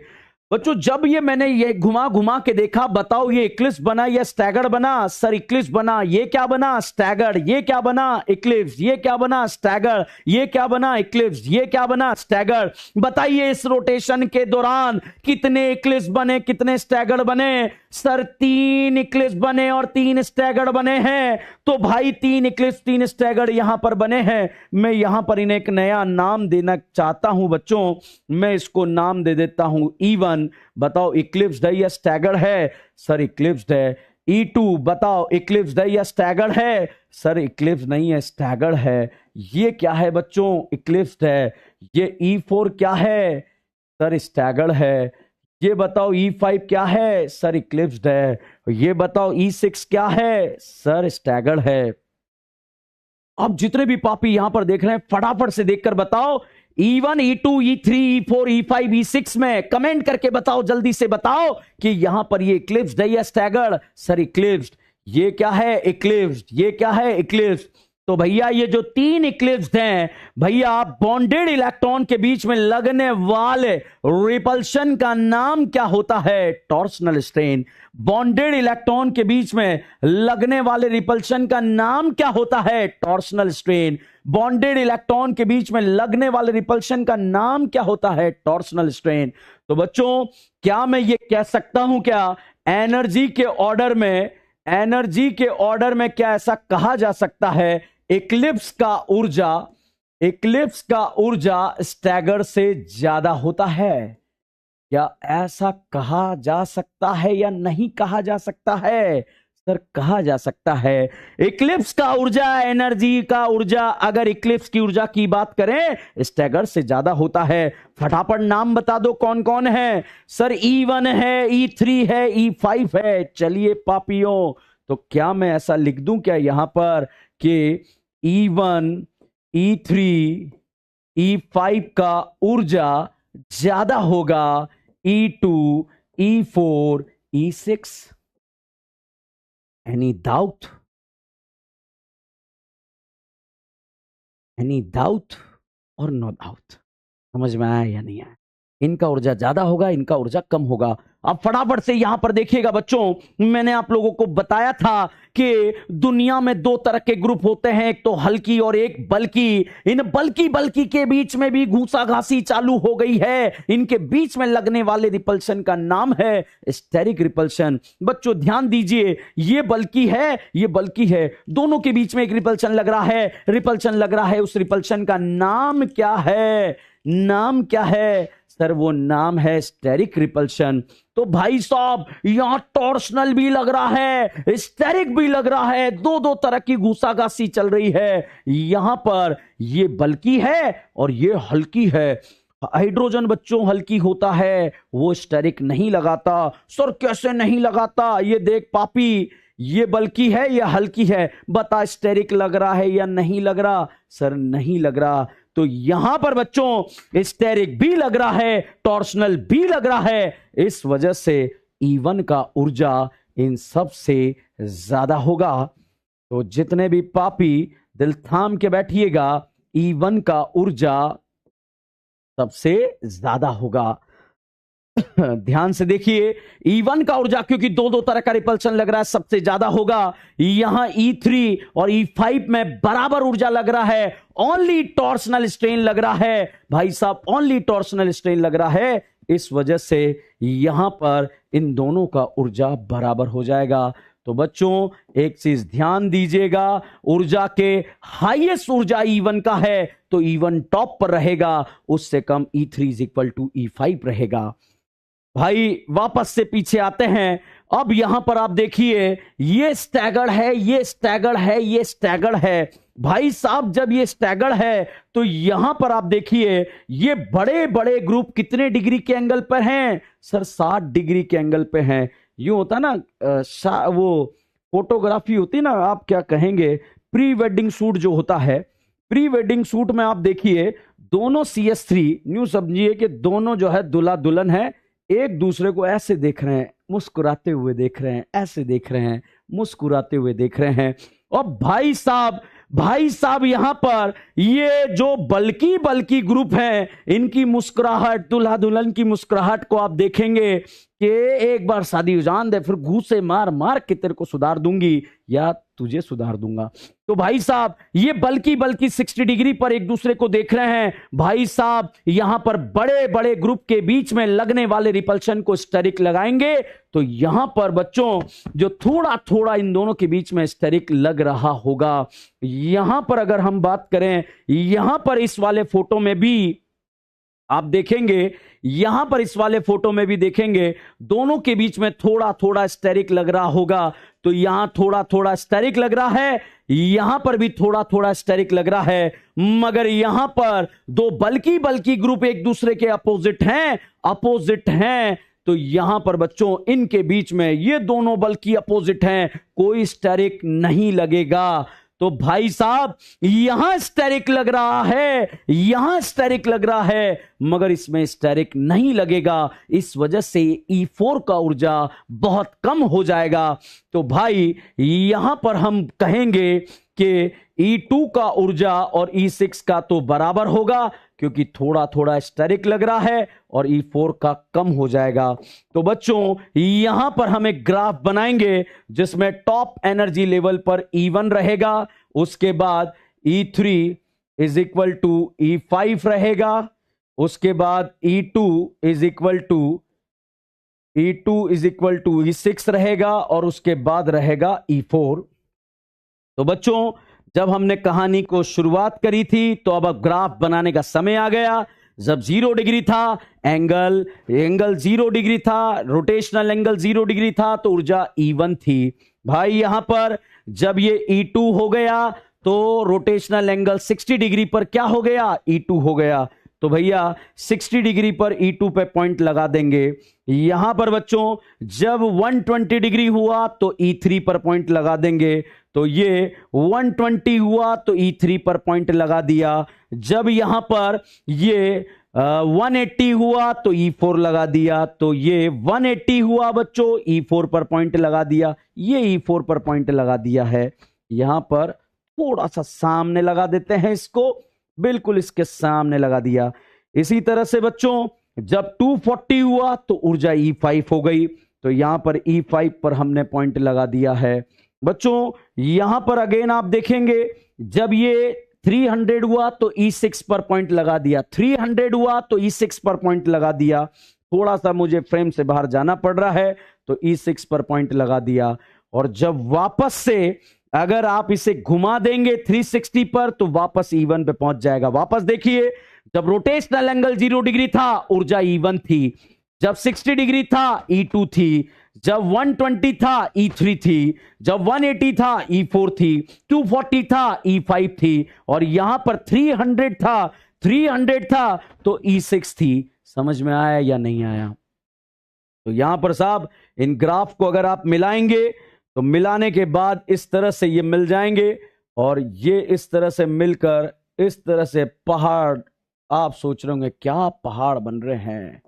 बच्चों जब ये मैंने ये घुमा घुमा के देखा, बताओ ये इक्लिप्स बना या स्टैगर्ड बना? सर इक्लिप्स बना। ये क्या बना? स्टैगर्ड। ये क्या बना? इक्लिप्स। ये क्या बना? स्टैगर्ड। ये क्या बना? इक्लिप्स। ये क्या बना? स्टैगर्ड। बताइए इस रोटेशन के दौरान कितने इक्लिप्स बने, कितने स्टैगर्ड बने? सर 3 इक्लिप्स बने और 3 स्टैगर्ड बने हैं। तो भाई 3 इक्लिप्स 3 स्टैगर्ड यहां पर बने हैं। मैं यहां पर इन्हें एक नया नाम देना चाहता हूं बच्चों, मैं इसको नाम दे देता हूं E1। बताओ इक्लिप्स्ड है या स्टैगर्ड है? सर इक्लिप्स्ड है। E2 बताओ इक्लिप्स्ड है या स्टैगर्ड है? सर इक्लिप्स नहीं है, स्टैगर्ड है। ये क्या है बच्चों? इक्लिप्स्ड है। ये E4 क्या है? सर स्टैगर्ड है। ये बताओ E5 क्या है? सर इक्लिप्स्ड है। ये बताओ E6 क्या है? सर स्टैगर्ड है। अब जितने भी पापी यहां पर देख रहे हैं फटाफट से देखकर बताओ E1, E2, E3, E4, E5, E6 में कमेंट करके बताओ, जल्दी से बताओ कि यहां पर ये इक्लिप्स्ड है या स्टैगर्ड? Sir eclipsed. ये क्या है? इक्लिप्स्ड। ये क्या है? इक्लिप्स्ड। तो भैया ये जो 3 इक्लिप्स्ड हैं, भैया बॉन्डेड इलेक्ट्रॉन के बीच में लगने वाले रिपल्शन का नाम क्या होता है? Torsional strain. बॉन्डेड इलेक्ट्रॉन के बीच में लगने वाले रिपल्शन का नाम क्या होता है? Torsional strain. बॉन्डेड इलेक्ट्रॉन के बीच में लगने वाले रिपल्शन का नाम क्या होता है? Torsional strain. तो बच्चों क्या मैं ये कह सकता हूं, क्या एनर्जी के ऑर्डर में क्या ऐसा कहा जा सकता है इक्लिप्स का ऊर्जा स्टैगर्ड से ज्यादा होता है? क्या ऐसा कहा जा सकता है या नहीं कहा जा सकता है? सर कहा जा सकता है। इक्लिप्स का ऊर्जा, एनर्जी का ऊर्जा, अगर इक्लिप्स की ऊर्जा की बात करें स्टैगर्ड से ज्यादा होता है। फटाफट नाम बता दो कौन कौन है? सर E1 है, E3 है, E5 है। चलिए पापियों, तो क्या मैं ऐसा लिख दूं क्या यहां पर कि E1, E3, E5 का ऊर्जा ज्यादा होगा E2, E4, E6? Any doubt? Any doubt or no doubt? समझ में आया या नहीं आया? इनका ऊर्जा ज्यादा होगा, इनका ऊर्जा कम होगा। अब फटाफट से यहां पर देखिएगा बच्चों, मैंने आप लोगों को बताया था कि दुनिया में 2 तरह के ग्रुप होते हैं, एक तो हल्की और एक बल्की। इन बल्की के बीच में भी घूसाघासी चालू हो गई है। इनके बीच में लगने वाले रिपल्शन का नाम है स्टेरिक रिपल्शन। बच्चों ध्यान दीजिए, ये बल्की है, दोनों के बीच में एक रिपल्शन लग रहा है। उस रिपल्शन का नाम क्या है? सर वो नाम है स्टेरिक रिपल्शन। तो भाई साहब यहां टॉर्शनल भी लग रहा है, स्टेरिक भी लग रहा है, 2 तरह की घूसाघासी चल रही है। यहां पर ये बल्की है और ये हल्की है। हाइड्रोजन बच्चों हल्की होता है, वो स्टेरिक नहीं लगाता। सर कैसे नहीं लगाता? ये देख पापी, ये बल्की है या हल्की है? बता स्टेरिक लग रहा है या नहीं लग रहा? सर नहीं लग रहा। तो यहां पर बच्चों स्टेरिक भी लग रहा है, टॉर्शनल भी लग रहा है। इस वजह से E1 का ऊर्जा इन सब से ज्यादा होगा। तो जितने भी पापी दिल थाम के बैठिएगा, E1 का ऊर्जा सबसे ज्यादा होगा। ध्यान से देखिए, E1 का ऊर्जा क्योंकि दो दो तरह का रिपल्शन लग रहा है सबसे ज्यादा होगा, यहां E3 और E5 में बराबर ऊर्जा लग रहा है, ओनली टॉर्सनल स्ट्रेन लग रहा है भाई साहब, ओनली टॉर्सनल स्ट्रेन लग रहा है। इस वजह से यहां पर इन दोनों का ऊर्जा बराबर हो जाएगा। तो बच्चों एक चीज ध्यान दीजिएगा, ऊर्जा के हाईएस्ट ऊर्जा E1 का है तो E1 टॉप पर रहेगा, उससे कम E3 is equal to E5 रहेगा। भाई वापस से पीछे आते हैं, अब यहां पर आप देखिए ये स्टैगर्ड है, ये स्टैगर्ड है, ये स्टैगर्ड है। भाई साहब जब ये स्टैगर्ड है तो यहां पर आप देखिए ये बड़े बड़े ग्रुप कितने डिग्री के एंगल पर हैं सर? 60 डिग्री के एंगल पे हैं। यूं होता ना वो फोटोग्राफी होती ना, आप क्या कहेंगे, प्री वेडिंग शूट जो होता है, प्री वेडिंग शूट में आप देखिए दोनों CS3 न्यू समझिए कि दोनों जो है दूल्हा दुल्हन है, एक दूसरे को ऐसे देख रहे हैं, मुस्कुराते हुए देख रहे हैं, ऐसे देख रहे हैं, मुस्कुराते हुए देख रहे हैं। और भाई साहब यहां पर ये जो बल्कि बल्कि ग्रुप है, इनकी मुस्कुराहट, दूल्हा दुल्हन की मुस्कुराहट को आप देखेंगे कि एक बार शादी जान दे, फिर घूसे मार मार के तेरे को सुधार दूंगी या तुझे सुधार दूंगा। तो भाई साहब ये बल्कि 60 डिग्री पर एक दूसरे को देख रहे हैं। भाई साहब यहां पर बड़े बड़े ग्रुप के बीच में लगने वाले रिपल्शन को स्टेरिक लगाएंगे तो यहां पर बच्चों जो थोड़ा थोड़ा इन दोनों के बीच में स्टेरिक लग रहा होगा। यहां पर अगर हम बात करें, यहां पर इस वाले फोटो में भी आप देखेंगे, यहां पर इस वाले फोटो में भी देखेंगे दोनों के बीच में थोड़ा थोड़ा स्टेरिक लग रहा होगा। तो यहां थोड़ा थोड़ा स्टेरिक लग रहा है, यहां पर भी थोड़ा थोड़ा स्टेरिक लग रहा है, मगर यहां पर दो बल्कि ग्रुप एक दूसरे के अपोजिट हैं। तो यहां पर बच्चों इनके बीच में ये दोनों बल्कि अपोजिट हैं, कोई स्टेरिक नहीं लगेगा। तो भाई साहब यहां स्टेरिक लग रहा है, यहां स्टेरिक लग रहा है, मगर इसमें स्टेरिक नहीं लगेगा। इस वजह से E4 का ऊर्जा बहुत कम हो जाएगा। तो भाई यहां पर हम कहेंगे कि E2 का ऊर्जा और E6 का तो बराबर होगा क्योंकि थोड़ा थोड़ा स्टेरिक लग रहा है, और E4 का कम हो जाएगा। तो बच्चों यहां पर हम एक ग्राफ बनाएंगे जिसमें टॉप एनर्जी लेवल पर E1 रहेगा, उसके बाद E3 is equal to E5 रहेगा, उसके बाद E2 is equal to E6 रहेगा, और उसके बाद रहेगा E4। तो बच्चों जब हमने कहानी को शुरुआत करी थी तो अब ग्राफ बनाने का समय आ गया। जब 0 डिग्री था, एंगल 0 डिग्री था, रोटेशनल एंगल 0 डिग्री था, तो ऊर्जा E1 थी। भाई यहां पर जब ये E2 हो गया तो रोटेशनल एंगल 60 डिग्री पर क्या हो गया? E2 हो गया। तो भैया 60 डिग्री पर E2 पे पॉइंट लगा देंगे। यहां पर बच्चों जब 120 डिग्री हुआ तो E3 पर पॉइंट लगा देंगे। तो ये 120 हुआ तो E3 पर पॉइंट लगा दिया। जब यहां पर ये 180 हुआ तो E4 लगा दिया। तो ये 180 हुआ बच्चों, E4 पर पॉइंट लगा दिया। ये E4 पर पॉइंट लगा दिया है। यहां पर थोड़ा सा सामने लगा देते हैं इसको, बिल्कुल इसके सामने लगा दिया। इसी तरह से बच्चों जब 240 हुआ तो ऊर्जा E5 हो गई। तो यहां पर E5 पर हमने पॉइंट लगा दिया है। बच्चों यहां पर अगेन आप देखेंगे जब ये 300 हुआ तो E6 पर पॉइंट लगा दिया, 300 हुआ तो E6 पर पॉइंट लगा दिया। थोड़ा सा मुझे फ्रेम से बाहर जाना पड़ रहा है तो E6 पर पॉइंट लगा दिया। और जब वापस से अगर आप इसे घुमा देंगे 360 पर तो वापस E1 पे पहुंच जाएगा। वापस देखिए, जब रोटेशनल एंगल 0 डिग्री था ऊर्जा E1 थी, जब 60 डिग्री था E2 थी, जब 120 था E3 थी, जब 180 था E4 थी, 240 था E5 थी, और यहां पर 300 था तो E6 थी। समझ में आया या नहीं आया? तो यहां पर साहब इन ग्राफ को अगर आप मिलाएंगे तो मिलाने के बाद इस तरह से ये मिल जाएंगे, और ये इस तरह से मिलकर इस तरह से पहाड़, आप सोच रहे होंगे क्या पहाड़ बन रहे हैं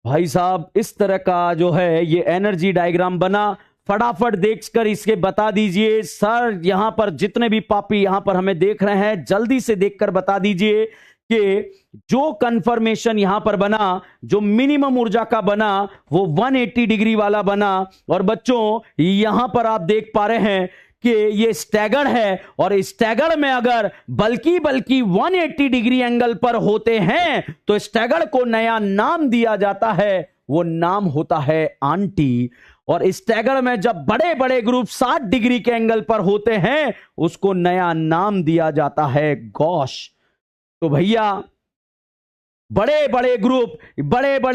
भाई साहब। इस तरह का जो है ये एनर्जी डायग्राम बना। फटाफट देखकर इसके बता दीजिए सर, यहां पर जितने भी पापी यहां पर हमें देख रहे हैं जल्दी से देखकर बता दीजिए कि जो कंफर्मेशन यहां पर बना, जो मिनिमम ऊर्जा का बना, वो 180 डिग्री वाला बना। और बच्चों यहां पर आप देख पा रहे हैं कि ये स्टैगर्ड है, और स्टैगर्ड में अगर बल्कि 180 डिग्री एंगल पर होते हैं तो स्टैगर्ड को नया नाम दिया जाता है, वो नाम होता है आंटी। और स्टैगर्ड में जब बड़े बड़े ग्रुप 60 डिग्री के एंगल पर होते हैं उसको नया नाम दिया जाता है गॉश। तो भैया बड़े बड़े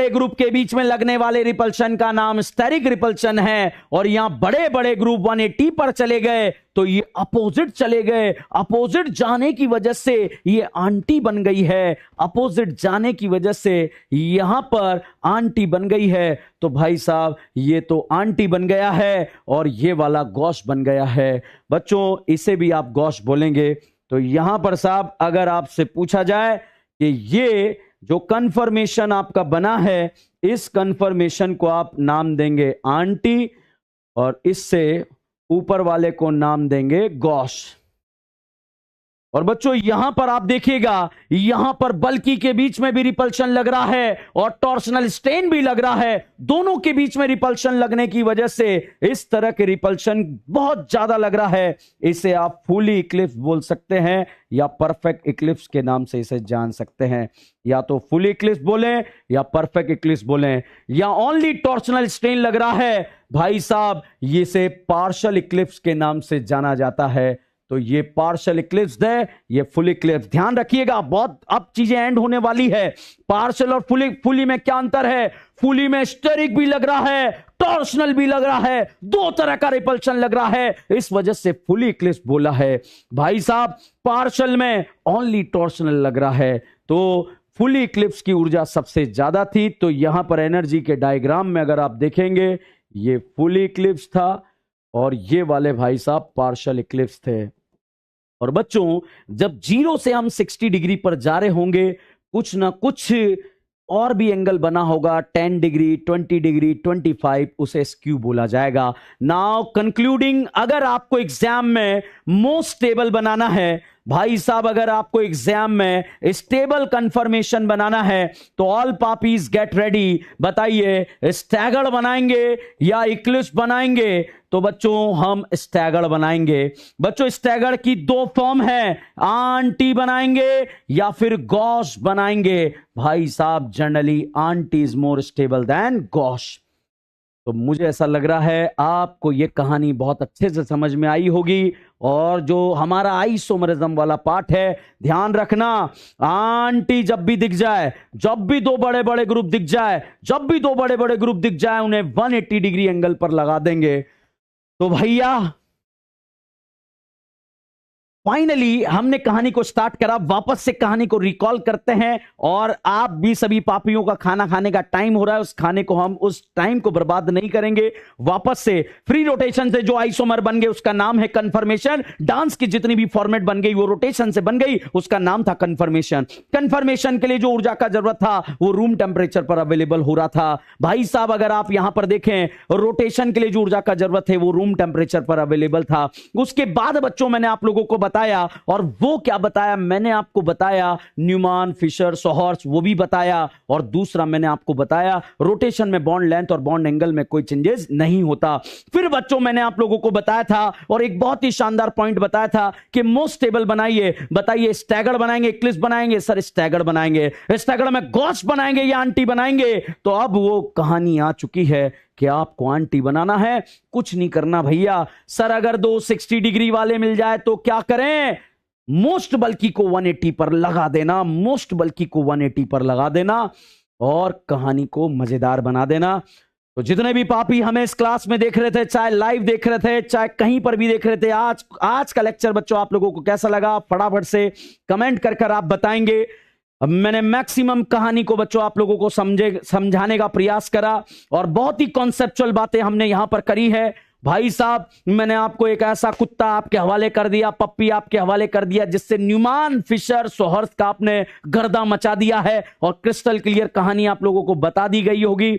ग्रुप के बीच में लगने वाले रिपल्शन का नाम स्टेरिक रिपल्शन है। और यहां बड़े बड़े ग्रुप 180 पर चले गए तो ये अपोजिट चले गए, अपोजिट जाने की वजह से ये आंटी बन गई है, अपोजिट जाने की वजह से यहां पर आंटी बन गई है। तो भाई साहब ये तो आंटी बन गया है और ये वाला गॉश बन गया है। बच्चों इसे भी आप गॉश बोलेंगे। तो यहां पर साहब अगर आपसे पूछा जाए कि ये जो कंफर्मेशन आपका बना है, इस कंफर्मेशन को आप नाम देंगे आंटी और इससे ऊपर वाले को नाम देंगे गॉश। और बच्चों यहां पर आप देखिएगा, यहां पर बल्कि के बीच में भी रिपल्शन लग रहा है और टॉर्सनल स्ट्रेन भी लग रहा है। दोनों के बीच में रिपल्शन लगने की वजह से इस तरह के रिपल्शन बहुत ज्यादा लग रहा है। इसे आप फुली इक्लिप्स बोल सकते हैं या परफेक्ट इक्लिप्स के नाम से इसे जान सकते हैं। या तो फुली इक्लिप्स बोलें या परफेक्ट इक्लिप्स बोलें, या ओनली टॉर्सनल स्ट्रेन लग रहा है भाई साहब, इसे पार्शियल इक्लिप्स के नाम से जाना जाता है। तो ये पार्शियल इक्लिप्स है, ये फुल इक्लिप्स। ध्यान रखिएगा, बहुत अब चीजें एंड होने वाली है। पार्शियल और फुली में क्या अंतर है? फुली में स्टेरिक भी लग रहा है, टॉर्शनल भी लग रहा है, दो तरह का रिपल्शन लग रहा है, इस वजह से फुली इक्लिप्स बोला है। भाई साहब पार्शियल में ओनली टॉर्शनल लग रहा है। तो फुली इक्लिप्स की ऊर्जा सबसे ज्यादा थी। तो यहां पर एनर्जी के डायग्राम में अगर आप देखेंगे, ये फुली इक्लिप्स था और ये वाले भाई साहब पार्शियल इक्लिप्स थे। और बच्चों जब 0 से हम 60 डिग्री पर जा रहे होंगे, कुछ ना कुछ और भी एंगल बना होगा, 10 डिग्री, 20 डिग्री, 25, उसे स्क्यू बोला जाएगा। नाउ कंक्लूडिंग, अगर आपको एग्जाम में मोस्ट स्टेबल बनाना है भाई साहब, अगर आपको एग्जाम में स्टेबल कंफर्मेशन बनाना है तो ऑल पापीज गेट रेडी। बताइए स्टैगर्ड बनाएंगे या इक्लिप्स बनाएंगे? तो बच्चों हम स्टैगर्ड बनाएंगे। बच्चों स्टैगर्ड की दो फॉर्म है, आंटी बनाएंगे या फिर गॉश बनाएंगे। भाई साहब generally aunty is more stable then gosh. तो मुझे ऐसा लग रहा है आपको यह कहानी बहुत अच्छे से समझ में आई होगी। और जो हमारा आइसोमरिज्म वाला पार्ट है, ध्यान रखना, आंटी जब भी दिख जाए, जब भी दो बड़े बड़े ग्रुप दिख जाए, जब भी दो बड़े बड़े ग्रुप दिख जाए, उन्हें 180 डिग्री एंगल पर लगा देंगे। तो भैया फाइनली हमने कहानी को स्टार्ट करा, वापस से कहानी को रिकॉल करते हैं। और आप भी सभी पापियों का खाना खाने का टाइम हो रहा है, उस खाने को हम उस टाइम को बर्बाद नहीं करेंगे। वापस से फ्री रोटेशन से जो आइसोमर बन गए उसका नाम है कंफर्मेशन। डांस की जितनी भी फॉर्मेट बन गई वो रोटेशन से बन गई, उसका नाम था कंफर्मेशन। कंफर्मेशन के लिए जो ऊर्जा का जरूरत था वो रूम टेम्परेचर पर अवेलेबल हो रहा था। भाई साहब अगर आप यहां पर देखें, रोटेशन के लिए जो ऊर्जा का जरूरत है वो रूम टेम्परेचर पर अवेलेबल था। उसके बाद बच्चों मैंने आप लोगों को बताया, और वो क्या बताया? मैंने आपको बताया न्यूमान, फिशर, सोहर्स, वो भी बताया। और दूसरा मैंने आपको बताया रोटेशन में बॉन्ड लेंथ और बॉन्ड एंगल में कोई चेंजेस नहीं होता। फिर बच्चों मैंने आप लोगों को बताया था और एक बहुत ही शानदार पॉइंट बताया था कि मोस्ट स्टेबल बनाइए। बताइए स्टैगर्ड बनाएंगे, इक्लिप्स बनाएंगे? सर स्टैगर्ड बनाएंगे। स्टैगर्ड में गॉश बनाएंगे या आंटी बनाएंगे? तो अब वो कहानी आ चुकी है कि आपको आंटी बनाना है। कुछ नहीं करना भैया। सर अगर 260 डिग्री वाले मिल जाए तो क्या करें? मोस्ट बल्कि को 180 पर लगा देना, मोस्ट बल्कि को 180 पर लगा देना और कहानी को मजेदार बना देना। तो जितने भी पापी हमें इस क्लास में देख रहे थे, चाहे लाइव देख रहे थे, चाहे कहीं पर भी देख रहे थे, आज का लेक्चर बच्चों आप लोगों को कैसा लगा? फटाफट से कमेंट कर आप बताएंगे। मैंने मैक्सिमम कहानी को बच्चों आप लोगों को समझाने का प्रयास करा और बहुत ही कॉन्सेप्चुअल बातें हमने यहां पर करी है। भाई साहब मैंने आपको एक ऐसा कुत्ता आपके हवाले कर दिया, पप्पी आपके हवाले कर दिया, जिससे न्यूमान, फिशर, सोहर्स का आपने गर्दा मचा दिया है और क्रिस्टल क्लियर कहानी आप लोगों को बता दी गई होगी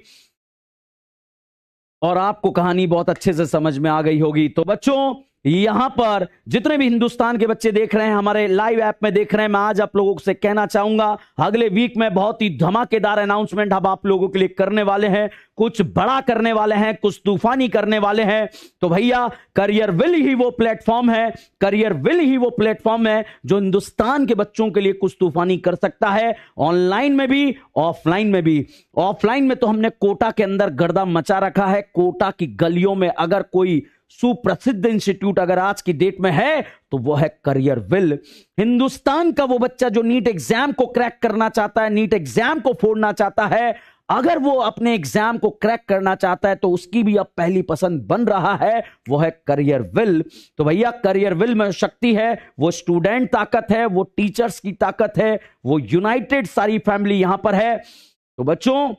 और आपको कहानी बहुत अच्छे से समझ में आ गई होगी। तो बच्चों यहां पर जितने भी हिंदुस्तान के बच्चे देख रहे हैं, हमारे लाइव ऐप में देख रहे हैं, मैं आज आप लोगों से कहना चाहूंगा अगले वीक में बहुत ही धमाकेदार अनाउंसमेंट हम आप लोगों के लिए करने वाले हैं। कुछ बड़ा करने वाले हैं, कुछ तूफानी करने वाले हैं। तो भैया करियर विल ही वो प्लेटफॉर्म है, करियर विल ही वो प्लेटफॉर्म है जो हिंदुस्तान के बच्चों के लिए कुछ तूफानी कर सकता है, ऑनलाइन में भी ऑफलाइन में भी। ऑफलाइन में तो हमने कोटा के अंदर गर्दा मचा रखा है। कोटा की गलियों में अगर कोई सुप्रसिद्ध इंस्टीट्यूट अगर आज की डेट में है तो वो है करियर विल। हिंदुस्तान का वो बच्चा जो नीट एग्जाम को क्रैक करना चाहता है, नीट एग्जाम को फोड़ना चाहता है, अगर वो अपने एग्जाम को क्रैक करना चाहता है तो उसकी भी अब पहली पसंद बन रहा है, वो है करियर विल। तो भैया करियर विल में शक्ति है, वो स्टूडेंट ताकत है, वो टीचर्स की ताकत है, वो यूनाइटेड सारी फैमिली यहां पर है। तो बच्चों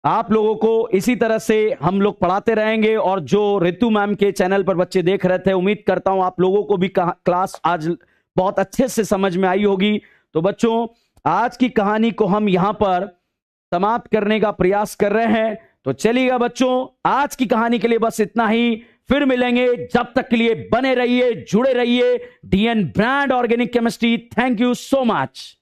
आप लोगों को इसी तरह से हम लोग पढ़ाते रहेंगे। और जो रितु मैम के चैनल पर बच्चे देख रहे थे, उम्मीद करता हूं आप लोगों को भी क्लास आज बहुत अच्छे से समझ में आई होगी। तो बच्चों आज की कहानी को हम यहां पर समाप्त करने का प्रयास कर रहे हैं। तो चलिएगा बच्चों, आज की कहानी के लिए बस इतना ही। फिर मिलेंगे, जब तक के लिए बने रहिए, जुड़े रहिए। DN brand organic chemistry. Thank you so much.